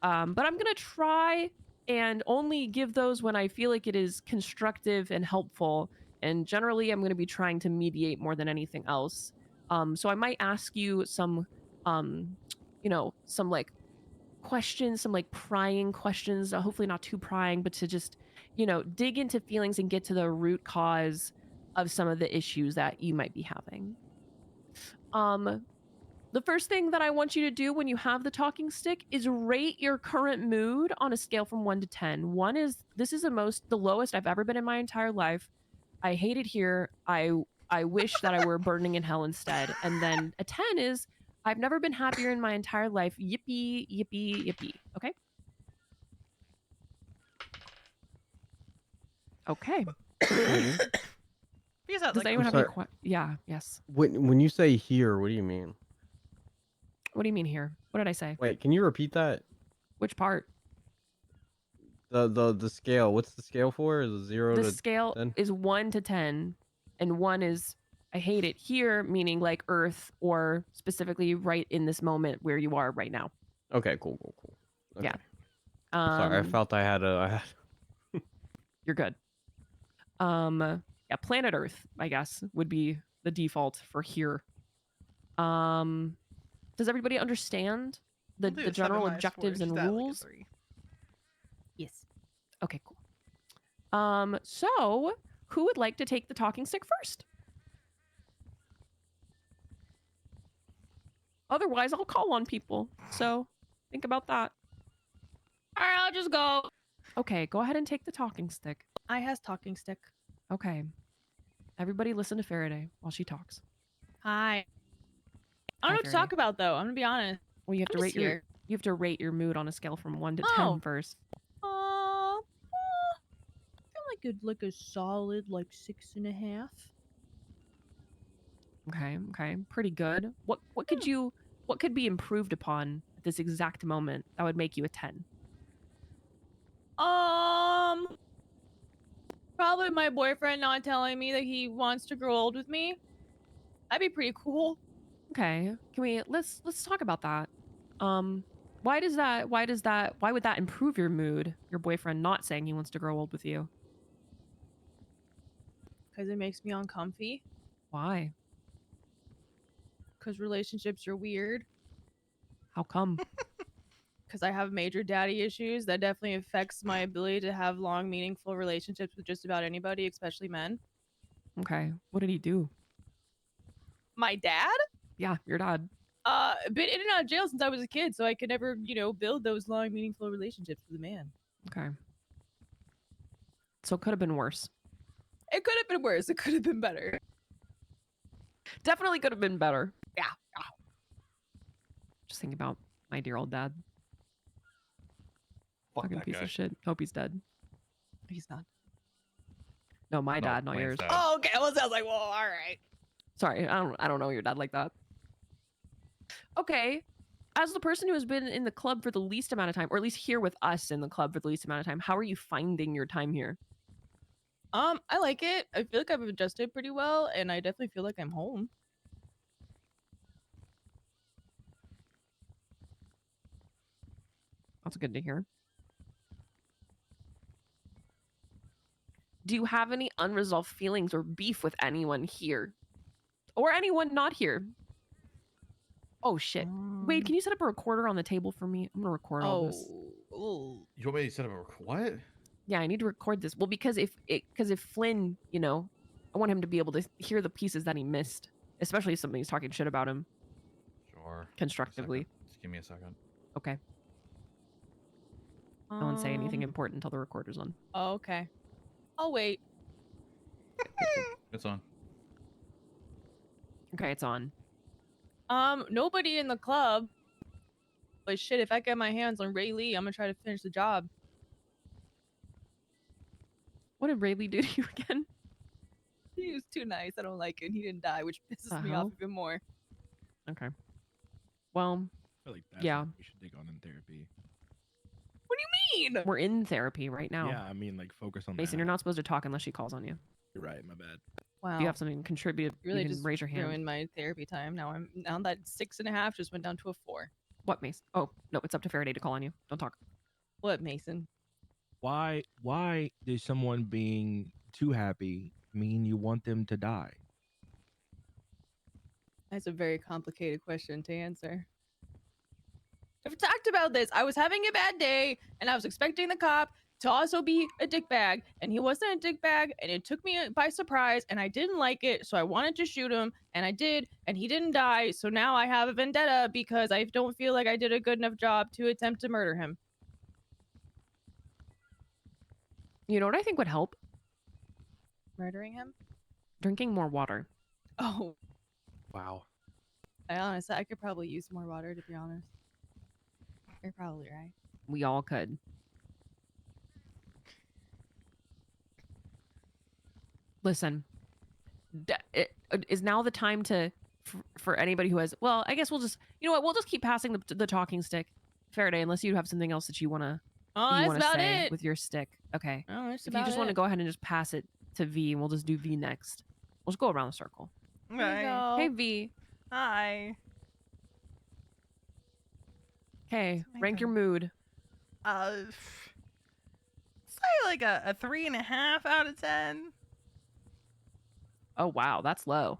but I'm gonna try and only give those when I feel like it is constructive and helpful. And generally, I'm going to be trying to mediate more than anything else. So I might ask you some, some like questions, some like prying questions. Hopefully not too prying, but to just, dig into feelings and get to the root cause of some of the issues that you might be having. The first thing that I want you to do when you have the talking stick is rate your current mood on a scale from 1 to 10. 1 is, this is the lowest I've ever been in my entire life. I hate it here. I wish that I were burning in hell instead. And then a 10 is, I've never been happier in my entire life. Yippee, yippee, yippee. Okay? Okay. Does anyone have any questions? Yeah, yes. When you say here, what do you mean? What do you mean here? What did I say? Wait, can you repeat that? Which part? The scale. What's the scale for? Is it 0 to 10? The scale is 1 to 10, and 1 is I hate it here, meaning like Earth, or specifically right in this moment where you are right now. Okay, cool. Okay. Yeah. Sorry, I felt I had. You're good. Yeah, planet Earth, I guess, would be the default for here. Does everybody understand the general objectives and rules? Like Yes. Okay, cool. So who would like to take the talking stick first? Otherwise, I'll call on people. So think about that. All right, I'll just go. Okay, go ahead and take the talking stick. I has talking stick. Okay. Everybody listen to Faraday while she talks. Hi. I don't know what to talk about though. I'm gonna be honest. Well, you have to rate your mood on a scale from 1 to 10 first. I feel like like a solid like 6.5. Okay, pretty good. What could be improved upon at this exact moment that would make you a 10? Probably my boyfriend not telling me that he wants to grow old with me. That'd be pretty cool. Okay, let's talk about that. Why would that improve your mood? Your boyfriend not saying he wants to grow old with you? Because it makes me uncomfy. Why? Because relationships are weird. How come? Because I have major daddy issues that definitely affects my ability to have long, meaningful relationships with just about anybody, especially men. Okay, what did he do? My dad? Yeah, your dad. Been in and out of jail since I was a kid, so I could never, build those long, meaningful relationships with a man. Okay. So it could have been worse. It could have been worse. It could have been better. Definitely could have been better. Yeah. Just thinking about my dear old dad. Fuck Fucking that piece guy. of shit. Hope he's dead. He's not. No, my No, dad, not Wayne's yours. dead. Oh, okay. Well, sounds like, well, all right. Sorry, I don't know your dad like that. Okay. As the person who has been in the club for the least amount of time, or at least here with us in the club for the least amount of time, how are you finding your time here? I like it. I feel like I've adjusted pretty well, and I definitely feel like I'm home. That's good to hear. Do you have any unresolved feelings or beef with anyone here? Or anyone not here? Oh, shit. Wade, can you set up a recorder on the table for me? I'm going to record all this. Oh. You want me to set up a what? Yeah, I need to record this. Well, because if Flynn, I want him to be able to hear the pieces that he missed, especially if somebody's talking shit about him Sure. constructively. Just give me a second. Okay. No one say anything important until the recorder's on. Oh, okay. I'll wait. It's on. Okay, it's on. Nobody in the club. But shit, if I get my hands on Ray Lee, I'm gonna try to finish the job. What did Ray Lee do to you again? He was too nice. I don't like it. He didn't die, which pisses The me hell? off even more. Okay. Well, I feel like that's yeah. something we should dig on in therapy. What do you mean? We're in therapy right now. Yeah, I mean, like, focus on Mason, that. you're not supposed to talk unless she calls on you. You're right, my bad. Wow. If you have something to contribute, You really you can just raise your hand. ruined my therapy time. Now that 6.5 just went down to a 4. What, Mason? Oh, no, it's up to Faraday to call on you. Don't talk. What, Mason? Why does someone being too happy mean you want them to die? That's a very complicated question to answer. I've talked about this. I was having a bad day, and I was expecting the cop to also be a dickbag, and he wasn't a dickbag, and it took me by surprise, and I didn't like it, so I wanted to shoot him, and I did, and he didn't die, so now I have a vendetta because I don't feel like I did a good enough job to attempt to murder him. You know what I think would help? Murdering him? Drinking more water. Oh, Wow. I could probably use more water, to be honest. You're probably right. We all could. Listen, is now the time for anybody who has, well, I guess we'll just, you know what, we'll just keep passing the talking stick. Faraday, unless you have something else that you want to That's about say it. with your stick. Okay. Oh, that's If you just want to go ahead and just pass it to V, and we'll just do V next. We'll just go around the circle. Right. Hey, V. Hi. Okay, my rank your turn. mood. Say like a 3.5 out of 10. Oh, wow, that's low.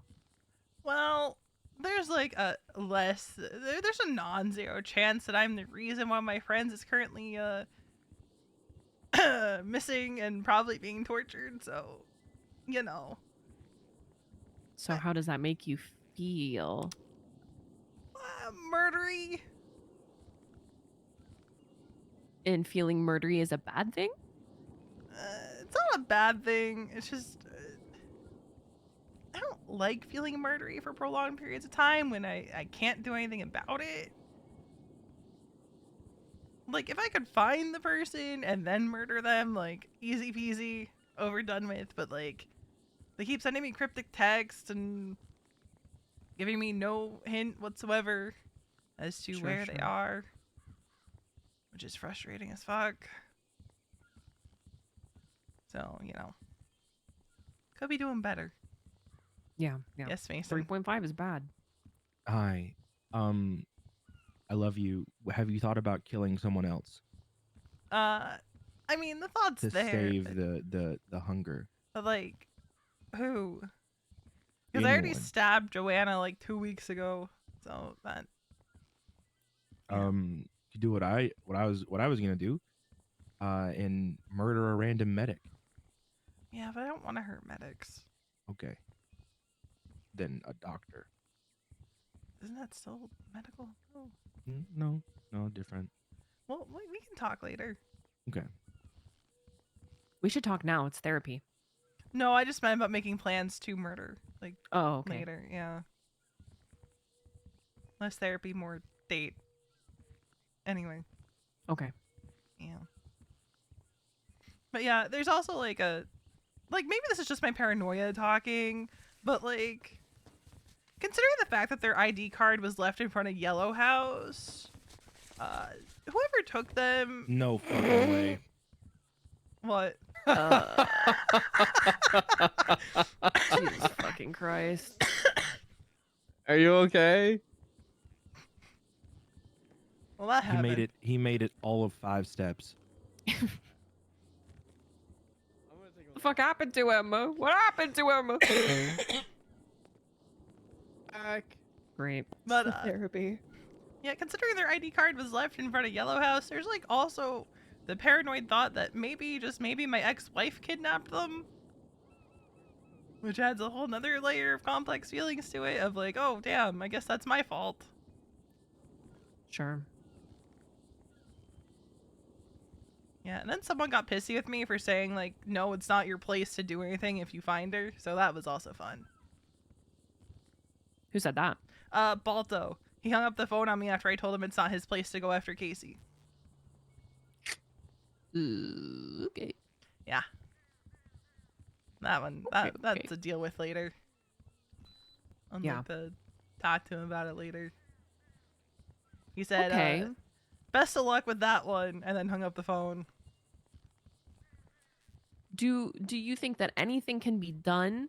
Well, there's like there's a non-zero chance that I'm the reason one of my friends is currently missing and probably being tortured, so So how does that make you feel? Murdery. And feeling murdery is a bad thing? It's not a bad thing. It's just I don't like feeling murdery for prolonged periods of time when I can't do anything about it. Like, if I could find the person and then murder them, like, easy peasy, overdone with, but like they keep sending me cryptic texts and giving me no hint whatsoever as to where they are, which is frustrating as fuck. So, you know, could be doing better. Yeah. Yes, Mason. 3.5 is bad. Hi. I love you. Have you thought about killing someone else I mean, the thought's to there, save but, the hunger? but like, who? Because I already Anyone. stabbed Joanna like 2 weeks ago, so that. Yeah. To do what I was gonna do, and murder a random medic. Yeah, but I don't want to hurt medics. Okay. Then a doctor. Isn't that still medical? Oh. No, different. Well, we can talk later. Okay. We should talk now. It's therapy. No, I just meant about making plans to murder, like, Oh, okay. later. Yeah. Less therapy, more date. Anyway. Okay. Yeah. But yeah, there's also like maybe this is just my paranoia talking, but like, considering the fact that their ID card was left in front of Yellow House, whoever took them. No fucking way. What? Jesus fucking Christ. Are you okay? Well, that happened. He made it all of 5 steps. What the fuck happened to him? What happened to him? Great. But Therapy. yeah, considering their ID card was left in front of Yellow House, there's like also the paranoid thought that maybe, just maybe, my ex-wife kidnapped them. Which adds a whole nother layer of complex feelings to it of like, oh damn, I guess that's my fault. Sure. Yeah, and then someone got pissy with me for saying like, no, it's not your place to do anything if you find her. So that was also fun. Who said that? Balto. He hung up the phone on me after I told him it's not his place to go after Casey. Okay. Yeah. That one, that's a deal with later. I'd like to talk to him about it later. He said, best of luck with that one, and then hung up the phone. Do you think that anything can be done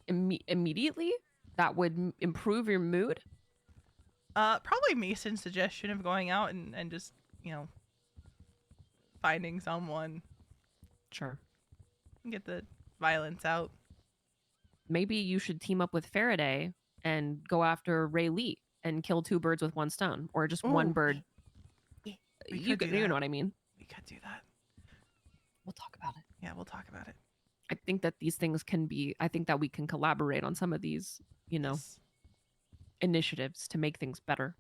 immediately that would improve your mood? Probably Mason's suggestion of going out and just, you know, finding someone. Sure. Get the violence out. Maybe you should team up with Faraday and go after Ray Lee and kill 2 birds with 1 stone, or just one bird. You know what I mean. We could do that. We'll talk about it. Yeah, we'll talk about it. I think that these things can be. I think that we can collaborate on some of these, you know, initiatives to make things better.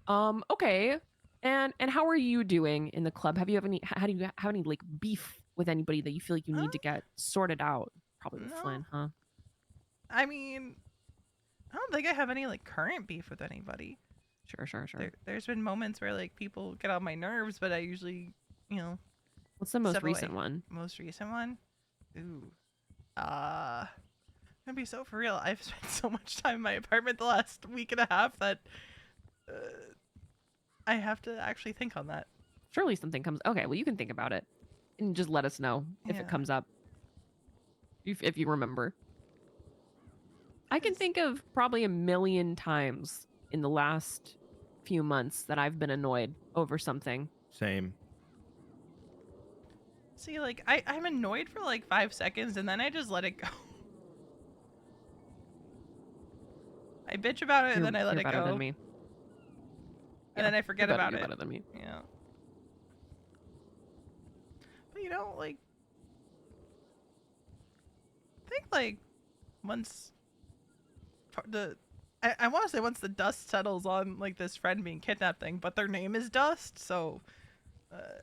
Okay. And how are you doing in the club? How do you have any like beef with anybody that you feel like you need to get sorted out? Probably with Flynn, huh? I mean, I don't think I have any like current beef with anybody. Sure. There's been moments where like people get on my nerves, but I usually, you know. What's the most recent one? Most recent one? Ooh. I'm gonna be so for real. I've spent so much time in my apartment the last week and a half that I have to actually think on that. Surely something comes. Okay, well you can think about it and just let us know if it comes up. If you remember. I can think of probably a million times in the last few months that I've been annoyed over something. Same. See, like, I'm annoyed for like 5 seconds and then I just let it go. I bitch about it and then I let it better go. Than me. And then I forget about it. You're better than me. Yeah. But you know, like, I think like once I want to say once the dust settles on like this friend being kidnapped thing, but their name is Dust, so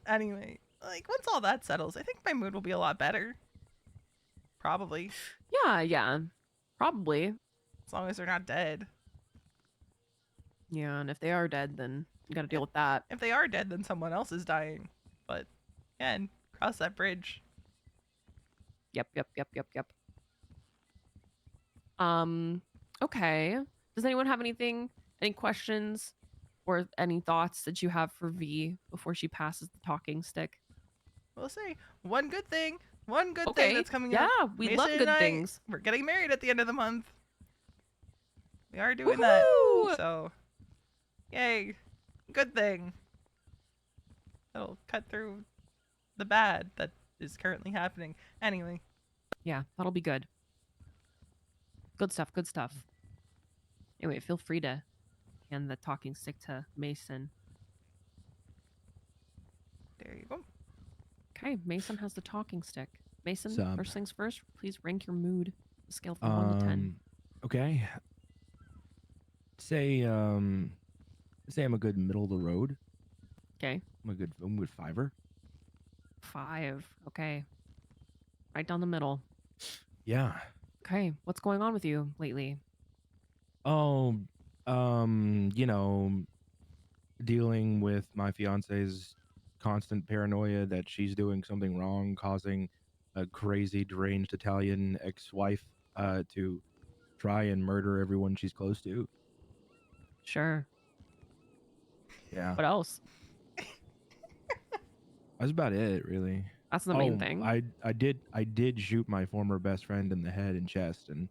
anyway, like once all that settles, I think my mood will be a lot better. Probably. Yeah. Probably. As long as they're not dead. Yeah, and if they are dead, then you gotta deal with that. If they are dead, then someone else is dying. But again, cross that bridge. Yep. Okay. Does anyone have any questions or any thoughts that you have for V before she passes the talking stick? We'll say one good thing. One good Okay, thing that's coming yeah, up. we Mason love and good I, things. We're getting married at the end of the month. We are doing that. Woohoo! So, yay. Good thing. That'll cut through the bad that is currently happening. Anyway. Yeah, that'll be good. Good stuff. Anyway, feel free to hand the talking stick to Mason. There you go. Okay, Mason has the talking stick. Mason, Sup? first things first, please rank your mood. A scale from 1 to 10. Okay. Say I'm a good middle of the road. Okay. I'm a good fiver. 5. Okay. Right down the middle. Yeah. Okay, what's going on with you lately? Oh, you know, dealing with my fiance's constant paranoia that she's doing something wrong, causing a crazy, deranged Italian ex-wife to try and murder everyone she's close to. Sure. Yeah. What else? That's about it, really. That's the main thing. I did shoot my former best friend in the head and chest and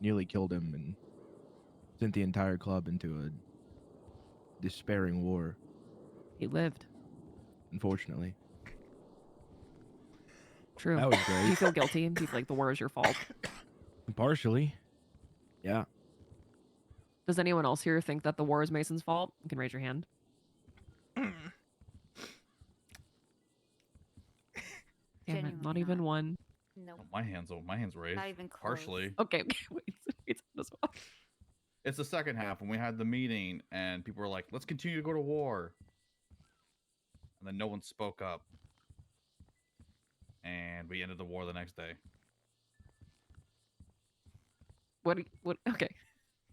nearly killed him and sent the entire club into a despairing war. He lived. Unfortunately. True. That was Do you great. feel guilty? Do you feel like the war is your fault? Partially. Yeah. Does anyone else here think that the war is Mason's fault? You can raise your hand. Damn it, Genuinely not even one. Nope. Oh, my hands raised. Not even close. Partially. Okay, wait as well. It's the second half when we had the meeting and people were like, let's continue to go to war. And then no one spoke up. And we ended the war the next day. What? Okay.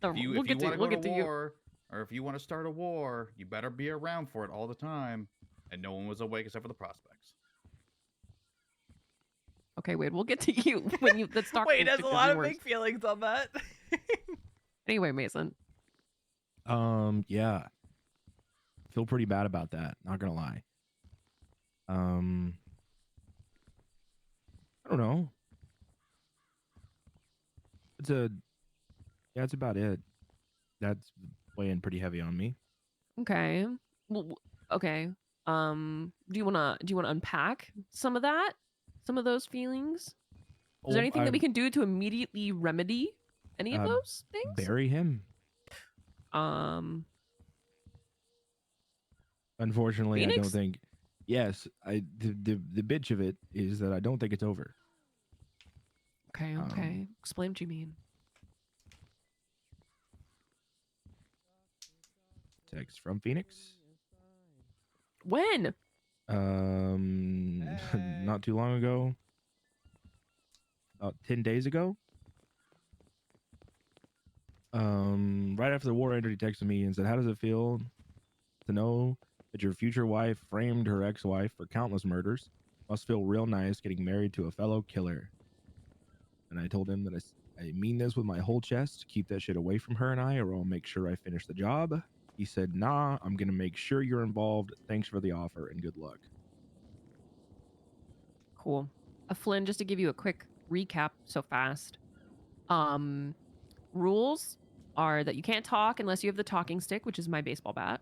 If you, we'll if you get to want we'll to get go to to you. war, or if you want to start a war, you better be around for it all the time. And no one was awake except for the prospects. Okay, wait, we'll get to you when you let's talk. Wait, has a lot of big feelings on that. Anyway, Mason. Yeah. Feel pretty bad about that, not gonna lie. I don't know. That's about it. That's weighing pretty heavy on me. Okay. Well, okay. Do you wanna unpack some of that? Some of those feelings? Is there anything that we can do to immediately remedy any of those things? Bury him. Unfortunately, Phoenix? I don't think. Yes, the bitch of it is that I don't think it's over. Okay. Explain what you mean. Text from Phoenix. When? Not too long ago. About 10 days ago. Right after the war ended, he texted me and said, "How does it feel to know that your future wife framed her ex-wife for countless murders? Must feel real nice getting married to a fellow killer." And I told him that I mean this with my whole chest. Keep that shit away from her and I, or I'll make sure I finish the job. He said, "Nah, I'm gonna make sure you're involved. Thanks for the offer and good luck." Cool. Flynn, just to give you a quick recap so fast. Rules are that you can't talk unless you have the talking stick, which is my baseball bat.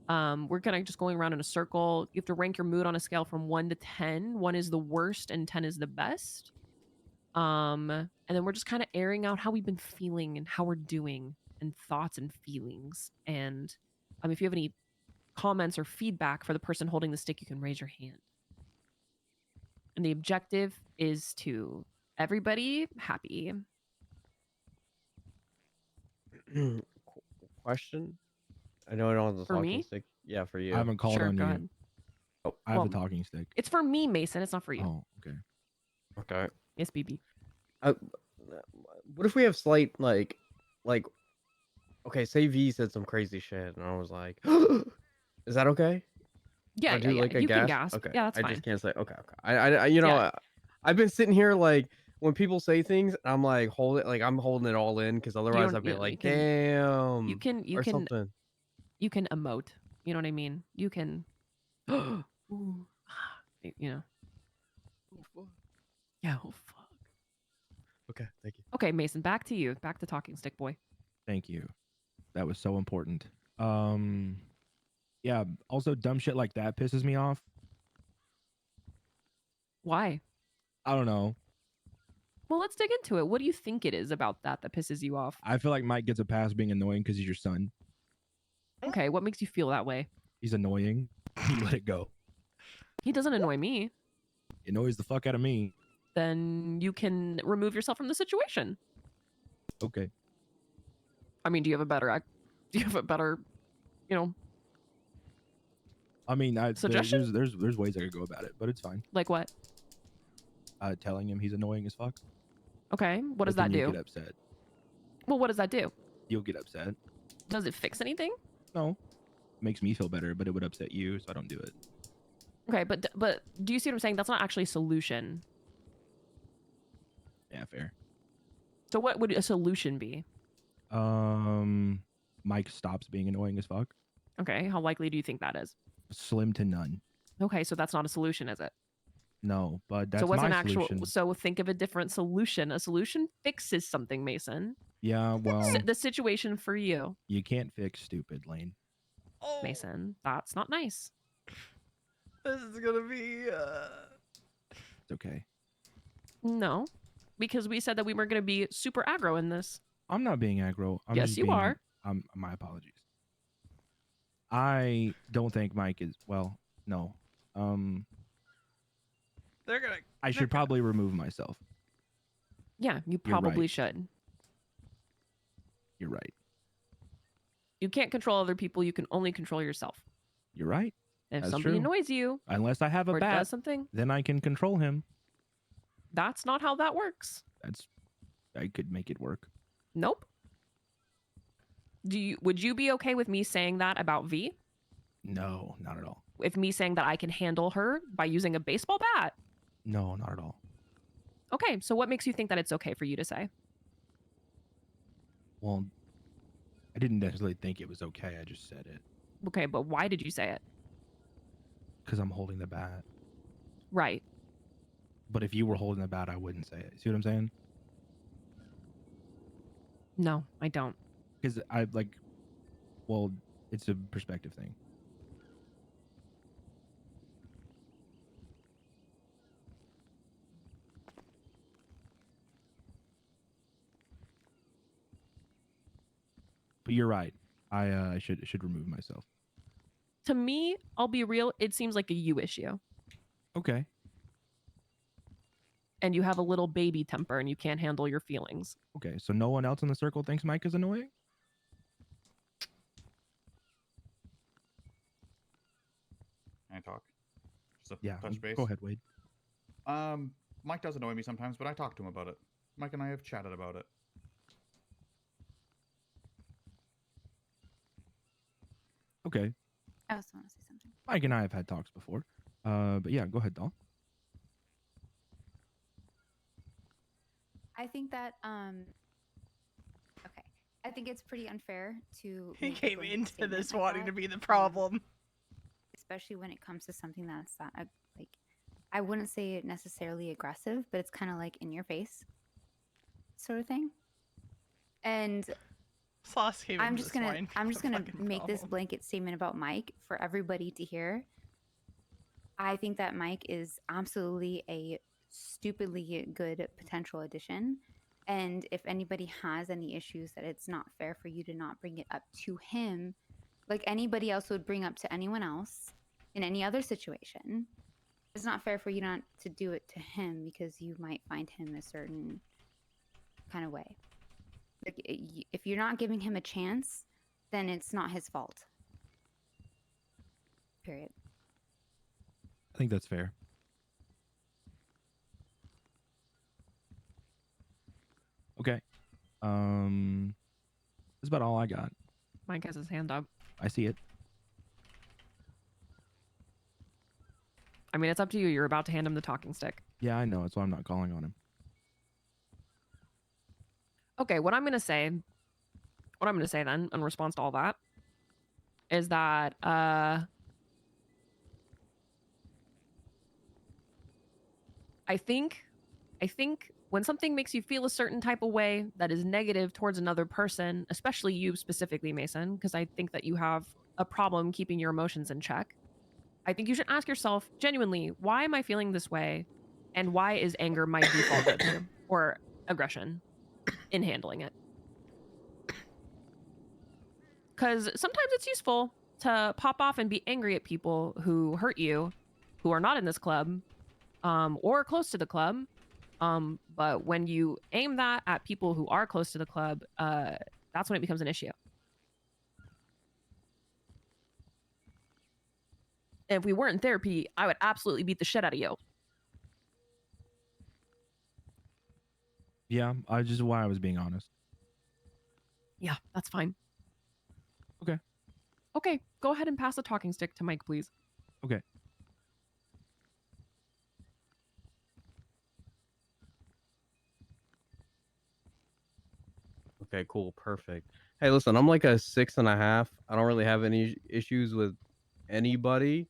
We're kind of just going around in a circle. You have to rank your mood on a scale from 1 to 10. 1 is the worst and 10 is the best. And then we're just kind of airing out how we've been feeling and how we're doing and thoughts and feelings. And if you have any comments or feedback for the person holding the stick, you can raise your hand. And the objective is to everybody happy. Question? I know I don't have the For talking me? stick. Yeah, for you. I haven't called Sure, on go you. ahead. Oh, I have Well, a talking stick. It's for me, Mason. It's not for you. Oh, okay. Okay. Yes, BB. What if we have slight like, okay, say V said some crazy shit, and I was like, is that okay? Yeah, or yeah, do yeah. like a You can gasp? gasp. Okay, Yeah, that's I fine. just can't say. Okay, okay. You know, Yeah. I've been sitting here like when people say things, I'm like I'm holding it all in because You otherwise don't. I'd be You, know, like, you damn, can. You or can. something. You can emote. You know what I mean? You can. Ooh, you know. Yeah. Oh fuck. Okay, thank you. Okay, Mason. Back to you. Back to talking stick boy. Thank you. That was so important. Yeah. Also, dumb shit like that pisses me off. Why? I don't know. Well, let's dig into it. What do you think it is about that that pisses you off? I feel like Mike gets a pass being annoying because he's your son. Okay, what makes you feel that way? He's annoying. You let it go. He doesn't annoy me. It annoys the fuck out of me. Then you can remove yourself from the situation. Okay. I mean, do you have a better, you know, I mean, suggestion? there's ways I could go about it, but it's fine. Like what? Telling him he's annoying as fuck. Okay, what does But that then you do? get upset. Well, what does that do? You'll get upset. Does it fix anything? No. Makes me feel better, but it would upset you, so I don't do it. Okay, but do you see what I'm saying? That's not actually a solution. Yeah, fair. So what would a solution be? Mike stops being annoying as fuck. Okay, how likely do you think that is? Slim to none. Okay, so that's not a solution, is it? No, but that's So what's my an actual? solution. So think of a different solution. A solution fixes something, Mason. Yeah, well, The situation for you, you can't fix stupid, Lane. Oh, Mason. That's not nice. this is gonna be. It's okay. No, because we said that we weren't going to be super aggro in this. I'm not being aggro. I'm Yes, just you being, are. My apologies. I don't think Mike is well. No. They're gonna. I should probably remove myself. Yeah, you You're probably right. should. You're right. You can't control other people. You can only control yourself. You're right. And if That's somebody true. annoys you Unless I have a or bat, does something, then I can control him. that's not how that works. I could make it work. Nope. Would you be okay with me saying that about V? No, not at all. With me saying that I can handle her by using a baseball bat? No, not at all. Okay, so what makes you think that it's okay for you to say? Well, I didn't necessarily think it was okay. I just said it Okay, but why did you say it? because I'm holding the bat. Right. But if you were holding the bat, I wouldn't say it. See what I'm saying? No, I don't. Because well, it's a perspective thing. But you're right. I should remove myself. To me, I'll be real, it seems like a you issue. Okay. And you have a little baby temper and you can't handle your feelings. Okay. So no one else in the circle thinks Mike is annoying? Can I talk? Just a Yeah. touch base. Go ahead, Wade. Mike does annoy me sometimes, but I talk to him about it. Mike and I have chatted about it. Okay. I also want to say something. Mike and I have had talks before. But yeah, go ahead, doll. I think that okay. I think it's pretty unfair to He make a came blanket into statement this like wanting that, to be the problem. especially when it comes to something that's not like I wouldn't say it necessarily aggressive, but it's kind of like in your face sort of thing. And Sauce came I'm into just this gonna wanting to I'm be just the gonna fucking make this problem. blanket statement about Mike for everybody to hear. I think that Mike is absolutely a stupidly good potential addition. And if anybody has any issues that it's not fair for you to not bring it up to him, like anybody else would bring up to anyone else in any other situation, it's not fair for you not to do it to him because you might find him a certain kind of way. Like, if you're not giving him a chance, then it's not his fault. Period. I think that's fair. Okay. That's about all I got. Mike has his hand up. I see it. I mean, it's up to you. You're about to hand him the talking stick. Yeah, I know. That's why I'm not calling on him. Okay, what I'm gonna say then, in response to all that, is that I think when something makes you feel a certain type of way that is negative towards another person, especially you specifically, Mason, because I think that you have a problem keeping your emotions in check. I think you should ask yourself genuinely, why am I feeling this way? And why is anger my default go-to or aggression in handling it? Because sometimes it's useful to pop off and be angry at people who hurt you, who are not in this club, or close to the club. But when you aim that at people who are close to the club, that's when it becomes an issue. And if we weren't in therapy, I would absolutely beat the shit out of you. Yeah, I just why I was being honest. Yeah, that's fine. Okay. Okay, go ahead and pass the talking stick to Mike, please. Okay. Okay, cool, perfect. Hey, listen, I'm like a 6.5. I don't really have any issues with anybody.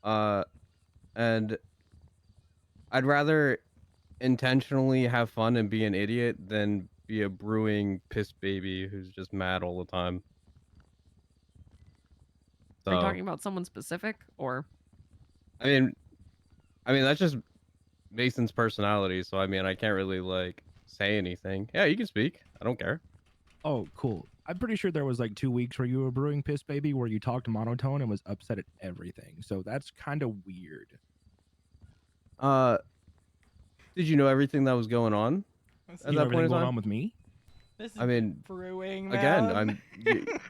And I'd rather intentionally have fun and be an idiot than be a brewing piss baby who's just mad all the time. Are you So, talking about someone specific or? I mean that's just Mason's personality. So I mean, I can't really like say anything. Yeah, you can speak. I don't care. Oh, cool. I'm pretty sure there was like 2 weeks where you were brewing piss baby where you talked monotone and was upset at everything. So that's kind of weird. Did you know everything that was going on at You know that point everything in going time? on with me? This is I mean, brewing, again, man.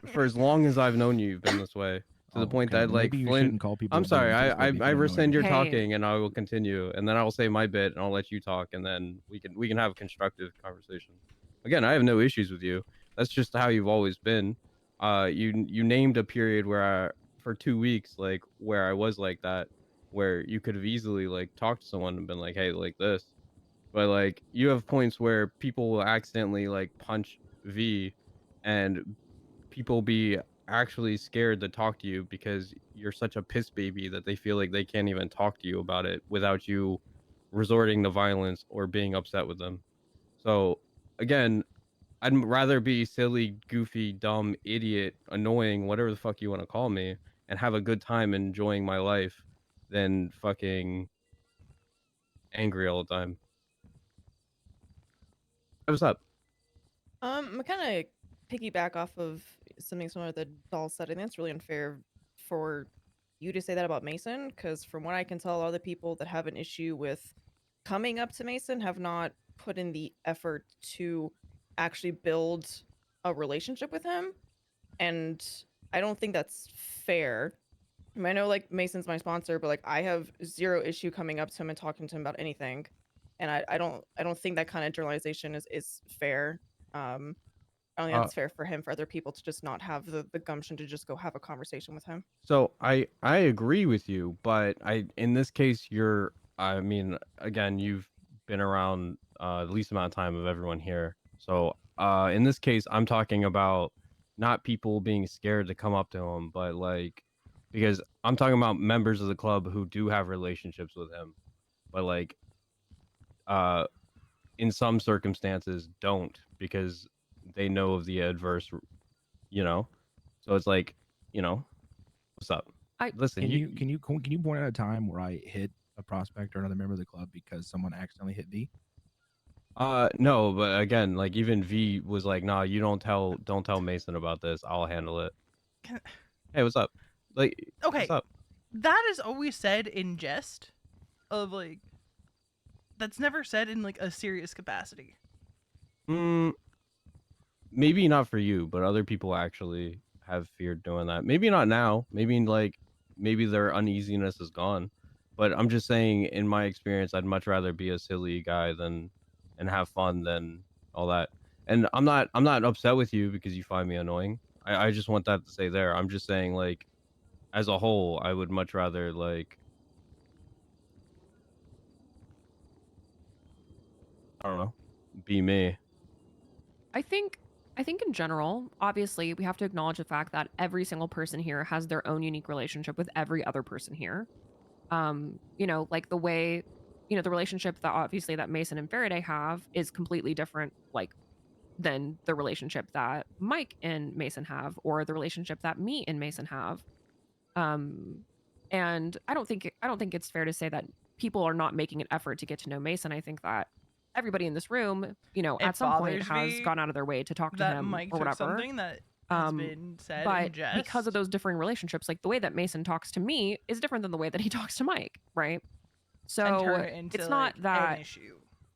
for as long as I've known you, you've been this way to the point okay. that Well, like maybe you Flynn. shouldn't call people I'm sorry. brewing piss baby if I you don't know rescind your everything. Hey. talking, and I will continue, and then I will say my bit, and I'll let you talk, and then we can have a constructive conversation. Again, I have no issues with you. That's just how you've always been. You named a period where for 2 weeks, like where I was like that, where you could have easily like talked to someone and been like, hey, like this. But like you have points where people will accidentally like punch V, and people be actually scared to talk to you because you're such a piss baby that they feel like they can't even talk to you about it without you resorting to violence or being upset with them. So again, I'd rather be silly, goofy, dumb, idiot, annoying, whatever the fuck you want to call me, and have a good time enjoying my life than fucking angry all the time. What's up? I'm kind of piggyback off of something similar that Doll said. I think it's really unfair for you to say that about Mason, because from what I can tell, a lot of the people that have an issue with coming up to Mason have not put in the effort to actually build a relationship with him. And I don't think that's fair. I mean, I know like Mason's my sponsor, but like I have zero issue coming up to him and talking to him about anything. And I don't think that kind of generalization is fair. I don't think that's fair for him, for other people to just not have the gumption to just go have a conversation with him. So I agree with you, but in this case I mean, again, you've been around the least amount of time of everyone here. So in this case, I'm talking about not people being scared to come up to him, but like because I'm talking about members of the club who do have relationships with him, but like in some circumstances don't because they know of the adverse, you know. So it's like, you know, what's up? Listen, Can you point out a time where I hit a prospect or another member of the club because someone accidentally hit V? No, but again, like even V was like, "Nah, you don't tell Mason about this. I'll handle it." Hey, what's up? Like, Okay, what's up? that is always said in jest, of like, that's never said in like a serious capacity. Maybe not for you, but other people actually have feared doing that. Maybe not now. Maybe their uneasiness is gone. But I'm just saying, in my experience, I'd much rather be a silly guy than and have fun than all that. And I'm not upset with you because you find me annoying. I just want that to say there. I'm just saying, like, as a whole, I would much rather like don't know. Be me. I think in general, obviously, we have to acknowledge the fact that every single person here has their own unique relationship with every other person here. You know, like the way, you know, the relationship that obviously that Mason and Faraday have is completely different, like, than the relationship that Mike and Mason have, or the relationship that me and Mason have. And I don't think it's fair to say that people are not making an effort to get to know Mason. I think that everybody in this room, you know, It at some point bothers has me gone out of their way to talk to that him Mike or took whatever. something that has been said in But jest. because of those differing relationships, like the way that Mason talks to me is different than the way that he talks to Mike, right? and So turn it into it's not like, that an issue.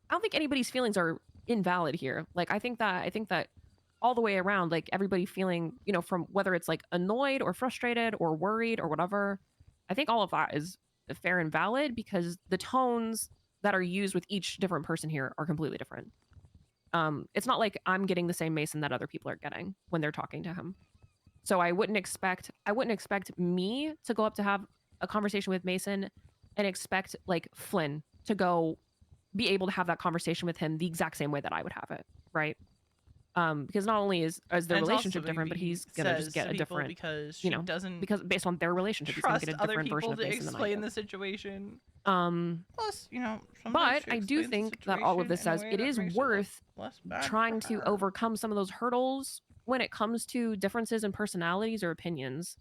I don't think anybody's feelings are invalid here. Like I think that all the way around, like everybody feeling, you know, from whether it's like annoyed or frustrated or worried or whatever, I think all of that is fair and valid because the tones that are used with each different person here are completely different. It's not like I'm getting the same Mason that other people are getting when they're talking to him. So I wouldn't expect me to go up to have a conversation with Mason and expect like Flynn to go be able to have that conversation with him the exact same way that I would have it, right? Because not only is their And it's also relationship different, but maybe he's gonna just says get to a people different, because you she know, doesn't because based on their relationship, he's gonna trust get a other different version people of to Mason than I explain do. the situation. Plus, you know, but I do think that all of this says it is worth trying to overcome some of those hurdles when it comes to differences in personalities or opinions,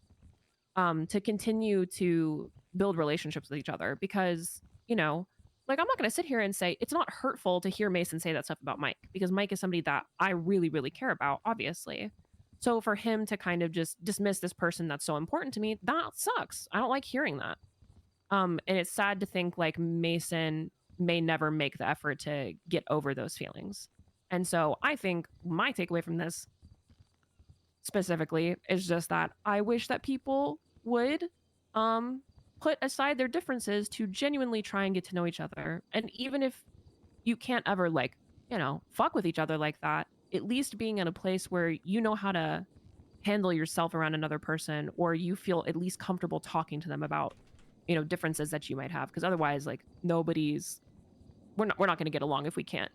to continue to build relationships with each other. Because, you know, like I'm not going to sit here and say it's not hurtful to hear Mason say that stuff about Mike, because Mike is somebody that I really, really care about, obviously. So for him to kind of just dismiss this person that's so important to me, that sucks. I don't like hearing that. And it's sad to think like Mason may never make the effort to get over those feelings. And so I think my takeaway from this specifically is just that I wish that people would put aside their differences to genuinely try and get to know each other. And even if you can't ever like, you know, fuck with each other like that, at least being in a place where you know how to handle yourself around another person, or you feel at least comfortable talking to them about, you know, differences that you might have, because otherwise like we're not going to get along if we can't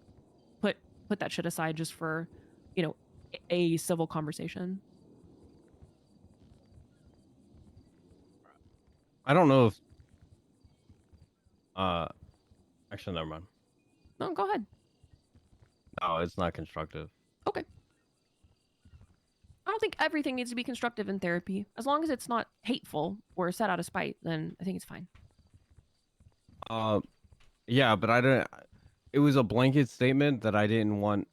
put that shit aside just for, you know, a civil conversation. I don't know if actually never mind. No, go ahead. No, it's not constructive. Okay. I don't think everything needs to be constructive in therapy. As long as it's not hateful or set out of spite, then I think it's fine. Yeah, but I didn't. It was a blanket statement that I didn't want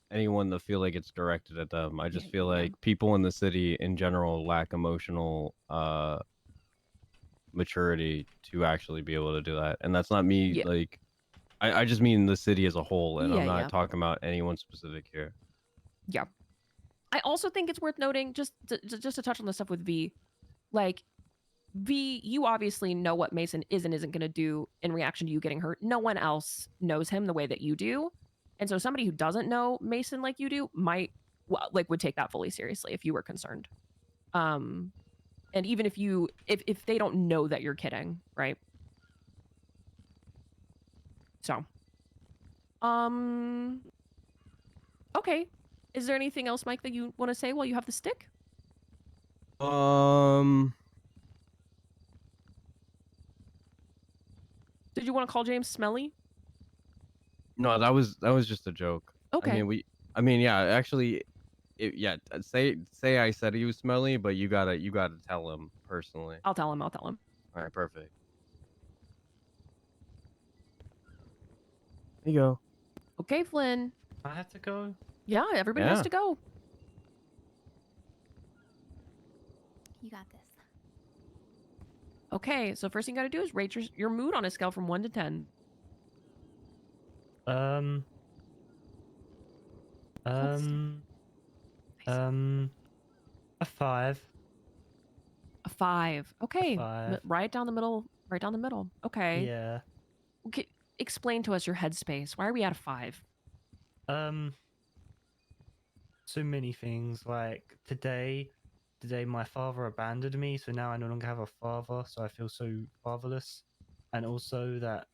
anyone to feel like it's directed at them. I just feel like people in the city in general lack emotional maturity to actually be able to do that. And that's not me. Like, I just mean the city as a whole, and I'm not talking about anyone specific here. Yeah. I also think it's worth noting, just to touch on the stuff with V, like, V, you obviously know what Mason is and isn't going to do in reaction to you getting hurt. No one else knows him the way that you do. And so somebody who doesn't know Mason like you do would take that fully seriously if you were concerned. And even if they don't know that you're kidding, right? So, okay. Is there anything else, Mike, that you want to say while you have the stick? Did you want to call James smelly? No, that was just a joke. Okay. I mean, yeah, actually, say I said he was smelly, but you gotta tell him personally. I'll tell him. All right, perfect. There you go. Okay, Flynn. I have to go. Yeah, everybody has to go. You got this. Okay, so first thing you got to do is rate your mood on a scale from 1 to 10. A 5. A 5. Okay. A 5. Right down the middle. Right down the middle. Okay. Yeah. Okay. Explain to us your headspace. Why are we at a 5? So many things. Like today my father abandoned me, so now I no longer have a father, so I feel so fatherless. And also that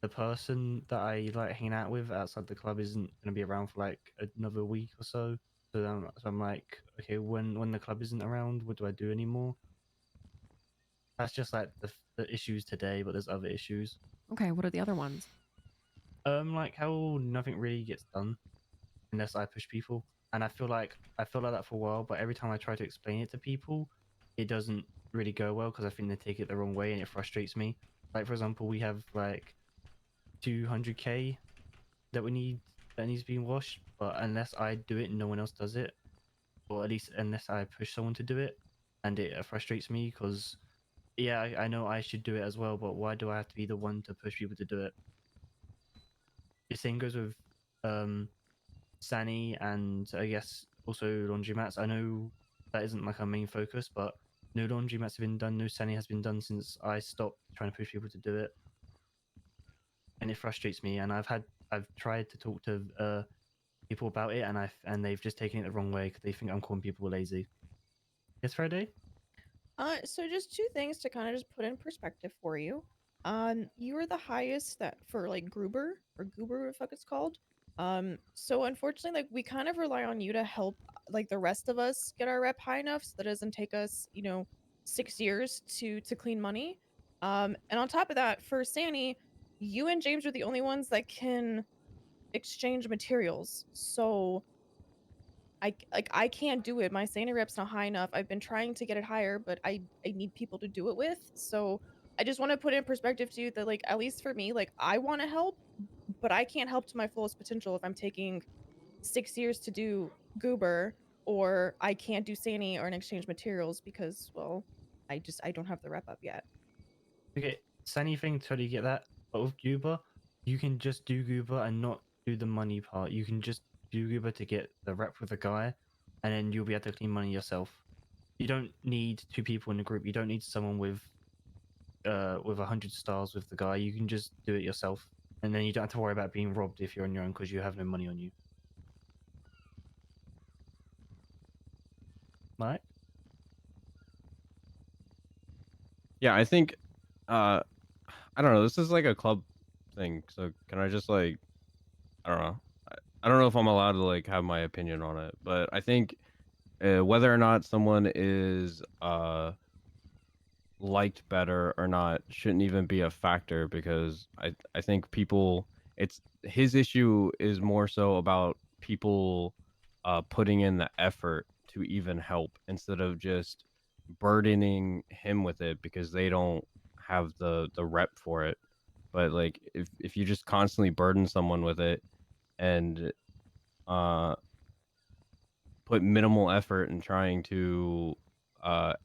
the person that I like hanging out with outside the club isn't gonna be around for like another week or so. So I'm like, okay, when the club isn't around, what do I do anymore? That's just like the issues today, but there's other issues. Okay, what are the other ones? Like how nothing really gets done unless I push people, and I feel like that for a while. But every time I try to explain it to people, it doesn't really go well because I think they take it the wrong way, and it frustrates me. Like for example, we have like 200k that needs being washed, but unless I do it, no one else does it, or at least unless I push someone to do it, and it frustrates me because yeah, I know I should do it as well, but why do I have to be the one to push people to do it? The same goes with Sani and I guess also laundromats. I know that isn't like our main focus, but no laundromats have been done, no Sani has been done since I stopped trying to push people to do it, and it frustrates me. And I've tried to talk to people about it, and they've just taken it the wrong way because they think I'm calling people lazy. Yes, Friday. So just two things to kind of just put in perspective for you. You are the highest that for like Gruber or Goober, what the fuck it's called. So unfortunately, like we kind of rely on you to help like the rest of us get our rep high enough so that it doesn't take us, 6 years to clean money. And on top of that, for Sani, you and James are the only ones that can exchange materials. So I can't do it. My Sani rep's not high enough. I've been trying to get it higher, but I need people to do it with. So I just want to put in perspective to you that like at least for me, like I want to help, but I can't help to my fullest potential if I'm taking 6 years to do Goober, or I can't do Sani or an exchange materials because well, I don't have the rep up yet. Okay, Sani thing, totally get that. But with Goober, you can just do Goober and not do the money part. You can just do Goober to get the rep with the guy, and then you'll be able to clean money yourself. You don't need two people in the group. You don't need someone with 100 stars with the guy. You can just do it yourself, and then you don't have to worry about being robbed if you're on your own because you have no money on you. Mike? Yeah, I think I don't know, this is like a club thing, so can I just like I don't know. I don't know if I'm allowed to like have my opinion on it, but I think whether or not someone is liked better or not shouldn't even be a factor because I think people it's his issue is more so about people putting in the effort to even help instead of just burdening him with it because they don't have the rep for it. But like if you just constantly burden someone with it and uh put minimal effort in trying to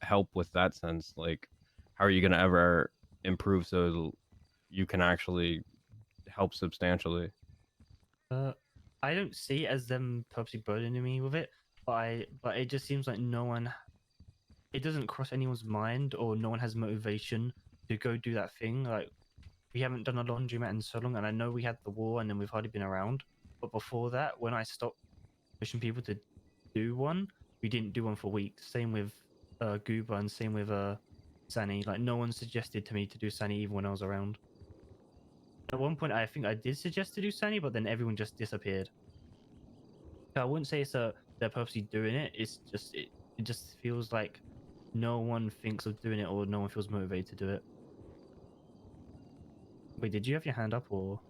help with that sense, like how are you going to ever improve so you can actually help substantially? I don't see it as them purposely burdening me with it, but it just seems like no one, it doesn't cross anyone's mind, or no one has motivation to go do that thing. Like we haven't done a laundromat in so long, and I know we had the war, and then we've hardly been around. But before that, when I stopped pushing people to do one, we didn't do one for weeks. Same with Gooba, and same with Sani. Like no one suggested to me to do Sani even when I was around. At one point, I think I did suggest to do Sani, but then everyone just disappeared. So I wouldn't say it's they're purposely doing it. It's just it just feels like no one thinks of doing it, or no one feels motivated to do it. Wait, did you have your hand up, or?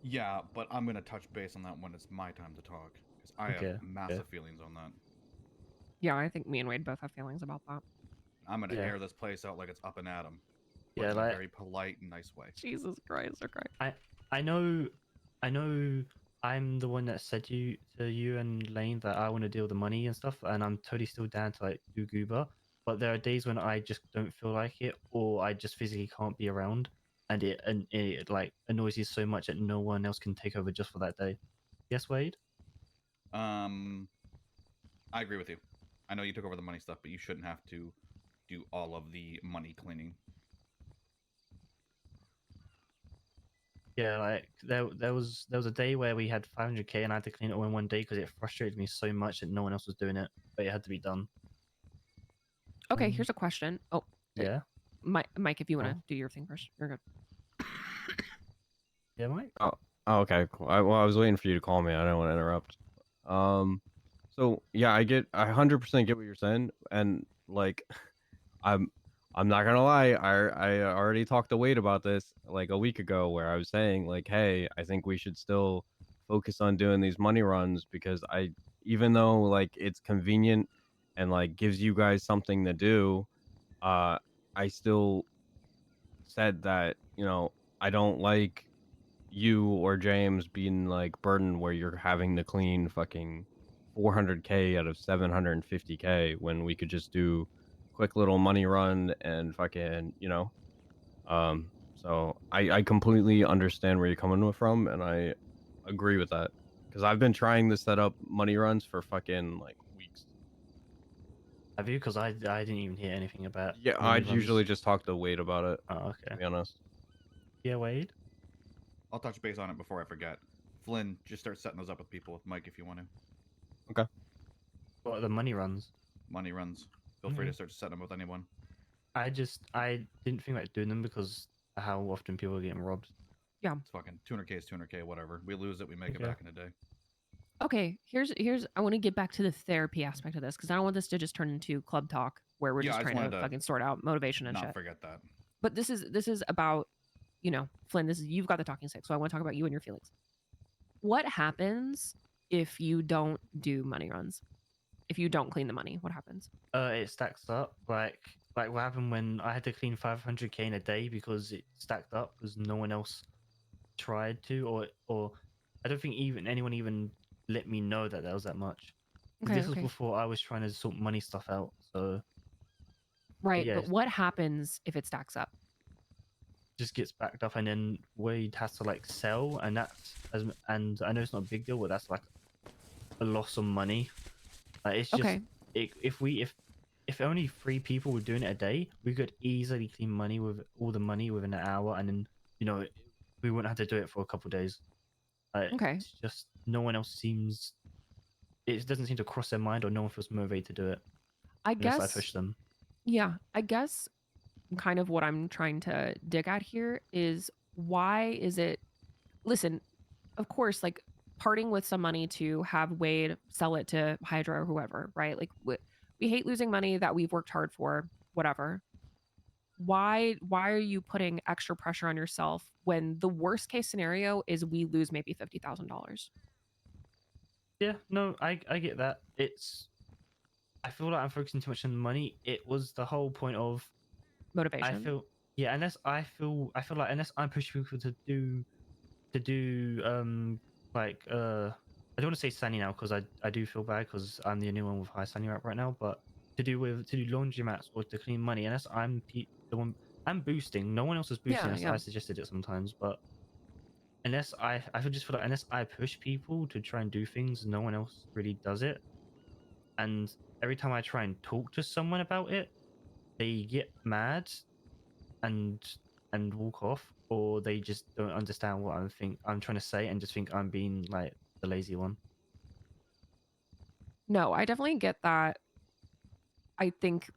Yeah, but I'm gonna touch base on that when it's my time to talk because I have Okay, massive feelings on that. Yeah, I think me and Wade both have feelings about that. I'm gonna Yeah. air this place out like it's up and at 'em, but Yeah, in a like very polite and nice way. Jesus Christ, okay. I know I'm the one that said to you and Lane that I want to deal with the money and stuff, and I'm totally still down to like do Goober. But there are days when I just don't feel like it, or I just physically can't be around, and it like annoys you so much that no one else can take over just for that day. Yes, Wade? I agree with you. I know you took over the money stuff, but you shouldn't have to do all of the money cleaning. Yeah, like there was a day where we had 500k and I had to clean it all in one day because it frustrated me so much that no one else was doing it, but it had to be done. Okay, here's a question. Oh, Yeah. Mike, if you want to do your thing first, you're good. Yeah, Mike. Oh, okay. Cool. Well, I was waiting for you to call me. I don't want to interrupt. So yeah, I 100% get what you're saying, and like, I'm, I'm not gonna lie. I already talked to Wade about this like a week ago, where I was saying like, hey, I think we should still focus on doing these money runs because even though like it's convenient and like gives you guys something to do, I still said that I don't like you or James being like burdened where you're having to clean fucking 400K out of 750K when we could just do quick little money run and fucking, so I completely understand where you're coming from and I agree with that because I've been trying to set up money runs for fucking like weeks. Have you? Because I didn't even hear anything about Yeah, money I'd usually runs. just talk to Wade about it, Oh, to okay. be honest. Yeah, Wade. I'll touch base on it before I forget. Flynn, just start setting those up with people with Mike if you want to. Okay. What are the money runs? Money runs. Feel free to start setting them with anyone. I didn't think about doing them because how often people are getting robbed. Yeah. It's fucking 200K is 200K, whatever. We lose it, we make it Okay. back in a day. Okay, here's I want to get back to the therapy aspect of this because I don't want this to just turn into club talk where we're Yeah, just I just trying to wanted to fucking sort out motivation and Not shit. forget that. But this is about, Flynn, you've got the talking stick, so I want to talk about you and your feelings. What happens if you don't do money runs? If you don't clean the money, what happens? It stacks up. Like what happened when I had to clean 500K in a day because it stacked up because no one else tried to, or I don't think even anyone even let me know that there was that much. 'Cause Okay, this was okay. before I was trying to sort money stuff out. So Right, yeah, but what happens if it stacks up? just gets backed up, and then Wade has to like sell, and and I know it's not a big deal, but that's like a loss of money. Like, it's just Okay. if only 3 people were doing it a day, we could easily clean money with all the money within an hour, and then we wouldn't have to do it for a couple of days. Okay. It's just no one else seems. It doesn't seem to cross their mind, or no one feels motivated to do it I unless I guess, push them. yeah, I guess kind of what I'm trying to dig at here is why is it, listen, of course, like parting with some money to have Wade sell it to Hydra or whoever, right? Like we hate losing money that we've worked hard for, whatever. Why are you putting extra pressure on yourself when the worst case scenario is we lose maybe $50,000? Yeah, no, I get that. I feel like I'm focusing too much on the money. It was the whole point of Motivation. I feel I feel like unless I push people to do like I don't want to say Sunny now because I do feel bad because I'm the only one with high Sunny rap right now, but to do laundromats or to clean money, unless the one I'm boosting, no one else is boosting Yeah, us. yeah. I suggested it sometimes, but unless just feel like unless I push people to try and do things, no one else really does it. And every time I try and talk to someone about it, they get mad and walk off, or they just don't understand what I'm trying to say and just think I'm being like the lazy one. No, I definitely get that. I think,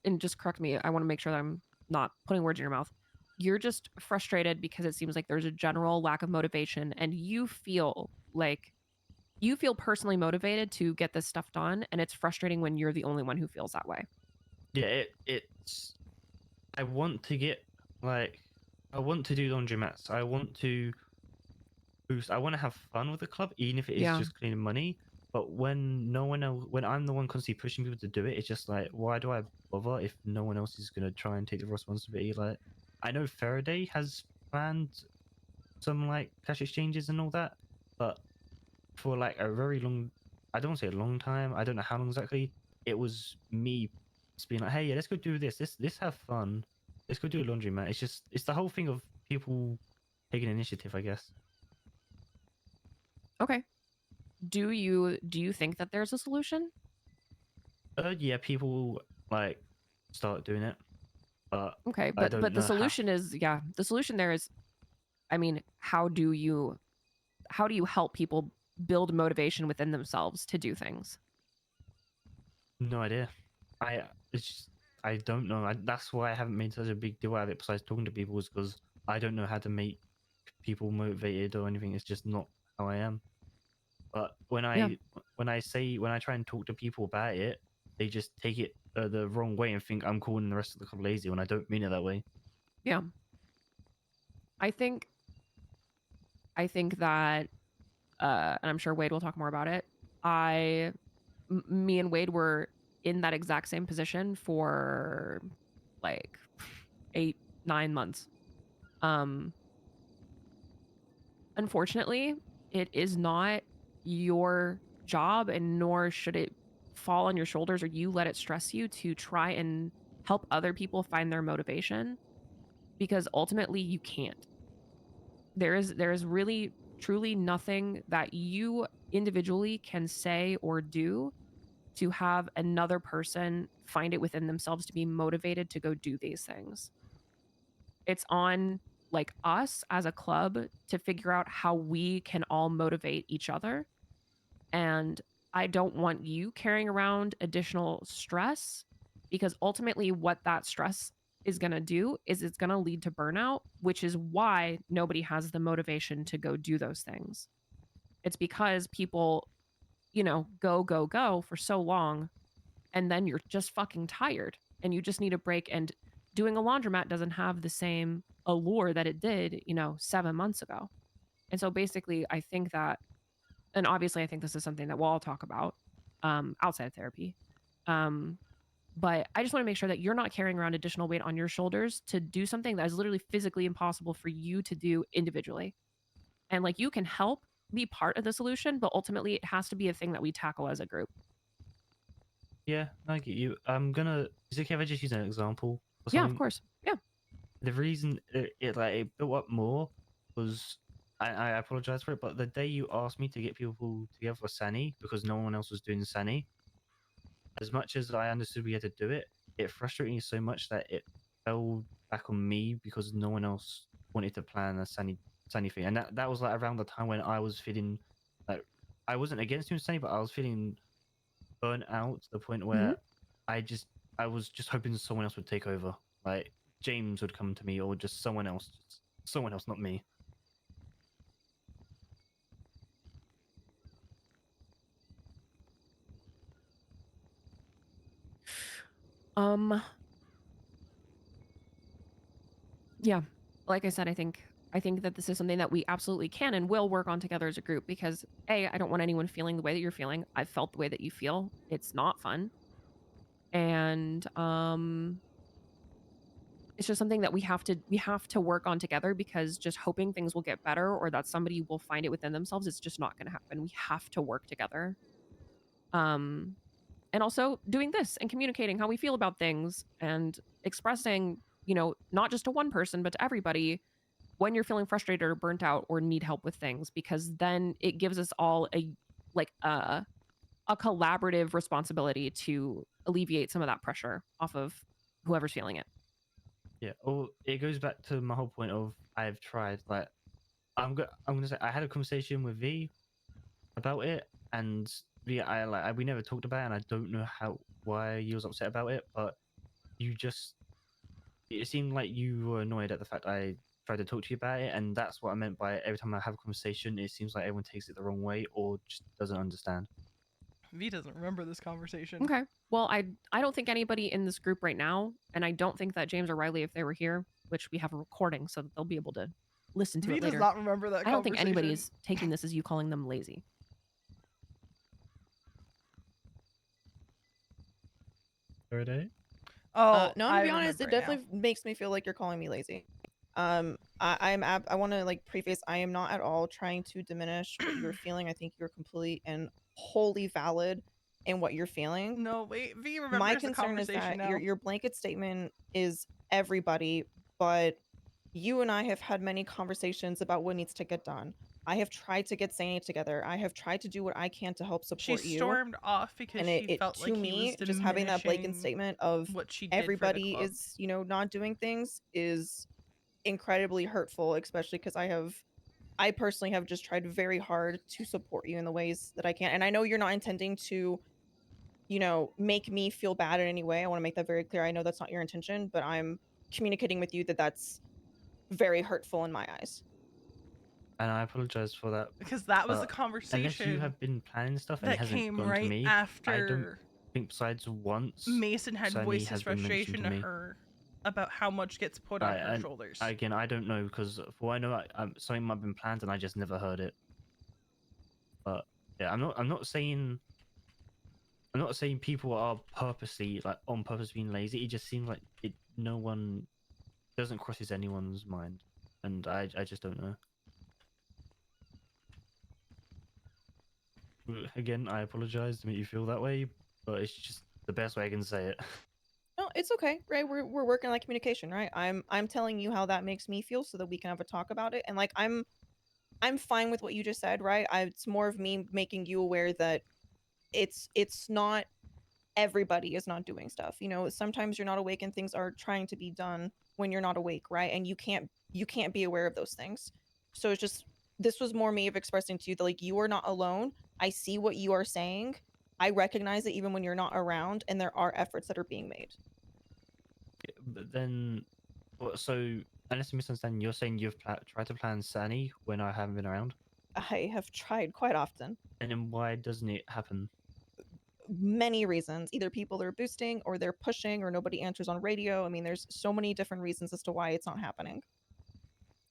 and just correct me, I want to make sure that I'm not putting words in your mouth. You're just frustrated because it seems like there's a general lack of motivation and you feel personally motivated to get this stuff done, and it's frustrating when you're the only one who feels that way. Yeah, it's I want to get I want to do laundromats. I want to boost. I want to have fun with the club, even if it is Yeah. just cleaning money. But when no one else, when I'm the one constantly pushing people to do it, it's just like, why do I bother if no one else is gonna try and take the responsibility? Like, I know Faraday has planned some like cash exchanges and all that, but for like a very long, I don't want to say a long time, I don't know how long exactly, it was me just being like, hey, yeah, let's go do this. Let's have fun. Let's go do a laundromat. It's the whole thing of people taking initiative, I guess. Okay. Do you think that there's a solution? Yeah, people like start doing it, but Okay, I but don't the know how. solution is, yeah, the solution there is, I mean, how do you help people build motivation within themselves to do things? No idea. It's just, I don't know. That's why I haven't made such a big deal out of it. Besides talking to people, is because I don't know how to make people motivated or anything. It's just not how I am. But when Yeah. I try and talk to people about it, they just take it the wrong way and think I'm calling the rest of the club lazy when I don't mean it that way. Yeah. I think that, and I'm sure Wade will talk more about it. Me and Wade were in that exact same position for like 8-9 months. Unfortunately, it is not your job, and nor should it fall on your shoulders or you let it stress you to try and help other people find their motivation, because ultimately you can't. There is really truly nothing that you individually can say or do to have another person find it within themselves to be motivated to go do these things. It's on like us as a club to figure out how we can all motivate each other. And I don't want you carrying around additional stress, because ultimately what that stress is going to do is it's going to lead to burnout, which is why nobody has the motivation to go do those things. It's because people, go for so long, and then you're just fucking tired and you just need a break. And doing a laundromat doesn't have the same allure that it did, 7 months ago. And so basically, I think that, and obviously I think this is something that we'll all talk about outside of therapy. But I just want to make sure that you're not carrying around additional weight on your shoulders to do something that is literally physically impossible for you to do individually. And like, you can help be part of the solution, but ultimately it has to be a thing that we tackle as a group. Yeah, I get you. Is it okay if I just use an example? Or Yeah, of something? course. Yeah. The reason it built up more was, I apologize for it, but the day you asked me to get people together for Sani because no one else was doing Sani, as much as I understood we had to do it, it frustrated me so much that it fell back on me because no one else wanted to plan a Sani thing, and that was like around the time when I was feeling like I wasn't against doing Sani, but I was feeling burnt out to the point where I was just hoping someone else would take over, like James would come to me or just someone else, not me. Yeah, like I said, I think that this is something that we absolutely can and will work on together as a group, because I don't want anyone feeling the way that you're feeling. I've felt the way that you feel. It's not fun. And it's just something that we have to work on together, because just hoping things will get better or that somebody will find it within themselves, it's just not going to happen. We have to work together. And also doing this and communicating how we feel about things and expressing, not just to one person, but to everybody when you're feeling frustrated or burnt out or need help with things, because then it gives us all a collaborative responsibility to alleviate some of that pressure off of whoever's feeling it. Yeah, or it goes back to my whole point of I've tried. Like, I'm gonna say I had a conversation with V about it, and V, we never talked about it, and I don't know why you was upset about it, but it seemed like you were annoyed at the fact I tried to talk to you about it, and that's what I meant by every time I have a conversation, it seems like everyone takes it the wrong way or just doesn't understand. V doesn't remember this conversation. Okay. Well, I don't think anybody in this group right now, and I don't think that James or Riley, if they were here, which we have a recording so that they'll be able to listen to V it later. does not remember that I don't think conversation. anybody is taking this as you calling them lazy. Faraday? Oh, no, to I be honest, remember it definitely makes me feel like you're calling me lazy. I want to like preface, I am not at all trying to diminish what you're feeling. I think you're complete and wholly valid in what you're feeling. No, wait, V remembers My the concern is conversation that now. your blanket statement is everybody, but you and I have had many conversations about what needs to get done. I have tried to get Sani together. I have tried to do what I can to help She support you. stormed off because And she it felt to like he me, was just having that blanket diminishing statement of what she did for the everybody club. is, not doing things is incredibly hurtful, especially because I personally have just tried very hard to support you in the ways that I can. And I know you're not intending to, make me feel bad in any way. I want to make that very clear. I know that's not your intention, but I'm communicating with you that that's very hurtful in my eyes. and I apologize for that. Because that was the But conversation unless you have been planning stuff and it that hasn't came gone to right me, I don't after think besides once Mason had Sunny voiced his has been mentioned frustration to to me. her about how much gets put on her shoulders. Again, I don't know because for all I know, something might have been planned and I just never heard it. But yeah, I'm not saying people are purposely on purpose being lazy. It just seems like no one doesn't crosses anyone's mind, and I just don't know. Again, I apologize to make you feel that way, but it's just the best way I can say it. No, it's okay, right? We're working on that communication, right? I'm telling you how that makes me feel so that we can have a talk about it. And like I'm fine with what you just said, right? It's more of me making you aware that it's not everybody is not doing stuff. You know, sometimes you're not awake and things are trying to be done when you're not awake, right? And you can't be aware of those things. So it's just this was more me of expressing to you that like you are not alone. I see what you are saying. I recognize it even when you're not around, and there are efforts that are being made. But then, so unless I'm misunderstanding, you're saying you've tried to plan Sunny when I haven't been around? I have tried quite often. And then why doesn't it happen? Many reasons. Either people are boosting or they're pushing or nobody answers on radio. I mean, there's so many different reasons as to why it's not happening.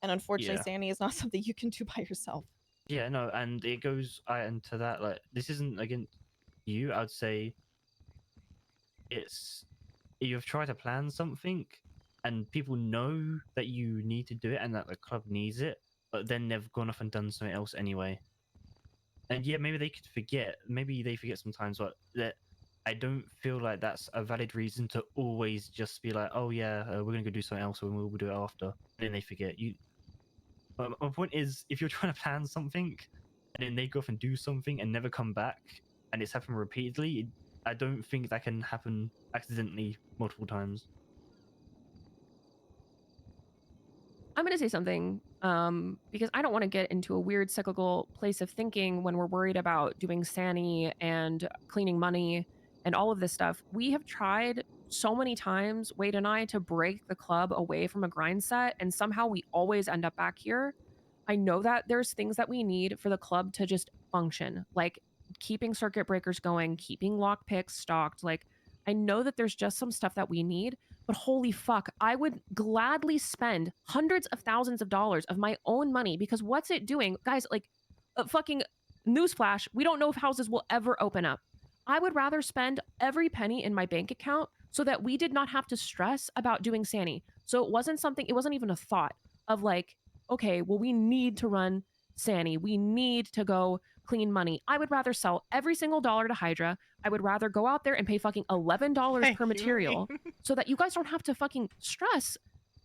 And unfortunately, Yeah. Sandy is not something you can do by yourself. Yeah, no, and it goes into that, like, this isn't against you. I'd say it's you've tried to plan something and people know that you need to do it and that the club needs it, but then they've gone off and done something else anyway. And yeah, maybe they could forget. Maybe they forget sometimes, but that I don't feel like that's a valid reason to always just be like, oh yeah, we're gonna go do something else and we'll do it after. And then they forget. But my point is, if you're trying to plan something and then they go off and do something and never come back, and it's happened repeatedly, I don't think that can happen accidentally multiple times. I'm going to say something because I don't want to get into a weird cyclical place of thinking when we're worried about doing Sani and cleaning money and all of this stuff. We have tried so many times, Wade and I, to break the club away from a grind set, and somehow we always end up back here. I know that there's things that we need for the club to just function, like keeping circuit breakers going, keeping lockpicks stocked. Like, I know that there's just some stuff that we need, but holy fuck, I would gladly spend hundreds of thousands of dollars of my own money, because what's it doing? Guys, like, fucking newsflash, we don't know if houses will ever open up. I would rather spend every penny in my bank account so that we did not have to stress about doing Sani. So it wasn't even a thought of like, okay, well, we need to run Sani. We need to go clean money. I would rather sell every single dollar to Hydra. I would rather go out there and pay fucking $11 per material so that you guys don't have to fucking stress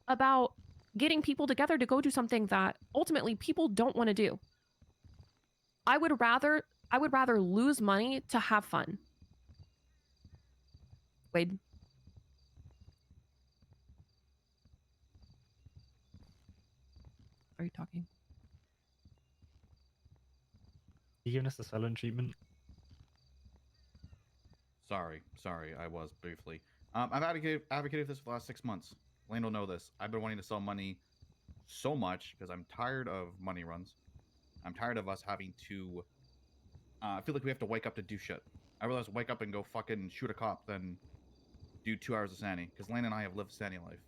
about getting people together to go do something that ultimately people don't want to do. I would rather lose money to have fun. Wade. Are you talking? You giving us the silent treatment? Sorry, I was briefly. I've advocated for this for the last 6 months. Lane will know this. I've been wanting to sell money so much because I'm tired of money runs. I'm tired of us having to feel like we have to wake up to do shit. I realize wake up and go fucking shoot a cop than do 2 hours of Sani, because Lane and I have lived Sani life.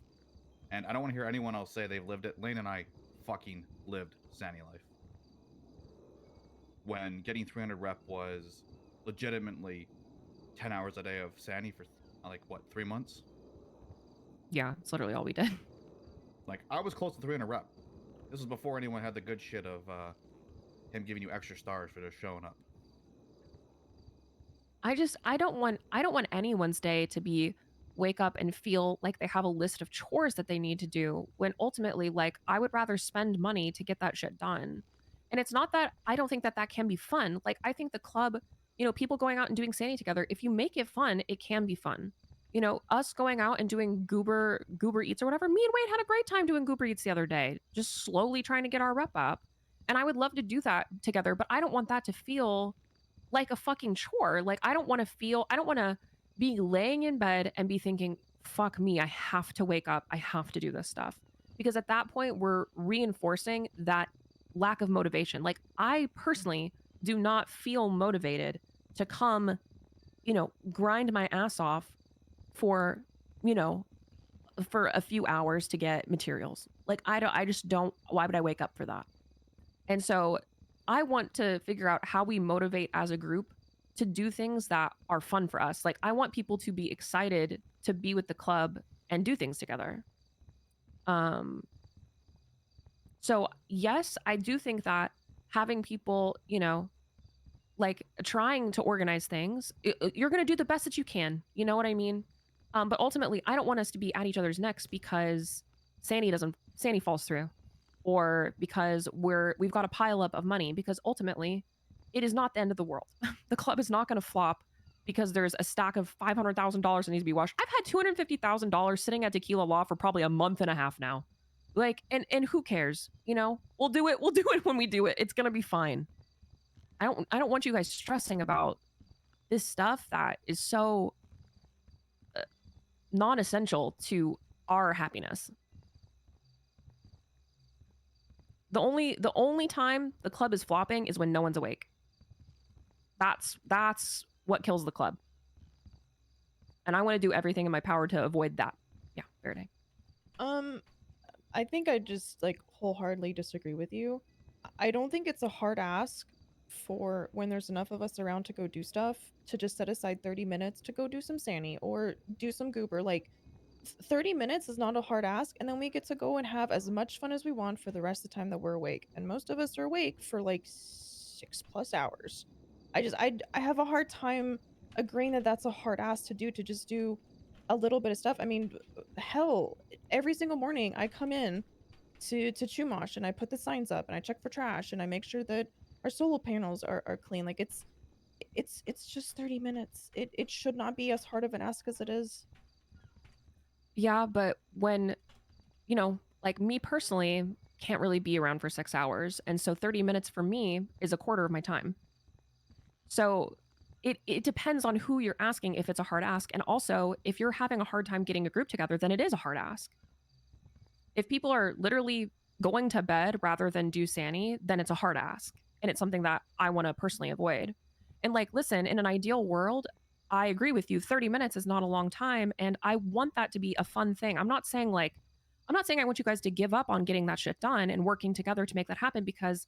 And I don't want to hear anyone else say they've lived it. Lane and I fucking lived Sani life. When getting 300 rep was legitimately 10 hours a day of Sani for like what, 3 months? Yeah, it's literally all we did. Like, I was close to 300 rep. This was before anyone had the good shit of him giving you extra stars for just showing up. I don't want anyone's day to be wake up and feel like they have a list of chores that they need to do, when ultimately, like, I would rather spend money to get that shit done. And it's not that I don't think that can be fun. Like, I think the club, you know, people going out and doing Sani together, if you make it fun, it can be fun. You know, us going out and doing Goober Eats or whatever, me and Wade had a great time doing Goober Eats the other day, just slowly trying to get our rep up. And I would love to do that together, but I don't want that to feel like a fucking chore. Like, I don't want to be laying in bed and be thinking, fuck me, I have to wake up, I have to do this stuff. Because at that point, we're reinforcing that lack of motivation. Like, I personally do not feel motivated to come, grind my ass off for, for a few hours to get materials. Like, I just don't, why would I wake up for that? And so I want to figure out how we motivate as a group to do things that are fun for us. Like, I want people to be excited to be with the club and do things together. So yes, I do think that having people, like trying to organize things, you're going to do the best that you can. You know what I mean? But ultimately, I don't want us to be at each other's necks because Sandy falls through, or because we've got a pile up of money, because ultimately it is not the end of the world. The club is not going to flop because there's a stack of $500,000 that needs to be washed. I've had $250,000 sitting at Tequila Law for probably a month and a half now. Like, and who cares? We'll do it. We'll do it when we do it. It's going to be fine. I don't want you guys stressing about this stuff that is so non-essential to our happiness. The only time the club is flopping is when no one's awake. That's what kills the club. And I want to do everything in my power to avoid that. Yeah, Verde. I think I just like wholeheartedly disagree with you. I don't think it's a hard ask for when there's enough of us around to go do stuff to just set aside 30 minutes to go do some Sandy or do some Goober. Like 30 minutes is not a hard ask, and then we get to go and have as much fun as we want for the rest of the time that we're awake. And most of us are awake for like 6+ hours. I have a hard time agreeing that that's a hard ask to do, to just do a little bit of stuff. I mean, hell, every single morning I come in to Chumash and I put the signs up and I check for trash and I make sure that our solar panels are clean. Like it's just 30 minutes. It should not be as hard of an ask as it is. Yeah, but when, like me personally, can't really be around for 6 hours. And so 30 minutes for me is a quarter of my time. So it depends on who you're asking if it's a hard ask. And also, if you're having a hard time getting a group together, then it is a hard ask. If people are literally going to bed rather than do Sandy, then it's a hard ask. And it's something that I want to personally avoid. And like, listen, in an ideal world, I agree with you. 30 minutes is not a long time. And I want that to be a fun thing. I'm not saying I want you guys to give up on getting that shit done and working together to make that happen, because,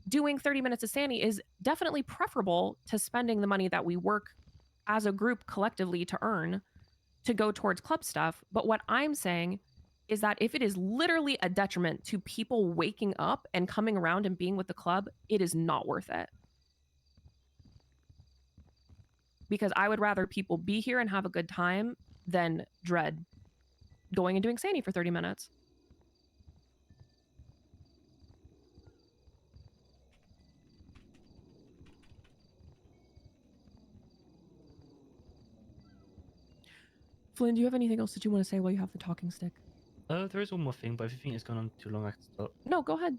doing 30 minutes of Sandy is definitely preferable to spending the money that we work as a group collectively to earn to go towards club stuff. But what I'm saying is that if it is literally a detriment to people waking up and coming around and being with the club, it is not worth it. Because I would rather people be here and have a good time than dread going and doing Sandy for 30 minutes. Flynn, do you have anything else that you want to say while you have the talking stick? There is one more thing, but if you think it's gone on too long, I can stop. No, go ahead.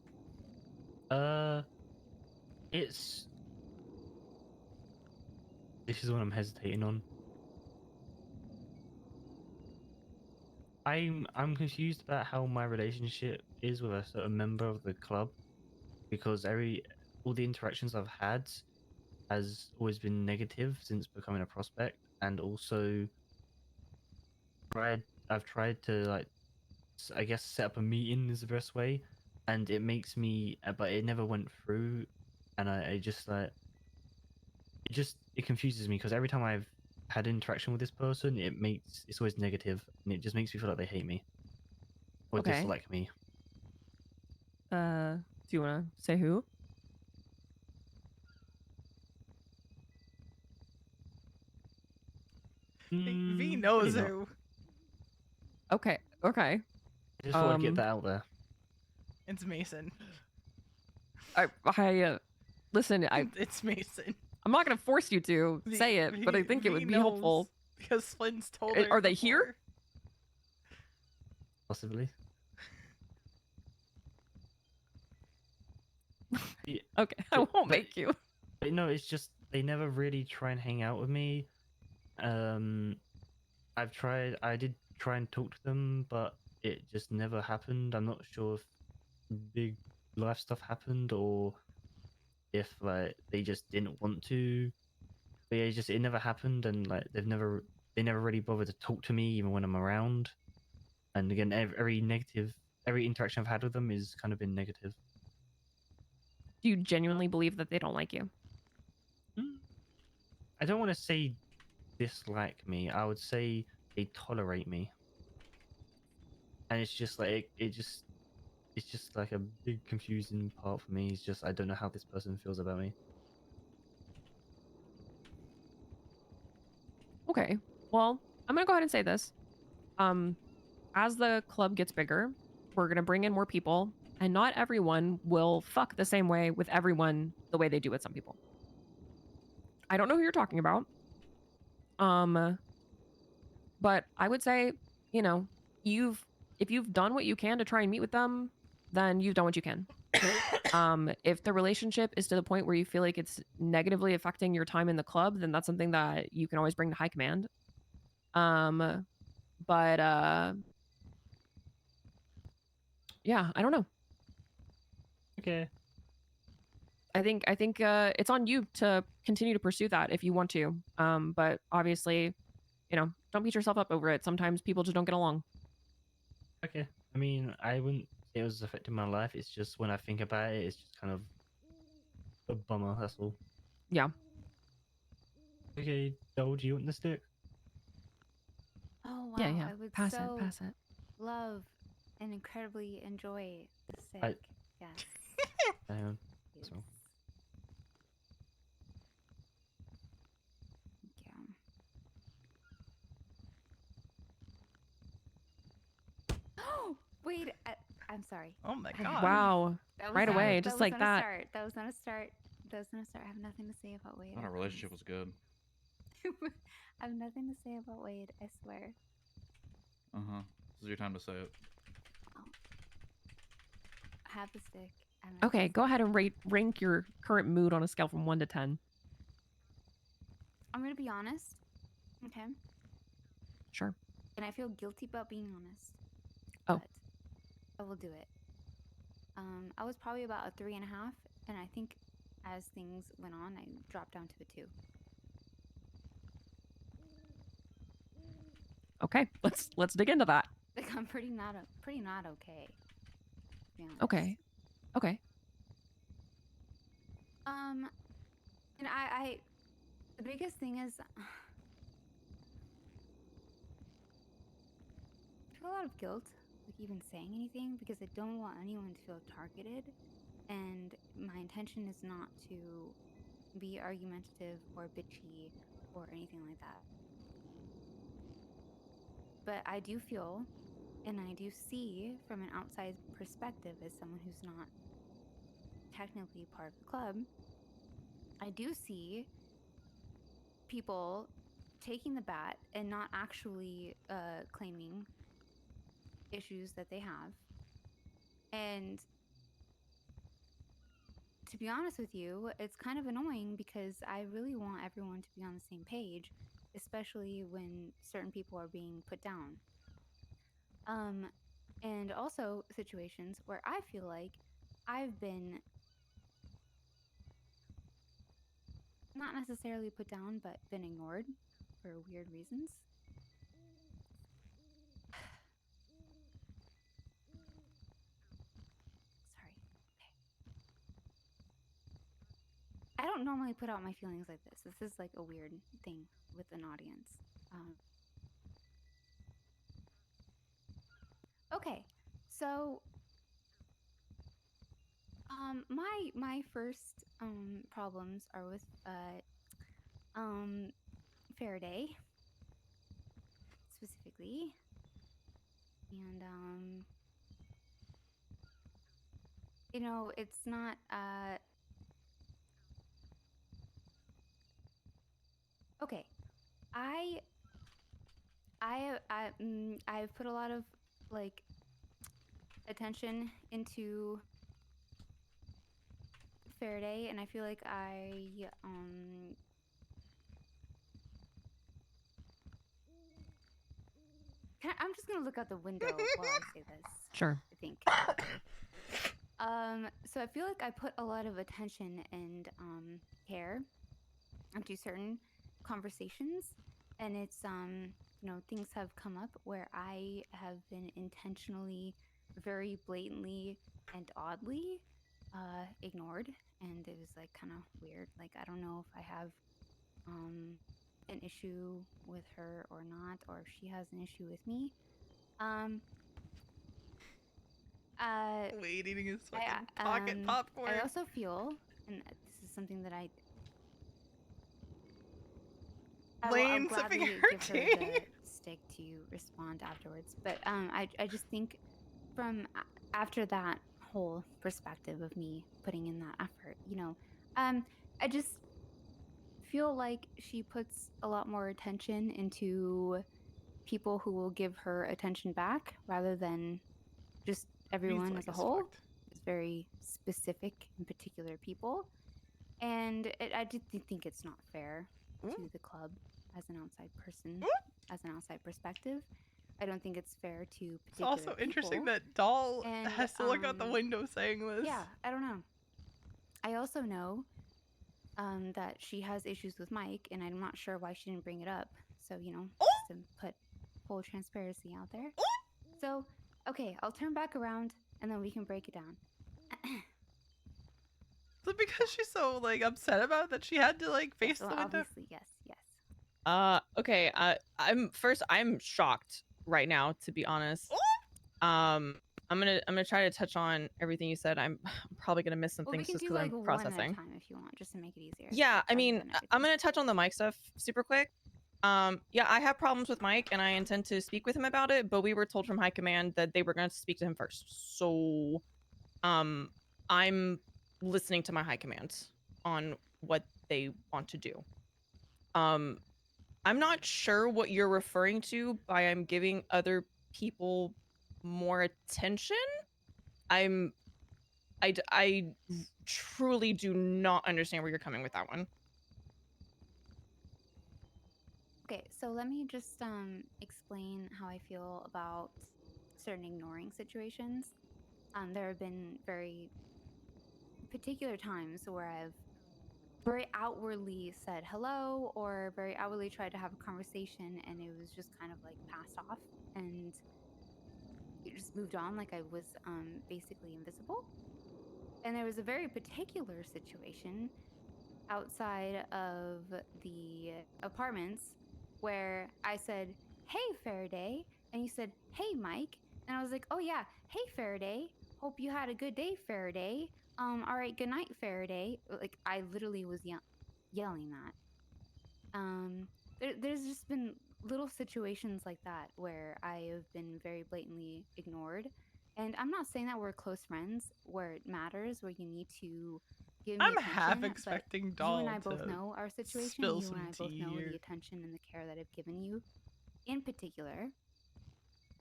This is what I'm hesitating on. I'm confused about how my relationship is with a certain member of the club, because all the interactions I've had has always been negative since becoming a prospect, and also I've tried to, like, I guess set up a meeting is the best way, and it makes me, but it never went through, and I just like it confuses me, because every time I've had interaction with this person, it's always negative, and it just makes me feel like they hate me or Okay. dislike me. Do you want to say who? V knows maybe not. who. Okay. I just thought I'd get that out there. It's Mason. Listen, It's Mason. I'm not gonna force you to say it, but I think it would be helpful. Because Flynn's told her. Are they here? Possibly. Yeah, Okay, I won't make you. But no, it's just they never really try and hang out with me. I did try and talk to them, but it just never happened. I'm not sure if life stuff happened, or if like they just didn't want to. But yeah, it never happened, and like they never really bothered to talk to me even when I'm around. And again, every interaction I've had with them is kind of been negative. Do you genuinely believe that they don't like you? I don't want to say dislike me. I would say they tolerate me. And it's just like it's just like a big confusing part for me. It's just I don't know how this person feels about me. Okay. Well, I'm gonna go ahead and say this. As the club gets bigger, we're gonna bring in more people, and not everyone will fuck the same way with everyone the way they do with some people. I don't know who you're talking about. But I would say, you know, if you've done what you can to try and meet with them, then you've done what you can. If the relationship is to the point where you feel like it's negatively affecting your time in the club, then that's something that you can always bring to high command. But yeah, I don't know. Okay. I think it's on you to continue to pursue that if you want to. But obviously, you know, don't beat yourself up over it. Sometimes people just don't get along. Okay. I mean, I wouldn't say it was affecting my life. It's just when I think about it, it's just kind of a bummer. That's all. Yeah. Okay, Joel, do you want the stick? Oh wow! Yeah, yeah. I would Pass so it. love and incredibly enjoy the sick. I- Yes. So. Yes. Thank you. Wait, I'm sorry. Oh my god. Wow. That was Right not- away, that just was like not a that. start. That was not a start. That was not a start. I have nothing to say about Wade. I thought our relationship was good. I have nothing to say about Wade. I swear. This is your time to say it. Have the stick. Okay, go ahead and rank your current mood on a scale from 1 to 10. I'm gonna be honest. Okay. Sure. And I feel guilty about being honest. Oh. But I will do it. I was probably about a 3.5, and I think as things went on, I dropped down to a 2. Okay, let's dig into that. Like I'm pretty not okay. To be honest. Okay. And I the biggest thing is I feel a lot of guilt, like even saying anything, because I don't want anyone to feel targeted, and my intention is not to be argumentative or bitchy or anything like that. But I do feel, and I do see from an outside perspective as someone who's not technically part of the club, I do see people taking the bat and not actually claiming issues that they have. And to be honest with you, it's kind of annoying because I really want everyone to be on the same page, especially when certain people are being put down. And also situations where I feel like I've been not necessarily put down, but been ignored for weird reasons. Sorry. Okay. I don't normally put out my feelings like this. This is like a weird thing with an audience. Okay, so my first problems are with Faraday specifically, and you know, it's not okay. I've put a lot of like attention into Faraday, and I feel like I'm just gonna look out the window while I say this. Sure. I think. So I feel like I put a lot of attention and care into certain conversations, and it's things have come up where I have been intentionally, very blatantly and oddly ignored, and it was like kind of weird. Like I don't know if I have an issue with her or not, or if she has an issue with me. Wade eating his fucking pocket popcorn. I also feel, and this is something that I will Lane sipping gladly her give her tea. the stick to respond afterwards. But I just think from after that whole perspective of me putting in that effort, I just feel like she puts a lot more attention into people who will give her attention back rather than just everyone as a whole. It's very specific and particular people. And I just think it's not fair to the club as an outside person, as an outside perspective. I don't think it's fair to particular It's also interesting people. that Doll And, has to look out the window saying this. Yeah, I don't know. I also know that she has issues with Mike, and I'm not sure why she didn't bring it up. So, just to put full transparency out there. So, okay, I'll turn back around, and then we can break it down. Is it because she's so like upset about it that she had to like face Well, the window? obviously, yes. Okay. I'm shocked right now, to be honest. I'm gonna try to touch on everything you said. I'm probably gonna miss some Well, we things can just do because like I'm one processing. at a time if you want, just to make it easier. Yeah, I mean, I'm gonna touch on the Mike stuff super quick. Yeah, I have problems with Mike, and I intend to speak with him about it. But we were told from high command that they were going to speak to him first. So, I'm listening to my high command on what they want to do. I'm not sure what you're referring to by I'm giving other people more attention. I truly do not understand where you're coming with that one. Okay, so let me just explain how I feel about certain ignoring situations. There have been very particular times where I've very outwardly said hello or very outwardly tried to have a conversation, and it was just kind of like passed off, and it just moved on like I was basically invisible. And there was a very particular situation outside of the apartments where I said, "Hey, Faraday," and you said, "Hey, Mike," and I was like, "Oh yeah, hey, Faraday. Hope you had a good day, Faraday. All right, good night, Faraday." Like I literally was yelling that. There's just been little situations like that where I have been very blatantly ignored, and I'm not saying that we're close friends where it matters, where you need to give me I'm attention, half but expecting you and Doll I both to know our situation. spill You some and I both tea know here. the attention and the care that I've given you in particular.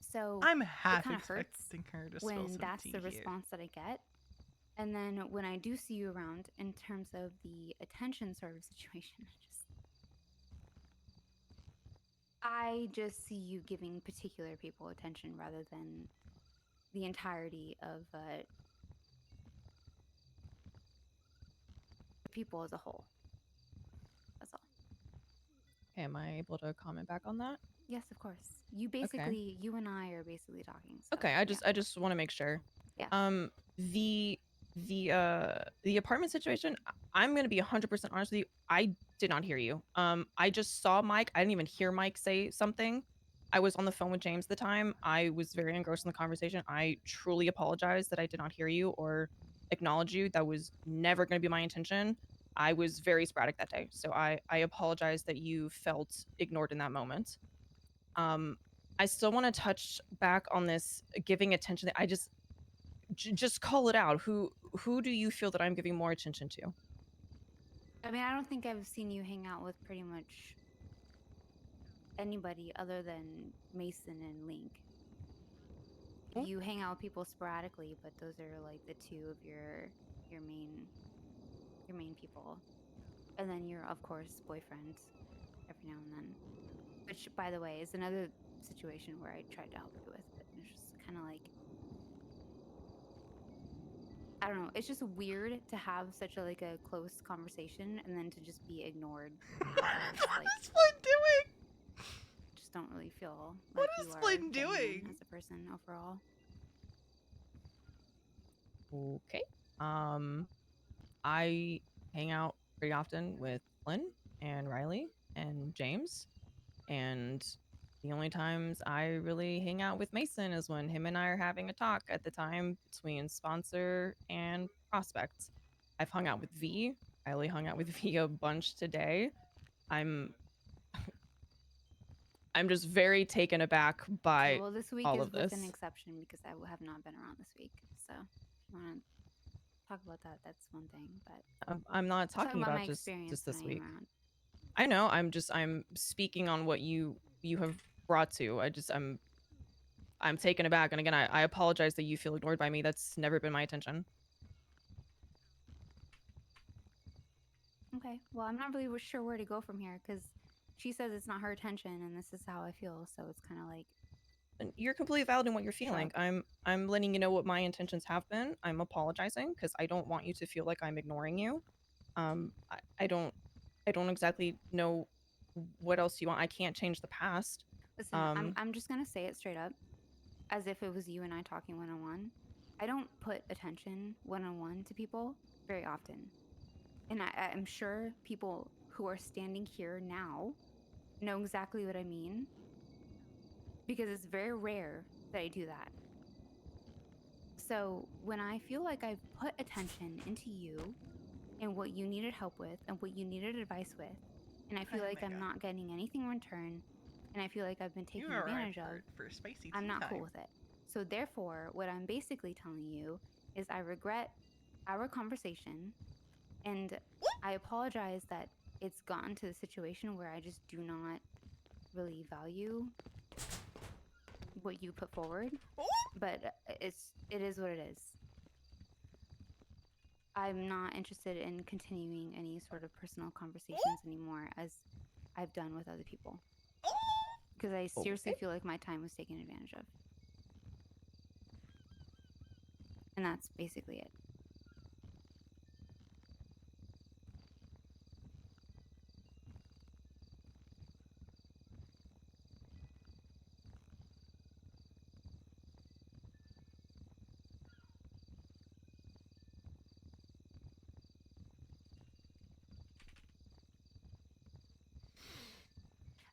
So I'm it half kind of hurts expecting her to spill when some that's tea the here. response that I get. And then when I do see you around in terms of the attention sort of situation, I just see you giving particular people attention rather than the entirety of people as a whole. That's all. Okay, am I able to comment back on that? Yes, of course. You and I are basically talking. So, Okay, I just want to make sure. Yeah. The apartment situation, I'm gonna be 100% honest with you. I did not hear you. I just saw Mike. I didn't even hear Mike say something. I was on the phone with James at the time. I was very engrossed in the conversation. I truly apologize that I did not hear you or acknowledge you. That was never going to be my intention. I was very sporadic that day, so I apologize that you felt ignored in that moment. I still want to touch back on this giving attention. That I just call it out. Who do you feel that I'm giving more attention to? I mean, I don't think I've seen you hang out with pretty much anybody other than Mason and Link. You hang out with people sporadically, but those are like the two of your main people, and then your, of course, boyfriend every now and then. Which, by the way, is another situation where I tried to help you with, but it's just kind of like I don't know. It's just weird to have such a like a close conversation and then to just be ignored afterwards. What Like, is Flynn doing? just don't really feel What like is you are Flynn genuine doing? as a person overall. Okay. I hang out pretty often with Flynn and Riley and James, and the only times I really hang out with Mason is when him and I are having a talk at the time between sponsor and prospects. I've hung out with V. I only hung out with V a bunch today. I'm just very taken aback by Okay, well, this week all is of with an this. exception because I have not been around this week. So if you want to talk about that, that's one thing. But I'm not I'm talking about about my just experience this when I week. am around. I know. I'm speaking on what you have brought to. I'm taken aback, and again, I apologize that you feel ignored by me. That's never been my intention. Okay, well, I'm not really sure where to go from here because she says it's not her attention, and this is how I feel. So it's kind of like, And you're completely valid in what you're feeling. I'm letting you know what my intentions have been. I'm apologizing because I don't want you to feel like I'm ignoring you. I don't exactly know what else you want. I can't change the past. listen, I'm just gonna say it straight up, as if it was you and I talking one-on-one. I don't put attention one-on-one to people very often, and I'm sure people who are standing here now know exactly what I mean, because it's very rare that I do that. So when I feel like I've put attention into you and what you needed help with and what you needed advice with, and I feel like I'm not getting anything in return, and I feel like I've been taken advantage of, for spicy I'm tea not time. cool with it. So therefore, what I'm basically telling you is I regret our conversation, and I apologize that it's gotten to the situation where I just do not really value what you put forward. But it is what it is. I'm not interested in continuing any sort of personal conversations anymore, as I've done with other people, because I seriously feel like my time was taken advantage of. And that's basically it.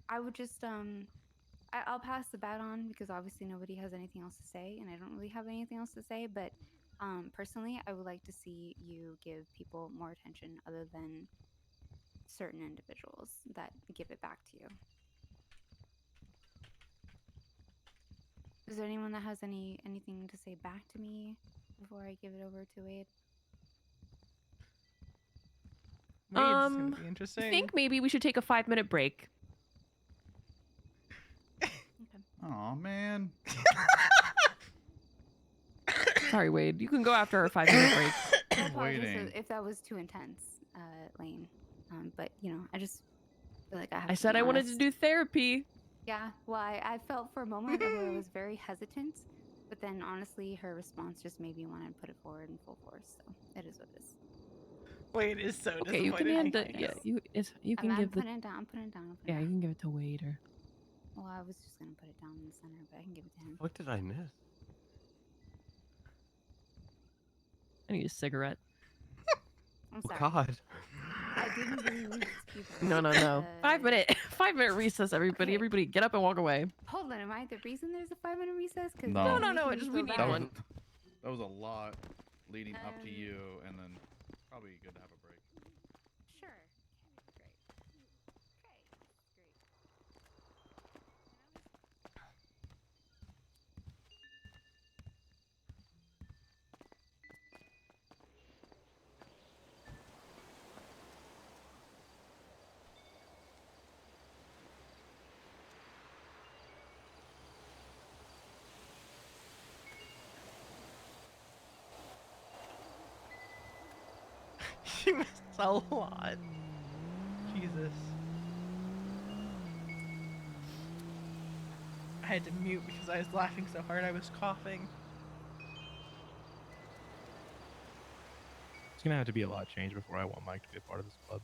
I would just I'll pass the bat on because obviously nobody has anything else to say, and I don't really have anything else to say. But personally, I would like to see you give people more attention other than certain individuals that give it back to you. Is there anyone that has anything to say back to me before I give it over to Wade? Wade's gonna be interesting. I think maybe we should take a 5-minute break. Oh man. Sorry, Wade. You can go after our 5-minute break. I apologize Waiting. if that was too intense, Lane. But you know, I just feel like I have. I to said be I wanted to honest. do therapy. Yeah, well, I felt for a moment where I was very hesitant, but then honestly, her response just made me want to put it forward in full force. So it is what it is. Wade is so Okay, you can disappointed. hand it. Yeah, you can I'm give the. putting it down. I'm putting it down. Yeah, you can give it to Wade or. Well, I was just gonna put it down in the center, but I can give it to him. What did I miss? I need a cigarette. I'm Oh sorry. God. I didn't really mean it to be No. bad. 5-minute recess, everybody. Okay. Everybody, get up and walk away. Hold on, am I the reason there's a 5-minute recess? Because No. No, it just we need one. That was a lot leading up to you, and then probably good to have a break. Sure. Okay, great. Okay, great. She missed a lot. Jesus. I had to mute because I was laughing so hard I was coughing. gonna have to be a lot changed before I want Mike to be a part of this club.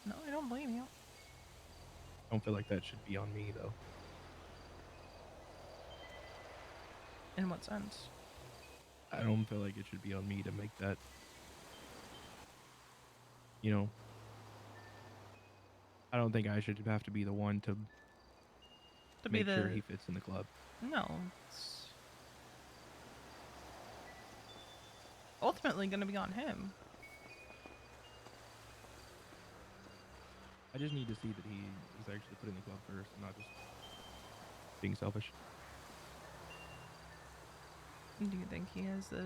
No, I don't blame you. I don't feel like that should be on me though. In what sense? I don't feel like it should be on me to make that. You know, I don't think I should have to be the one to be make sure the he fits in the club. No, it's ultimately going to be on him. I just need to see that he is actually putting the club first and not just being selfish. Do you think he has the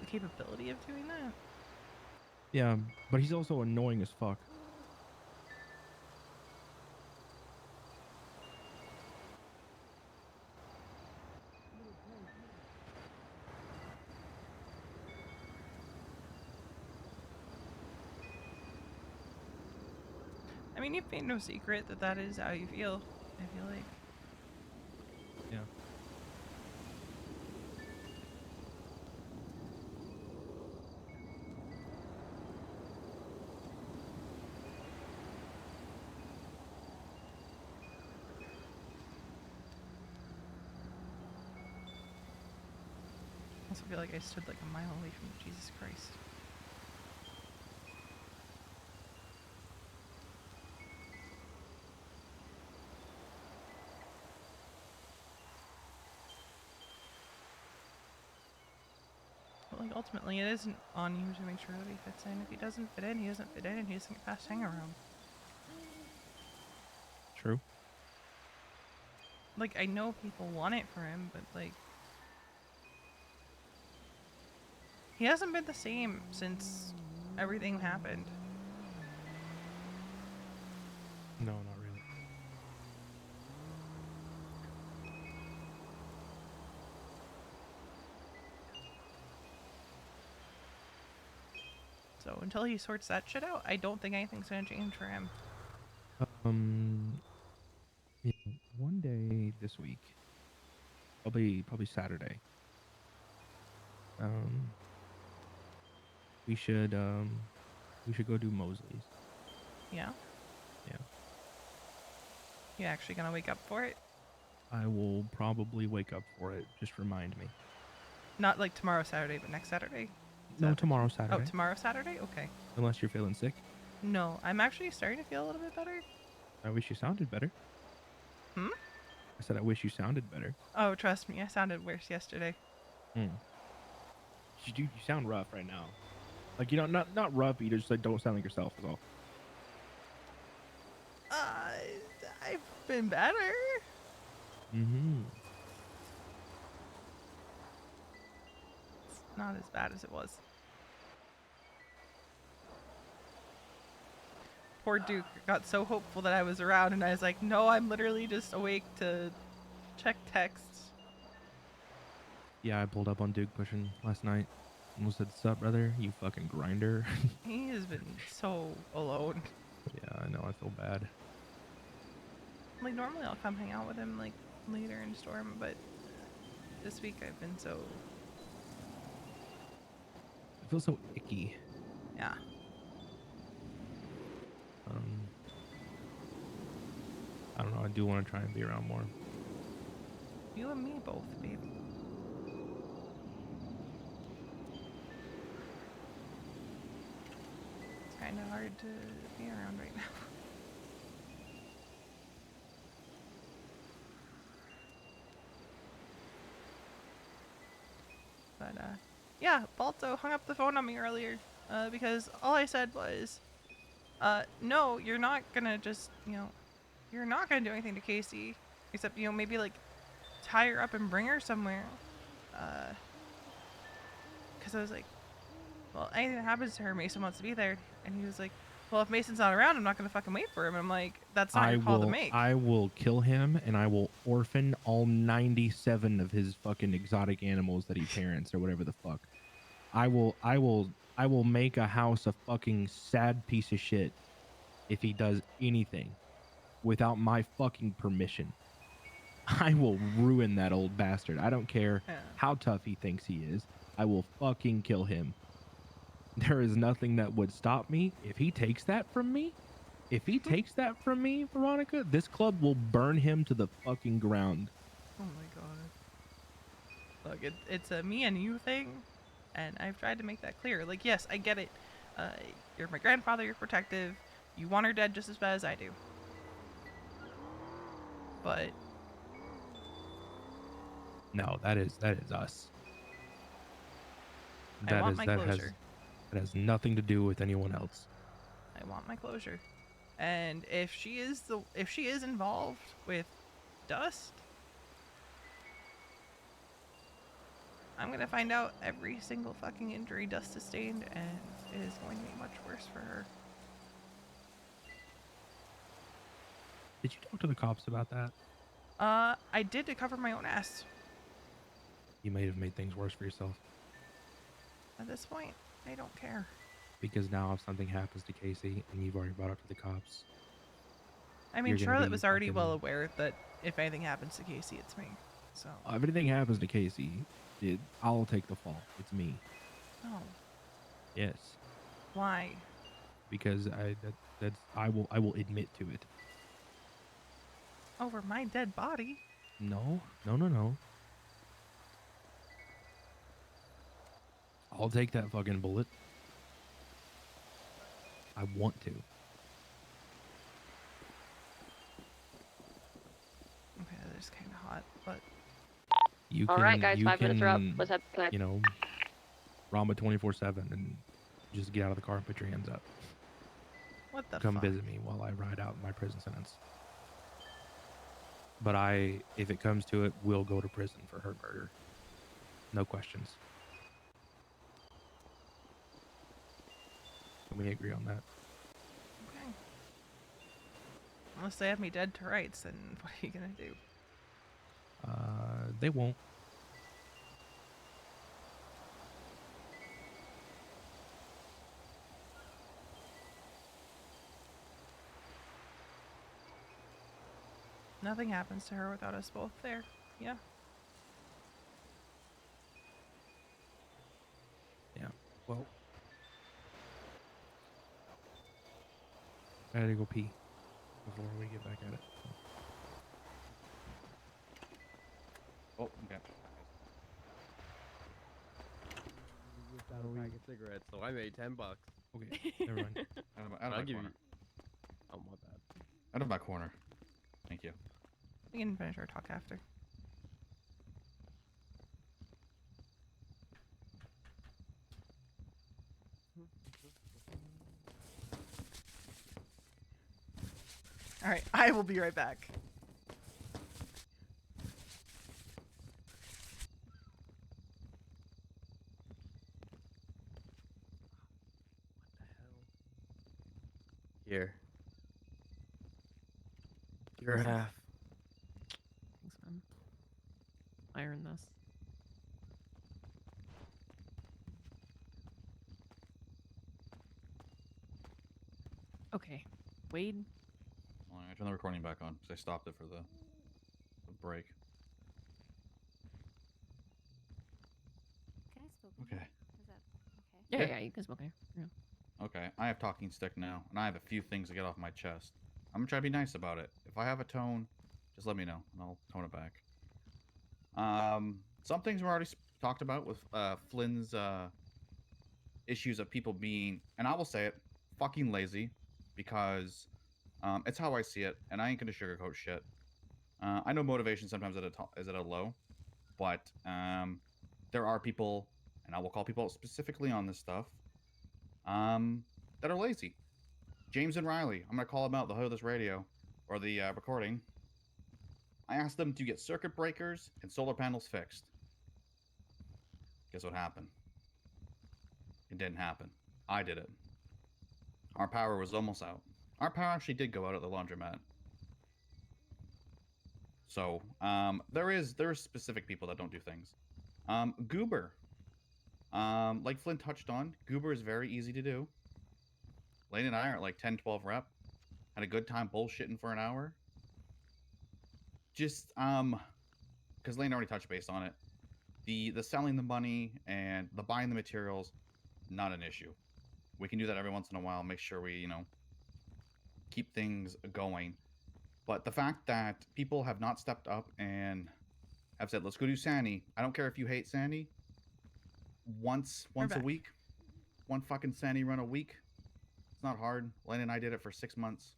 capability of doing that? Yeah, but he's also annoying as fuck. I mean, you've made no secret that that is how you feel. I feel like. Yeah. I also feel like I stood like a mile away from Jesus Christ. But like ultimately, it isn't on you to make sure that he fits in. If he doesn't fit in, he doesn't fit in, and he doesn't get past hang around. True. Like I know people want it for him, but like he hasn't been the same since everything happened. No, not really. So until he sorts that shit out, I don't think anything's gonna change for him. Yeah, one day this week, probably Saturday. We should go do Mosley's. Yeah. Yeah. You actually gonna wake up for it? I will probably wake up for it. Just remind me. Not like tomorrow Saturday, but next Saturday? No, tomorrow Saturday. Oh, tomorrow Saturday? Okay. Unless you're feeling sick. No, I'm actually starting to feel a little bit better. I wish you sounded better. Hmm? I said I wish you sounded better. Oh, trust me, I sounded worse yesterday. You sound rough right now. Like, you know, not rough, but you just like don't sound like yourself is all. I've been better. Mm-hmm. It's not as bad as it was. Poor Duke got so hopeful that I was around, and I was like, no, I'm literally just awake to check texts. Yeah, I pulled up on Duke pushing last night. Almost said, "Sup, brother? You fucking grinder." He has been so alone. Yeah, I know. I feel bad. Like, normally I'll come hang out with him, like, later in Storm, but this week I've been so... I feel so icky. Yeah. I don't know. I do want to try and be around more. You and me both, babe. It's kind of hard to be around right now. But, yeah, Balto hung up the phone on me earlier, because all I said was, no, you're not gonna just, you know, you're not gonna do anything to Casey, except, you know, maybe, like, tie her up and bring her somewhere, because I was like, well, anything that happens to her, Mason wants to be there, and he was like, well, if Mason's not around, I'm not gonna fucking wait for him, and I'm like, that's not your call to make. I will kill him, and I will orphan all 97 of his fucking exotic animals that he parents or whatever the fuck. I will make a house a fucking sad piece of shit if he does anything without my fucking permission. I will ruin that old bastard. I don't care how tough he thinks he is. I will fucking kill him. There is nothing that would stop me. If he takes that from me, Veronica, this club will burn him to the fucking ground. Oh my god. Look, it's a me and you thing, and I've tried to make that clear. Like, yes, I get it. You're my grandfather, you're protective. You want her dead just as bad as I do. But No, that is us. I want my closure. That has nothing to do with anyone else. I want my closure. And if she is involved with Dust, I'm gonna find out every single fucking injury Dust sustained, and it is going to be much worse for her. Did you talk to the cops about that? I did to cover my own ass. You may have made things worse for yourself. At this point, I don't care. Because now if something happens to Casey and you've already brought it up to the cops. I mean, You're gonna Charlotte be was already fucking- well aware that if anything happens to Casey, it's me. So. If anything happens to Casey, I'll take the fall. It's me. Oh. Yes. Why? Because I will admit to it. Over my dead body? No. I'll take that fucking bullet. I want to. Okay, that is kind of hot, but You All can, right, guys, you 5 minutes are up. can, Let's head back. You know, Rama 24/7 and just get out of the car and put your hands up. what the Come fuck? visit me while I ride out my prison sentence. But if it comes to it, will go to prison for her murder. No questions. Can we agree on that? Okay. Unless they have me dead to rights, then what are you gonna do? They won't. Nothing happens to her without us both there. Yeah. Yeah. Well, I had to go pee before we get back at it. Oh, okay. Without a pack of cigarettes, so I made $10. Okay, never mind. Out of I'll my give corner. I don't want that. Out of my corner. Thank you. We can finish our talk after. Alright, I will be right back. Here. Your half. Thanks, man. I earned this. Okay, Wade. Well, I turned the recording back on because I stopped it for the break. Can I smoke? Okay. Is that okay? Yeah, you can smoke here. Yeah. Okay, I have talking stick now, and I have a few things to get off my chest. I'm gonna try to be nice about it. If I have a tone, just let me know, and I'll tone it back. Some things were already talked about with Flynn's issues of people being, and I will say it, fucking lazy, because it's how I see it, and I ain't gonna sugarcoat shit. I know motivation sometimes is at a low, but there are people, and I will call people out specifically on this stuff, that are lazy. James and Riley, I'm gonna call them out. They'll hear this radio or the recording. I asked them to get circuit breakers and solar panels fixed. Guess what happened? It didn't happen. I did it. Our power was almost out. Our power actually did go out at the laundromat. So, there's specific people that don't do things. Goober. Like Flynn touched on, Goober is very easy to do. Lane and I are at like 10, 12 rep. Had a good time bullshitting for an hour. Just, because Lane already touched base on it. The selling the money and the buying the materials, not an issue. We can do that every once in a while. Make sure we, keep things going. But the fact that people have not stepped up and have said, let's go do Sandy. I don't care if you hate Sandy. Once a back. week. One fucking Sandy run a week. It's not hard. Lane and I did it for 6 months.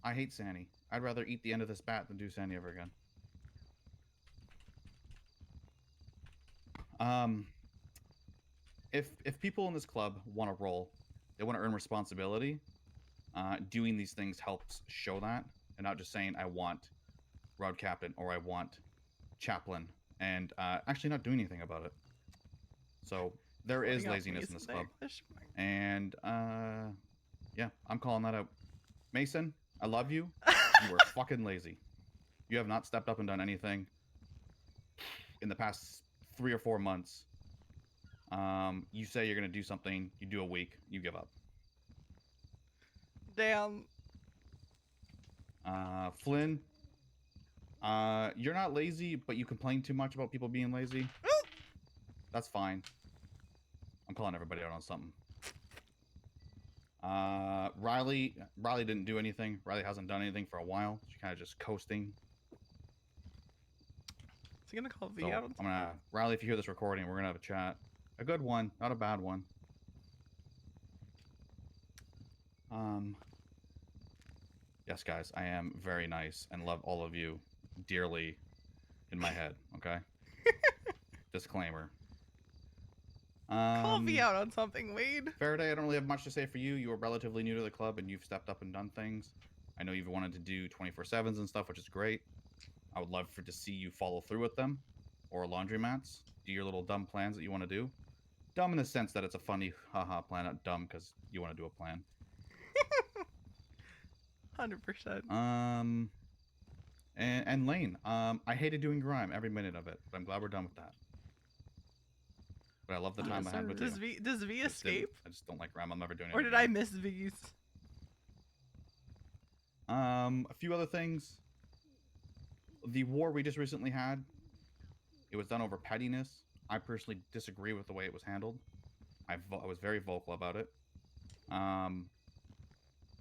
I hate Sandy. I'd rather eat the end of this bat than do Sandy ever again. If people in this club want to roll, they want to earn responsibility, doing these things helps show that, and not just saying I want road captain or I want chaplain and actually not doing anything about it. So there is laziness in this club, and yeah, I'm calling that out. Mason, I love you. You are fucking lazy. You have not stepped up and done anything in the past 3 or 4 months. You say you're gonna do something, you do a week, you give up. Damn. Flynn, you're not lazy, but you complain too much about people being lazy. That's fine. I'm calling everybody out on something. Riley didn't do anything. Riley hasn't done anything for a while. She's kind of just coasting. Is he gonna call V So out on I'm gonna Riley, if you hear this recording, we're gonna have a chat. A good one, not a bad one. Yes, guys, I am very nice and love all of you dearly in my head, okay? Disclaimer. Call V out on something, Wade. Faraday, I don't really have much to say for you. You are relatively new to the club and you've stepped up and done things. I know you've wanted to do 24/7s and stuff, which is great. I would love to see you follow through with them, or laundromats. Do your little dumb plans that you want to do. Dumb in the sense that it's a funny haha plan, not dumb because you want to do a plan. 100%. And Lane, I hated doing grime every minute of it, but I'm glad we're done with that. But I love the time I had with you. Does V escape? I just don't like grime. I'm never doing it. Or did I miss V's? A few other things. The war we just recently had, it was done over pettiness. I personally disagree with the way it was handled. I was very vocal about it.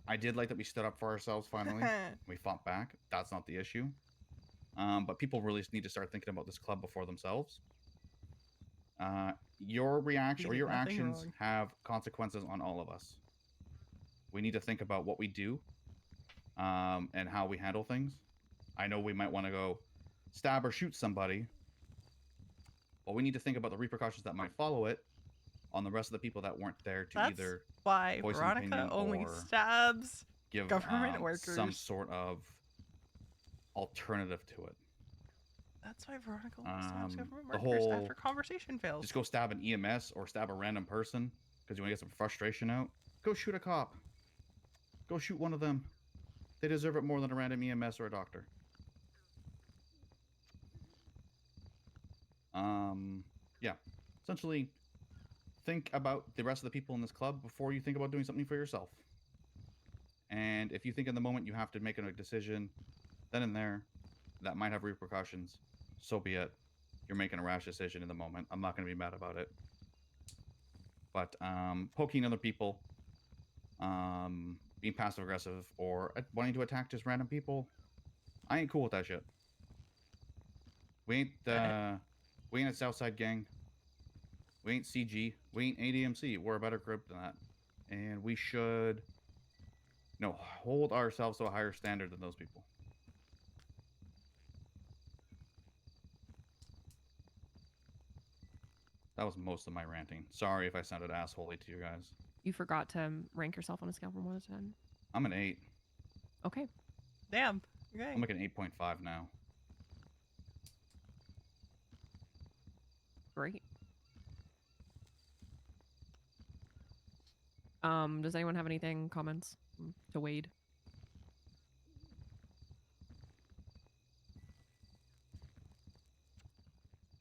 I did like that we stood up for ourselves finally. We fought back. That's not the issue. But people really need to start thinking about this club before themselves. Your reaction or your actions have consequences on all of us. We need to think about what we do and how we handle things. I know we might want to go stab or shoot somebody, but we need to think about the repercussions that might follow it on the rest of the people that weren't there to either why voice an Veronica opinion only or stabs give government workers. some sort of alternative to it. That's why Veronica only stabs government the workers whole after conversation fails. Just go stab an EMS or stab a random person because you want to get some frustration out. Go shoot a cop. Go shoot one of them. They deserve it more than a random EMS or a doctor. Yeah. Essentially, think about the rest of the people in this club before you think about doing something for yourself. And if you think in the moment you have to make a decision, then and there, that might have repercussions, so be it. You're making a rash decision in the moment. I'm not going to be mad about it. But poking other people, being passive aggressive, or wanting to attack just random people, I ain't cool with that shit. We ain't a Southside gang. We ain't CG. We ain't ADMC. We're a better group than that, and we should, hold ourselves to a higher standard than those people. That was most of my ranting. Sorry if I sounded assholey to you guys. You forgot to rank yourself on a scale from 1 to 10. I'm an 8. Okay. Damn. Okay. I'm like an 8.5 now. Great. Does anyone have anything, comments to Wade?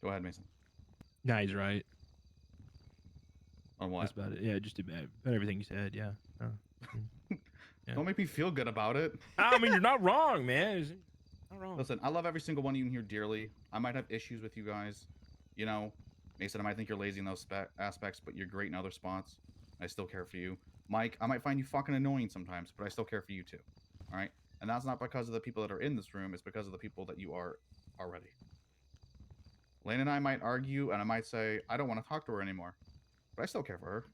Go ahead, Mason. Yeah, he's right. On what? That's about it. Yeah, just about everything you said. Yeah. Yeah. Don't make me feel good about it. I mean, you're not wrong, man. It's not wrong. Listen, I love every single one of you in here dearly. I might have issues with you guys. Mason, I might think you're lazy in those aspects, but you're great in other spots. I still care for you. Mike, I might find you fucking annoying sometimes, but I still care for you too. All right? And that's not because of the people that are in this room. It's because of the people that you are already. Lane and I might argue, and I might say, I don't want to talk to her anymore. But I still care for her.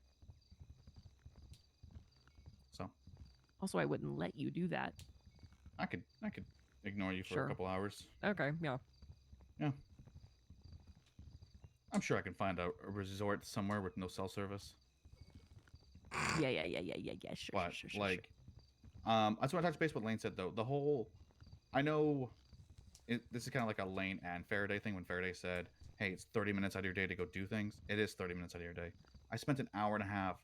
So. Also, I wouldn't let you do that. I could ignore you for Sure. a couple hours. Okay, yeah. Yeah. I'm sure I can find a resort somewhere with no cell service. Yeah. Sure, But, sure. like, I just want to touch base with Lane said, though. The whole, I know this is kind of like a Lane and Faraday thing when Faraday said, hey, it's 30 minutes out of your day to go do things. It is 30 minutes out of your day. I spent an hour and a half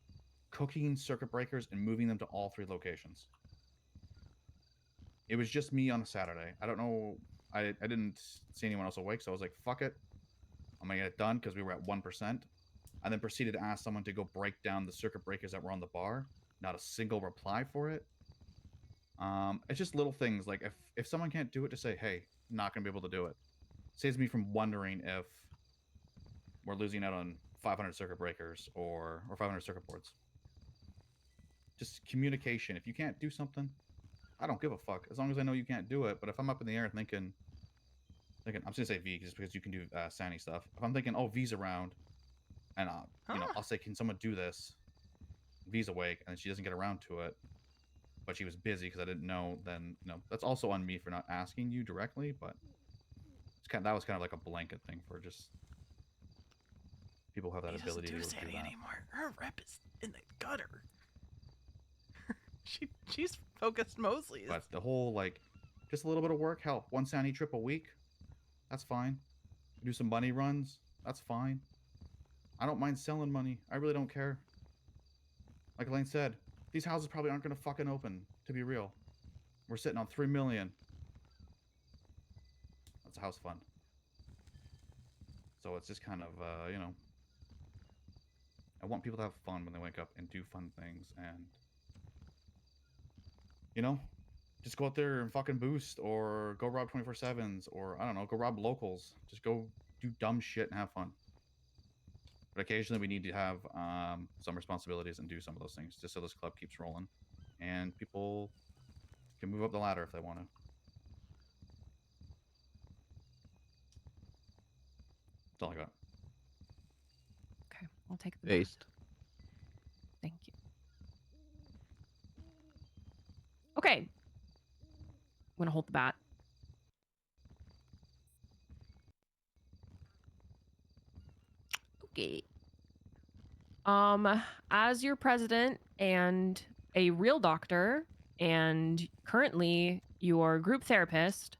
cooking circuit breakers and moving them to all 3 locations. It was just me on a Saturday. I don't know. I didn't see anyone else awake, so I was like, fuck it. I'm going to get it done because we were at 1%. I then proceeded to ask someone to go break down the circuit breakers that were on the bar. Not a single reply for it. It's just little things. Like, if someone can't do it, to say, hey, not going to be able to do it. Saves me from wondering if we're losing out on 500 circuit breakers or 500 circuit boards. Just communication. If you can't do something, I don't give a fuck. As long as I know you can't do it. But if I'm up in the air thinking I'm just going to say V just because you can do Sandy stuff. If I'm thinking, oh, V's around, and you know, I'll say, can someone do this? V's awake, and she doesn't get around to it, but she was busy because I didn't know. Then, you know, that's also on me for not asking you directly. But that was kind of like a blanket thing for just people who have that ability to do Sandy that. anymore. Her rep is in the gutter. she's focused mostly. But the whole, like, just a little bit of work help. 1 Sandy trip a week, that's fine. Do some money runs, that's fine. I don't mind selling money. I really don't care. Like Elaine said, these houses probably aren't going to fucking open, to be real. We're sitting on 3 million. That's a house fund. So it's just kind of, you know, I want people to have fun when they wake up and do fun things and, you know, just go out there and fucking boost or go rob 24/7s or, I don't know, go rob locals. Just go do dumb shit and have fun. But occasionally we need to have some responsibilities and do some of those things just so this club keeps rolling. And people can move up the ladder if they want to. That's all I got. Okay, I'll take the Based. Thank you. Okay. I'm going to hold the bat. Okay. As your president and a real doctor and currently your group therapist,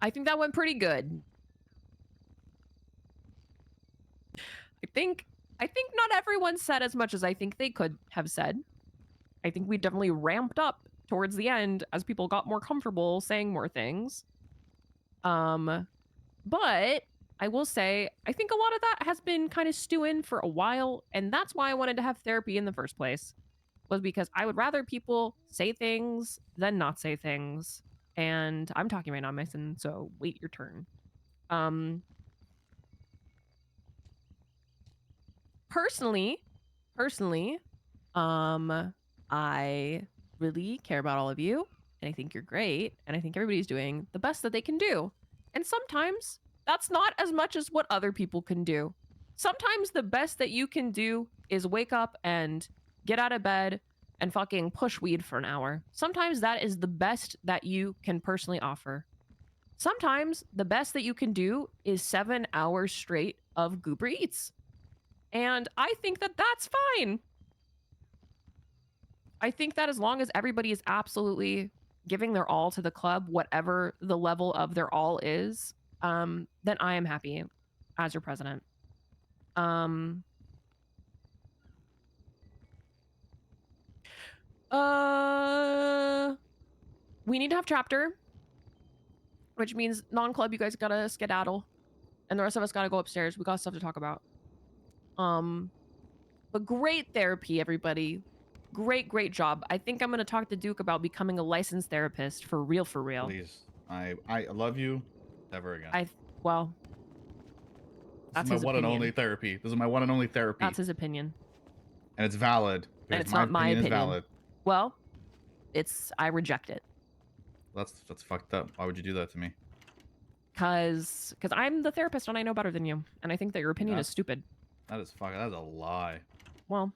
I think that went pretty good. I think not everyone said as much as I think they could have said. I think we definitely ramped up towards the end as people got more comfortable saying more things. But I will say, I think a lot of that has been kind of stewing for a while, and that's why I wanted to have therapy in the first place, was because I would rather people say things than not say things. And I'm talking right now, Mason, so wait your turn. Personally, I really care about all of you, and I think you're great, and I think everybody's doing the best that they can do. And sometimes that's not as much as what other people can do. Sometimes the best that you can do is wake up and get out of bed and fucking push weed for an hour. Sometimes that is the best that you can personally offer. Sometimes the best that you can do is 7 hours straight of Goober Eats. And I think that that's fine. I think that as long as everybody is absolutely giving their all to the club, whatever the level of their all is, then I am happy as your president. We need to have chapter, which means non-club, you guys gotta skedaddle. And the rest of us gotta go upstairs. We got stuff to talk about. But great therapy, everybody. Great job. I think I'm gonna talk to Duke about becoming a licensed therapist for real. Please. I love you. Never again. Well, That's my his one and only opinion. therapy. This is my one and only therapy. That's his opinion. And it's valid. And because it's not my is opinion. valid. Well, I reject it. That's fucked up. Why would you do that to me? Cause I'm the therapist and I know better than you. And I think that your opinion is stupid. That is a lie. Well,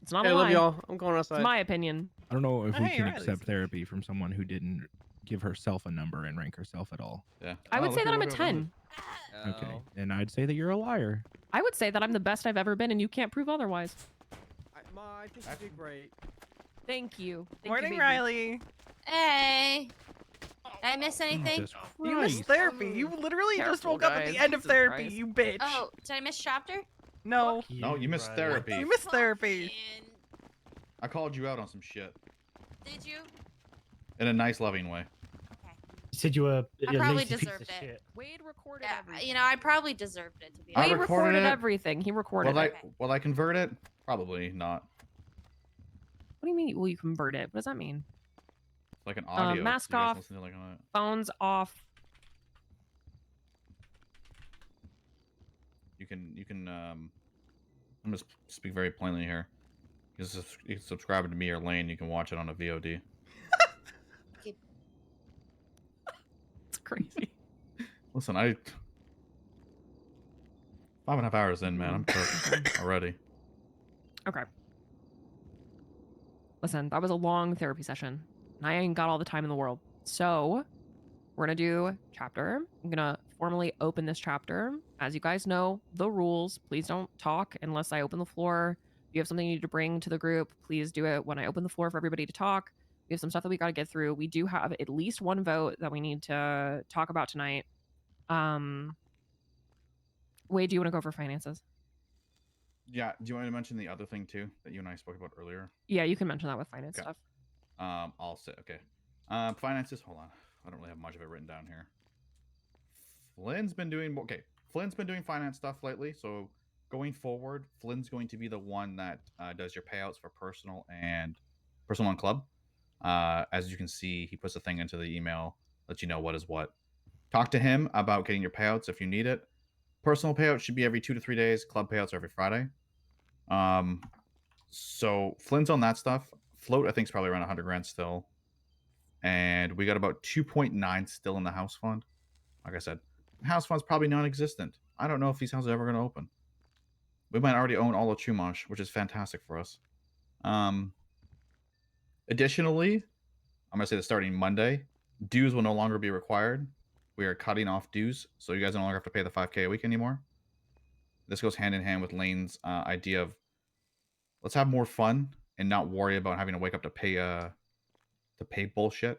it's not Hey, a I lie. love y'all. I'm going outside. It's my opinion. I don't know if we Hey, can Riley's accept therapy from someone who didn't give herself a number and rank herself at all. Yeah. I would say that I'm a 10. Okay. And I'd say that you're a liar. I would say that I'm the best I've ever been and you can't prove otherwise. I think you did great. Thank you. Thank Morning, you, baby. Riley. Hey. Did I miss anything? Jesus You missed Christ. therapy. You literally just Careful, woke up at the guys. end of Jesus therapy, Christ. you bitch. Oh, did I miss chapter? No. No, you missed Riley. therapy. You missed therapy. And I called you out on some shit did you? in a nice, loving way. You said you were I a probably lazy piece deserved of it. shit. Wade recorded Yeah, everything. you know, I probably deserved it to be I Wade honest. recorded recorded it. everything. He recorded Will I it. will I convert it? Probably not. What do you mean, will you convert it? What does that mean? It's like an audio. mask so you guys off. listen to, like, on it. Phones off. You can I'm gonna speak very plainly here. You can subscribe to me or Lane. You can watch it on a VOD. It's crazy. Listen, 5.5 hours in, man. I'm cooked already. Okay. Listen, that was a long therapy session. And I ain't got all the time in the world. So, we're going to do chapter. I'm going to formally open this chapter. As you guys know, the rules. Please don't talk unless I open the floor. If you have something you need to bring to the group, please do it when I open the floor for everybody to talk. We have some stuff that we got to get through. We do have at least one vote that we need to talk about tonight. Wade, do you want to go for finances? Yeah. Do you want me to mention the other thing too that you and I spoke about earlier? Yeah, you can mention that with finance Okay. stuff. I'll say okay. Finances. Hold on. I don't really have much of it written down here. Flynn's been doing finance stuff lately. So going forward, Flynn's going to be the one that does your payouts for personal and club. As you can see, he puts a thing into the email, lets you know what is what. Talk to him about getting your payouts if you need it. Personal payouts should be every 2 to 3 days. Club payouts are every Friday. So Flynn's on that stuff. Float, I think, is probably around 100 grand still. And we got about 2.9 still in the house fund. Like I said, the house fund's probably non-existent. I don't know if these houses are ever going to open. We might already own all of Chumash, which is fantastic for us. Additionally, I'm going to say that starting Monday, dues will no longer be required. We are cutting off dues, so you guys no longer have to pay the 5K a week anymore. This goes hand in hand with Lane's idea of let's have more fun and not worry about having to wake up to pay bullshit.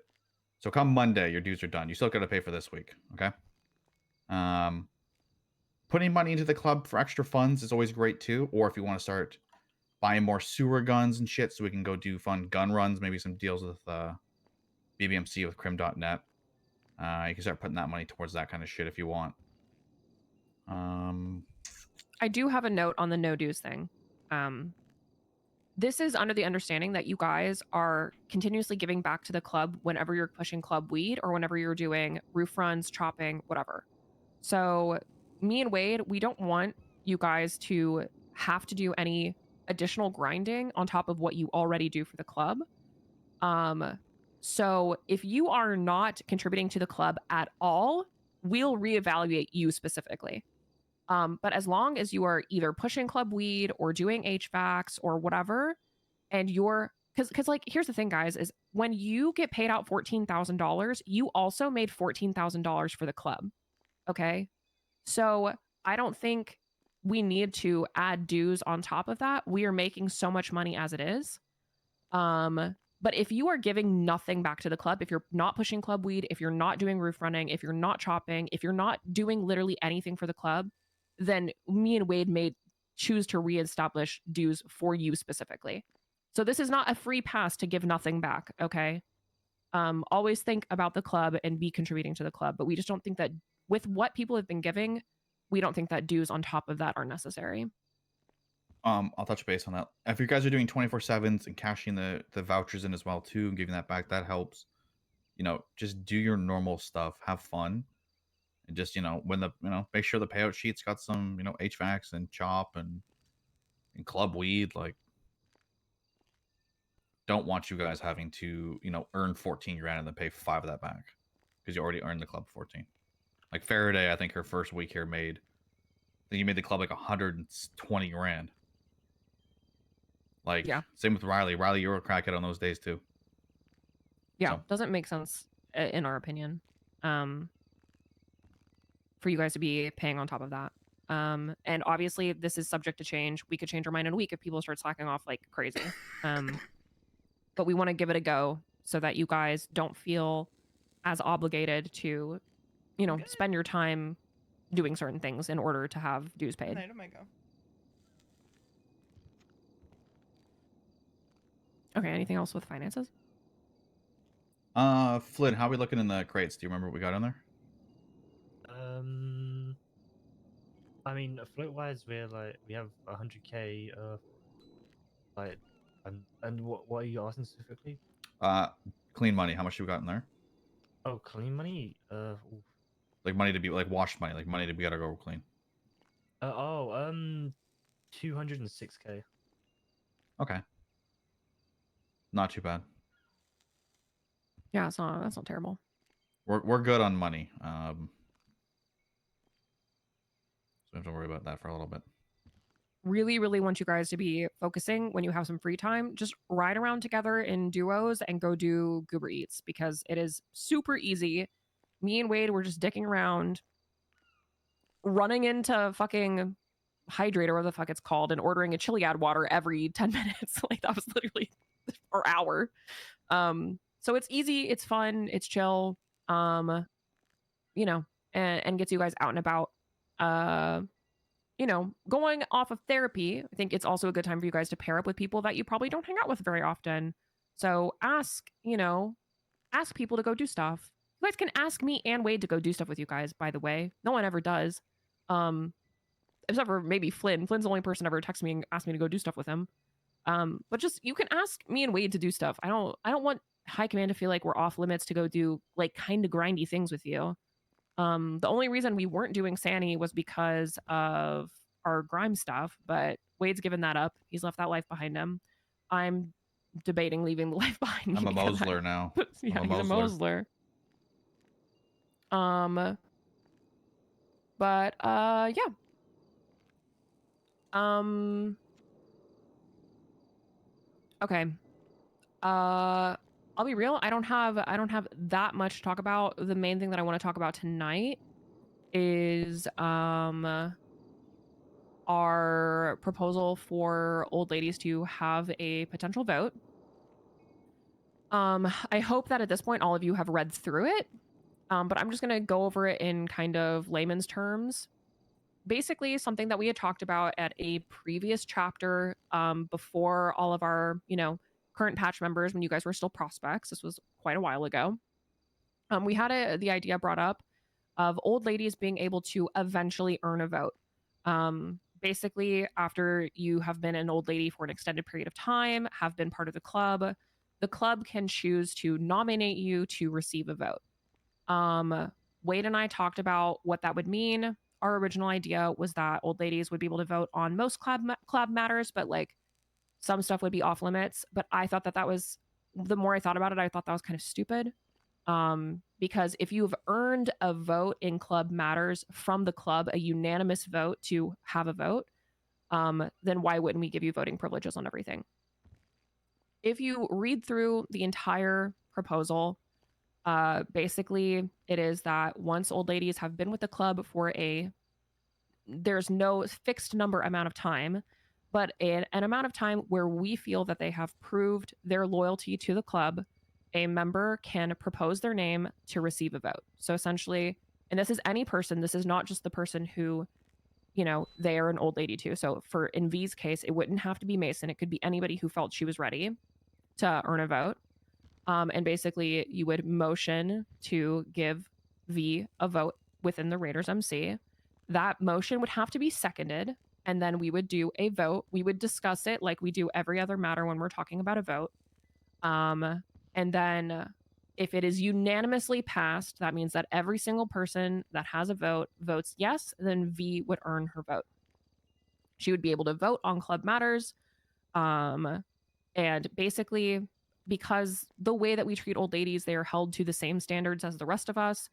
So come Monday, your dues are done. You still got to pay for this week, okay? Putting money into the club for extra funds is always great too. Or if you want to start buying more sewer guns and shit, so we can go do fun gun runs, maybe some deals with BBMC with Crim.net. You can start putting that money towards that kind of shit if you want. I do have a note on the no dues thing. This is under the understanding that you guys are continuously giving back to the club whenever you're pushing club weed or whenever you're doing roof runs, chopping, whatever. So me and Wade, we don't want you guys to have to do any additional grinding on top of what you already do for the club. So if you are not contributing to the club at all, we'll reevaluate you specifically. But as long as you are either pushing club weed or doing HVACs or whatever, and you're because like here's the thing, guys, is when you get paid out $14,000, you also made $14,000 for the club. Okay. So I don't think we need to add dues on top of that. We are making so much money as it is. But if you are giving nothing back to the club, if you're not pushing club weed, if you're not doing roof running, if you're not chopping, if you're not doing literally anything for the club, then me and Wade may choose to reestablish dues for you specifically. So this is not a free pass to give nothing back, okay? Always think about the club and be contributing to the club, but we just don't think that with what people have been giving, we don't think that dues on top of that are necessary. I'll touch base on that. If you guys are doing 24/7s and cashing the vouchers in as well too, and giving that back, that helps. You know, just do your normal stuff, have fun, and just when the make sure the payout sheet's got some HVACs and chop and club weed. Like, don't want you guys having to earn 14 grand and then pay 5 of that back because you already earned the club 14. Like Faraday, I think her first week here made, I think you made the club like 120 grand. Like, Yeah. same with Riley. Riley, you were a crackhead on those days too. Yeah, So. doesn't make sense in our opinion. For you guys to be paying on top of that. And obviously this is subject to change. We could change our mind in a week if people start slacking off like crazy. But we want to give it a go so that you guys don't feel as obligated to, spend your time doing certain things in order to have dues paid. Night, oh my God. Okay, anything else with finances? Flynn, how are we looking in the crates? Do you remember what we got in there? I mean, float wise, we have 100k. Like, and what are you asking specifically? Clean money. How much do we got in there? Oh, clean money. Like money to be like washed money, like money to be gotta go clean. 206k. Okay. Not too bad. Yeah, that's not terrible. We're good on money. So we have to worry about that for a little bit. Really, really want you guys to be focusing when you have some free time. Just ride around together in duos and go do Goober Eats because it is super easy. Me and Wade were just dicking around, running into fucking Hydrate or whatever the fuck it's called and ordering a chili water every 10 minutes. Like that was literally our hour. So it's easy, it's fun, it's chill, and gets you guys out and about. Going off of therapy, I think it's also a good time for you guys to pair up with people that you probably don't hang out with very often. So ask people to go do stuff. You guys can ask me and Wade to go do stuff with you guys, by the way. No one ever does. Except for maybe Flynn. Flynn's the only person ever texted me and asked me to go do stuff with him. But just you can ask me and Wade to do stuff. I don't want High Command to feel like we're off limits to go do like kind of grindy things with you. The only reason we weren't doing Sanny was because of our grime stuff, but Wade's given that up. He's left that life behind him. I'm debating leaving the life behind me. I'm a Mosler now. Yeah, he's a Mosler. But yeah. Okay. I'll be real. I don't have that much to talk about. The main thing that I want to talk about tonight is our proposal for old ladies to have a potential vote. I hope that at this point all of you have read through it. But I'm just going to go over it in kind of layman's terms. Basically, something that we had talked about at a previous chapter before all of our, current patch members, when you guys were still prospects. This was quite a while ago. We had the idea brought up of old ladies being able to eventually earn a vote. Basically, after you have been an old lady for an extended period of time, have been part of the club can choose to nominate you to receive a vote. Wade and I talked about what that would mean. Our original idea was that old ladies would be able to vote on most club matters, but like some stuff would be off limits. But I thought that was, the more I thought about it, I thought that was kind of stupid. Because if you've earned a vote in club matters from the club, a unanimous vote to have a vote, then why wouldn't we give you voting privileges on everything? If you read through the entire proposal, basically it is that once old ladies have been with the club for there's no fixed amount of time, but an amount of time where we feel that they have proved their loyalty to the club, a member can propose their name to receive a vote. So essentially, and this is any person, this is not just the person who, they are an old lady too. So in V's case, it wouldn't have to be Mason. It could be anybody who felt she was ready to earn a vote. And basically you would motion to give V a vote within the Raiders MC. That motion would have to be seconded, and then we would do a vote. We would discuss it like we do every other matter when we're talking about a vote. And then If it is unanimously passed, that means that every single person that has a vote votes yes, then V would earn her vote. She would be able to vote on club matters. And basically, because the way that we treat old ladies, they are held to the same standards as the rest of us.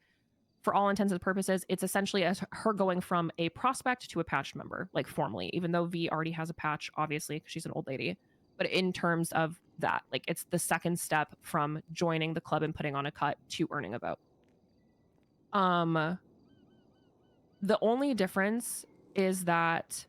For all intents and purposes, it's essentially as her going from a prospect to a patched member, like formally, even though V already has a patch, obviously, because she's an old lady. But in terms of that, like it's the second step from joining the club and putting on a cut to earning a vote. The only difference is that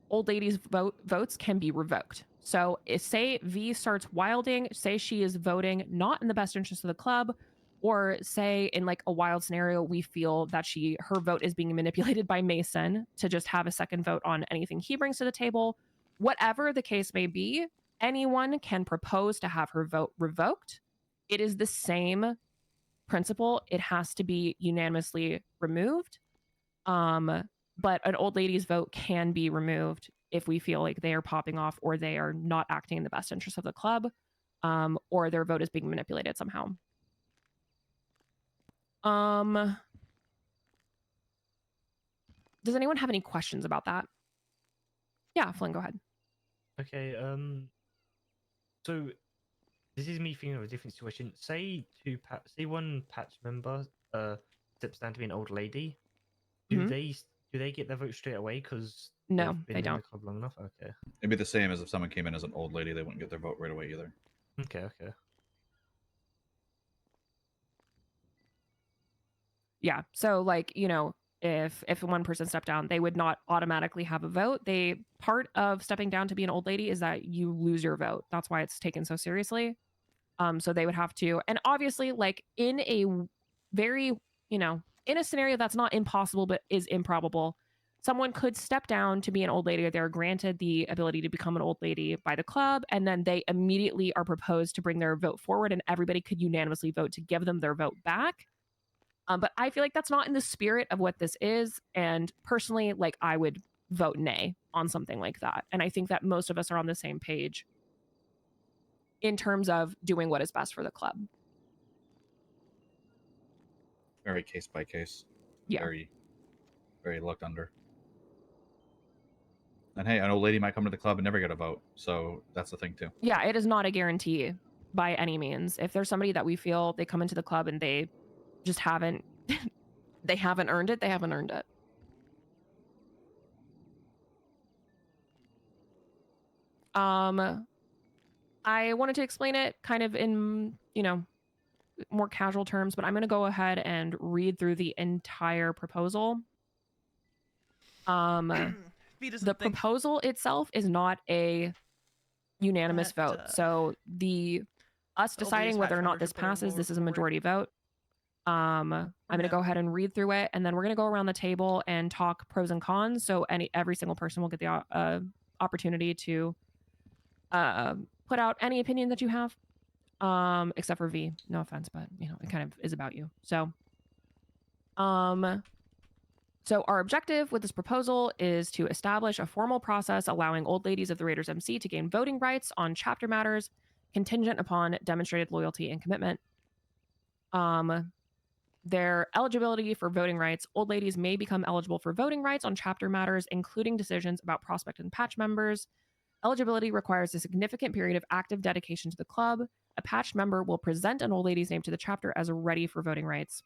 old ladies' votes can be revoked. So if, say V starts wilding, say she is voting not in the best interest of the club, or say in like a wild scenario, we feel that her vote is being manipulated by Mason to just have a second vote on anything he brings to the table. Whatever the case may be, anyone can propose to have her vote revoked. It is the same principle. It has to be unanimously removed. But an old lady's vote can be removed if we feel like they are popping off or they are not acting in the best interest of the club, or their vote is being manipulated somehow. Does anyone have any questions about that? Yeah, Flynn, go ahead. Okay, so this is me thinking of a different situation. Say one patch member steps down to be an old lady. Do they get their vote straight away because no, they've been they in don't. the club long enough? Okay. It'd be the same as if someone came in as an old lady; they wouldn't get their vote right away either. Okay. Yeah. So like, you know, if one person stepped down, they would not automatically have a vote. Part of stepping down to be an old lady is that you lose your vote. That's why it's taken so seriously. So they would have to, and obviously like in a very, you know, in a scenario that's not impossible but is improbable, someone could step down to be an old lady. They're granted the ability to become an old lady by the club, and then they immediately are proposed to bring their vote forward, and everybody could unanimously vote to give them their vote back. But I feel like that's not in the spirit of what this is. And personally, like I would vote nay on something like that. And I think that most of us are on the same page in terms of doing what is best for the club. Very case by case. Yeah. Very, very looked under. And hey, an old lady might come to the club and never get a vote. So that's the thing too. Yeah, it is not a guarantee by any means. If there's somebody that we feel they come into the club and they just haven't they haven't earned it, they haven't earned it. I wanted to explain it kind of in, you know, more casual terms, but I'm going to go ahead and read through the entire proposal. The proposal itself is not a unanimous vote. So us deciding whether or not this passes, this is a majority vote. I'm going to go ahead and read through it, and then we're going to go around the table and talk pros and cons. So every single person will get the opportunity to put out any opinion that you have, except for V. No offense, but you know it kind of is about you. So our objective with this proposal is to establish a formal process allowing old ladies of the Raiders MC to gain voting rights on chapter matters contingent upon demonstrated loyalty and commitment. Their eligibility for voting rights. Old ladies may become eligible for voting rights on chapter matters, including decisions about prospect and patch members. Eligibility requires a significant period of active dedication to the club. A patched member will present an old lady's name to the chapter as ready for voting rights.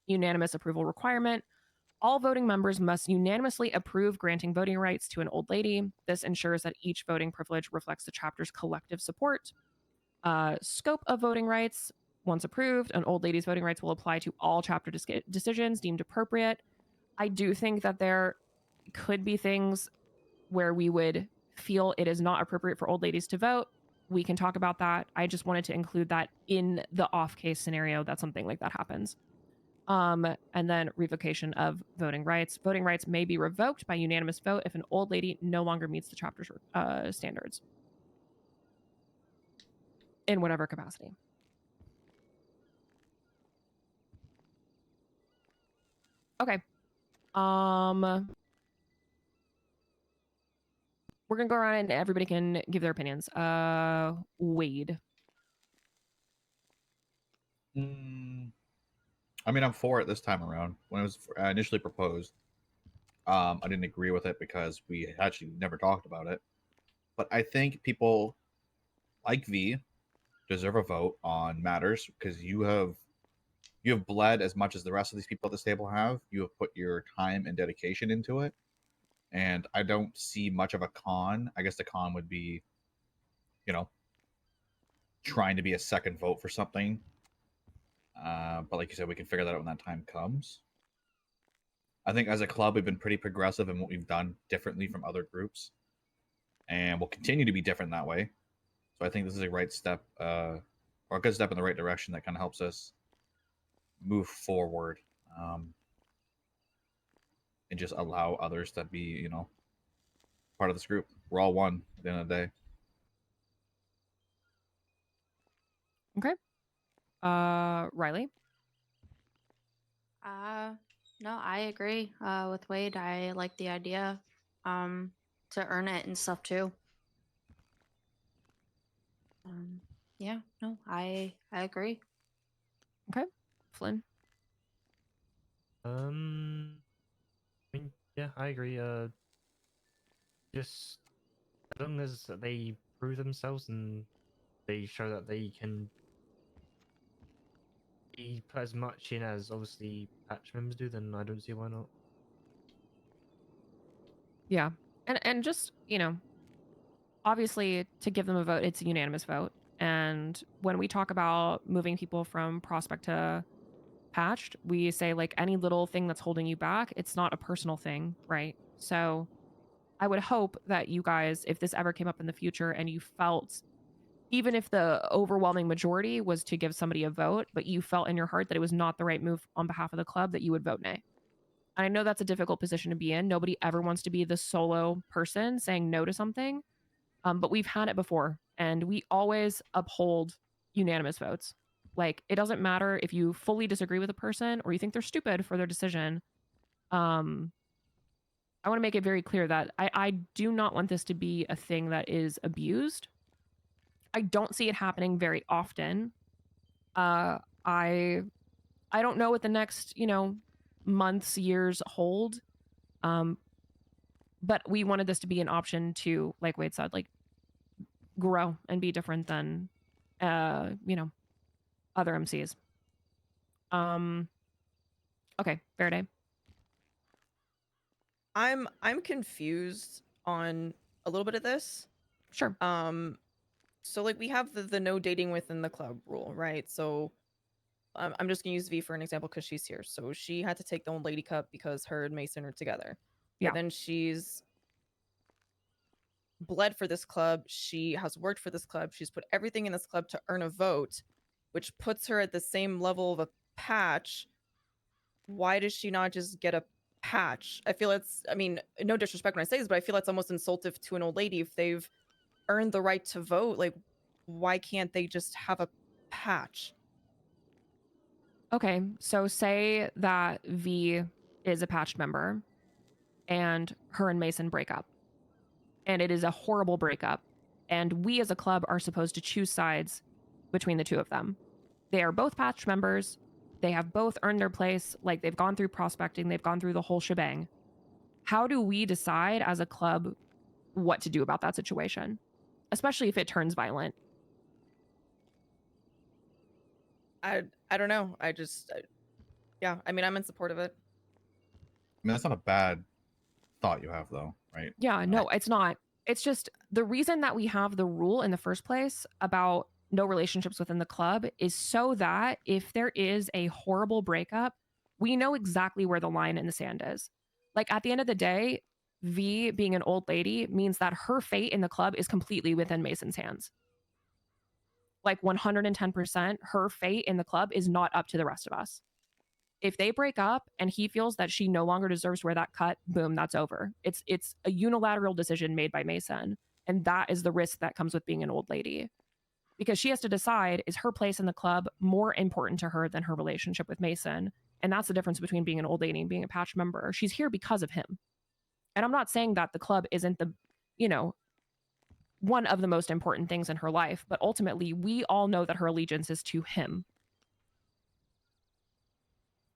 Unanimous approval requirement. All voting members must unanimously approve granting voting rights to an old lady. This ensures that each voting privilege reflects the chapter's collective support. Scope of voting rights. Once approved, an old lady's voting rights will apply to all chapter decisions deemed appropriate. I do think that there could be things where we would feel it is not appropriate for old ladies to vote. We can talk about that. I just wanted to include that in the off case scenario that something like that happens. And then revocation of voting rights. Voting rights may be revoked by unanimous vote if an old lady no longer meets the chapter's standards in whatever capacity. Okay. We're gonna go around and everybody can give their opinions. Wade. I mean, I'm for it this time around. When it was initially proposed, I didn't agree with it because we actually never talked about it. But I think people like V deserve a vote on matters because you have bled as much as the rest of these people at this table have. You have put your time and dedication into it, and I don't see much of a con. I guess the con would be, you know, trying to be a second vote for something. But like you said, we can figure that out when that time comes. I think as a club, we've been pretty progressive in what we've done differently from other groups, and we'll continue to be different that way. So I think this is a right step, or a good step in the right direction that kind of helps us move forward, and just allow others to be, part of this group. We're all one at the end of the day. Okay. Riley? No, I agree with Wade. I like the idea to earn it and stuff too. Yeah, no, I agree. Okay. Flynn? I mean, yeah, I agree. Just as long as they prove themselves and they show that they can put as much in as obviously patch members do, then I don't see why not. Yeah. And just, obviously to give them a vote, it's a unanimous vote. And when we talk about moving people from prospect to patched, we say like any little thing that's holding you back, it's not a personal thing, right? So I would hope that you guys, if this ever came up in the future and you felt, even if the overwhelming majority was to give somebody a vote, but you felt in your heart that it was not the right move on behalf of the club, that you would vote nay. And I know that's a difficult position to be in. Nobody ever wants to be the solo person saying no to something. But we've had it before, and we always uphold unanimous votes. Like, it doesn't matter if you fully disagree with a person or you think they're stupid for their decision. I want to make it very clear that I do not want this to be a thing that is abused. I don't see it happening very often. I don't know what the next, months, years hold. But we wanted this to be an option to, like Wade said, like grow and be different than, other MCs. Okay, Verde. I'm confused on a little bit of this. Sure. So like we have the no dating within the club rule, right? So I'm just gonna use V for an example because she's here. So she had to take the old lady cup because her and Mason are together. Yeah. But then she's bled for this club. She has worked for this club. She's put everything in this club to earn a vote, which puts her at the same level of a patch. Why does she not just get a patch? I feel I mean, no disrespect when I say this, but I feel it's almost insultive to an old lady if they've earned the right to vote. Like, why can't they just have a patch? Okay, so say that V is a patched member and her and Mason break up. And it is a horrible breakup. And we as a club are supposed to choose sides between the two of them. They are both patched members. They have both earned their place. Like, they've gone through prospecting. They've gone through the whole shebang. How do we decide as a club what to do about that situation? Especially if it turns violent. I don't know. Yeah, I mean, I'm in support of it. I mean, that's not a bad thought you have, though, right? Yeah, no, it's not. It's just the reason that we have the rule in the first place about no relationships within the club is so that if there is a horrible breakup, we know exactly where the line in the sand is. Like, at the end of the day, V being an old lady means that her fate in the club is completely within Mason's hands. Like 110%, her fate in the club is not up to the rest of us. If they break up and he feels that she no longer deserves to wear that cut, boom, that's over. It's a unilateral decision made by Mason. And that is the risk that comes with being an old lady. Because she has to decide, is her place in the club more important to her than her relationship with Mason? And that's the difference between being an old lady and being a patch member. She's here because of him. And I'm not saying that the club isn't one of the most important things in her life, but ultimately we all know that her allegiance is to him.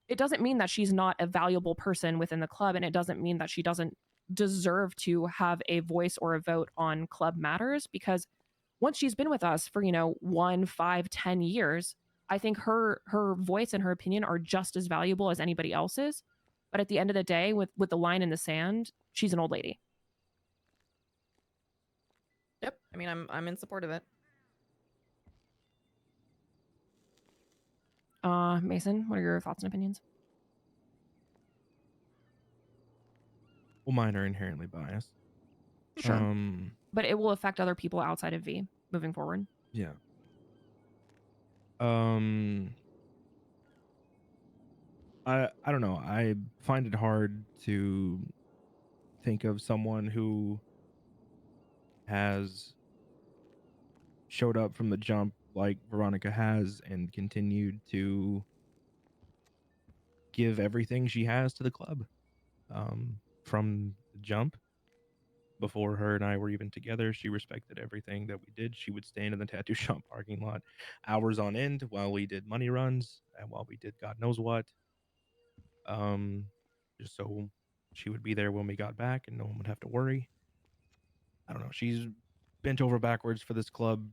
it doesn't mean that she's not a valuable person within the club, and it doesn't mean that she doesn't deserve to have a voice or a vote on club matters, because once she's been with us for 1, 5, 10 years, I think her voice and her opinion are just as valuable as anybody else's. But at the end of the day, with the line in the sand, she's an old lady. Yep. I mean, I'm in support of it. Mason, what are your thoughts and opinions? Well, mine are inherently biased. Sure. But it will affect other people outside of V moving forward. Yeah. I don't know. I find it hard to think of someone who has showed up from the jump like Veronica has and continued to give everything she has to the club. From the jump, before her and I were even together, she respected everything that we did. She would stand in the tattoo shop parking lot hours on end while we did money runs and while we did God knows what. Just so she would be there when we got back and no one would have to worry. I don't know. She's bent over backwards for this club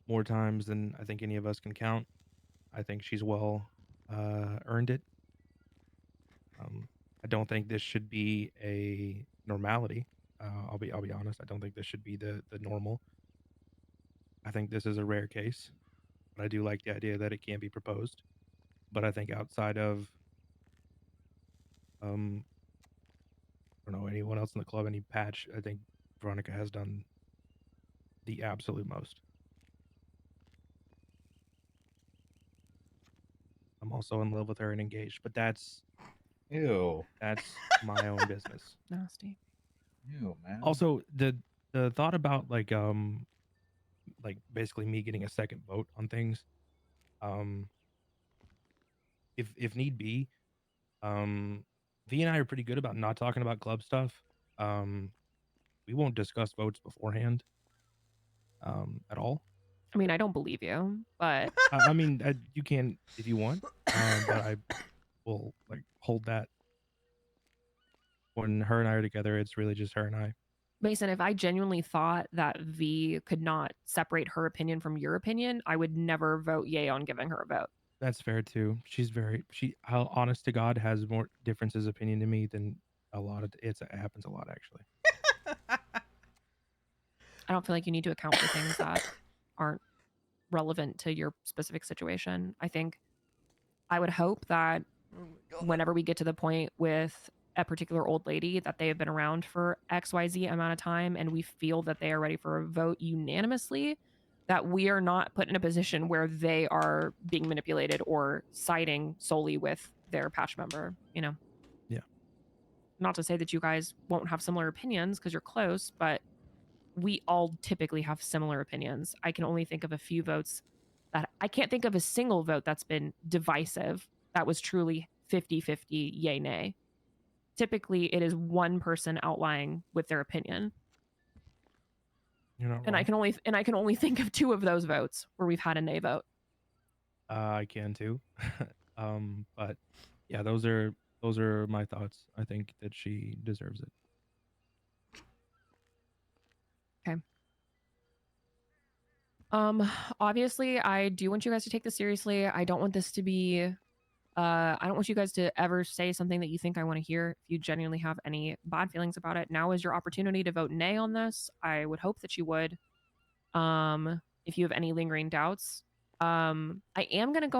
more times than I think any of us can count. I think she's well earned it. I don't think this should be a normality. I'll be honest. I don't think this should be the normal. I think this is a rare case, but I do like the idea that it can be proposed. But I think outside of I don't know, anyone else in the club, any patch, I think Veronica has done the absolute most. I'm also in love with her and engaged, but that's my own business. Nasty. Ew, man. Also, the thought about like basically me getting a second vote on things, if need be, V and I are pretty good about not talking about club stuff. We won't discuss votes beforehand, at all. I mean, I don't believe you, but I mean, you can if you want, but I will like hold that. When her and I are together, it's really just her and I. Mason, if I genuinely thought that V could not separate her opinion from your opinion, I would never vote yay on giving her a vote. That's fair too. She, honest to God, has more differences opinion to me than a lot of. It happens a lot actually. I don't feel like you need to account for things that aren't relevant to your specific situation. I think I would hope that whenever we get to the point with a particular old lady that they have been around for XYZ amount of time and we feel that they are ready for a vote unanimously, that we are not put in a position where they are being manipulated or siding solely with their patch member, Yeah. Not to say that you guys won't have similar opinions because you're close, but we all typically have similar opinions. I can only think of a few votes that I can't think of a single vote that's been divisive that was truly 50-50 yay nay. Typically it is one person outlying with their opinion. You're not And wrong. I can only think of 2 of those votes where we've had a nay vote. I can too. But yeah, those are my thoughts. I think that she deserves it. Okay. Obviously I do want you guys to take this seriously. I don't want this to be I don't want you guys to ever say something that you think I want to hear. If you genuinely have any bad feelings about it, now is your opportunity to vote nay on this. I would hope that you would. If you have any lingering doubts, I am going to go ahead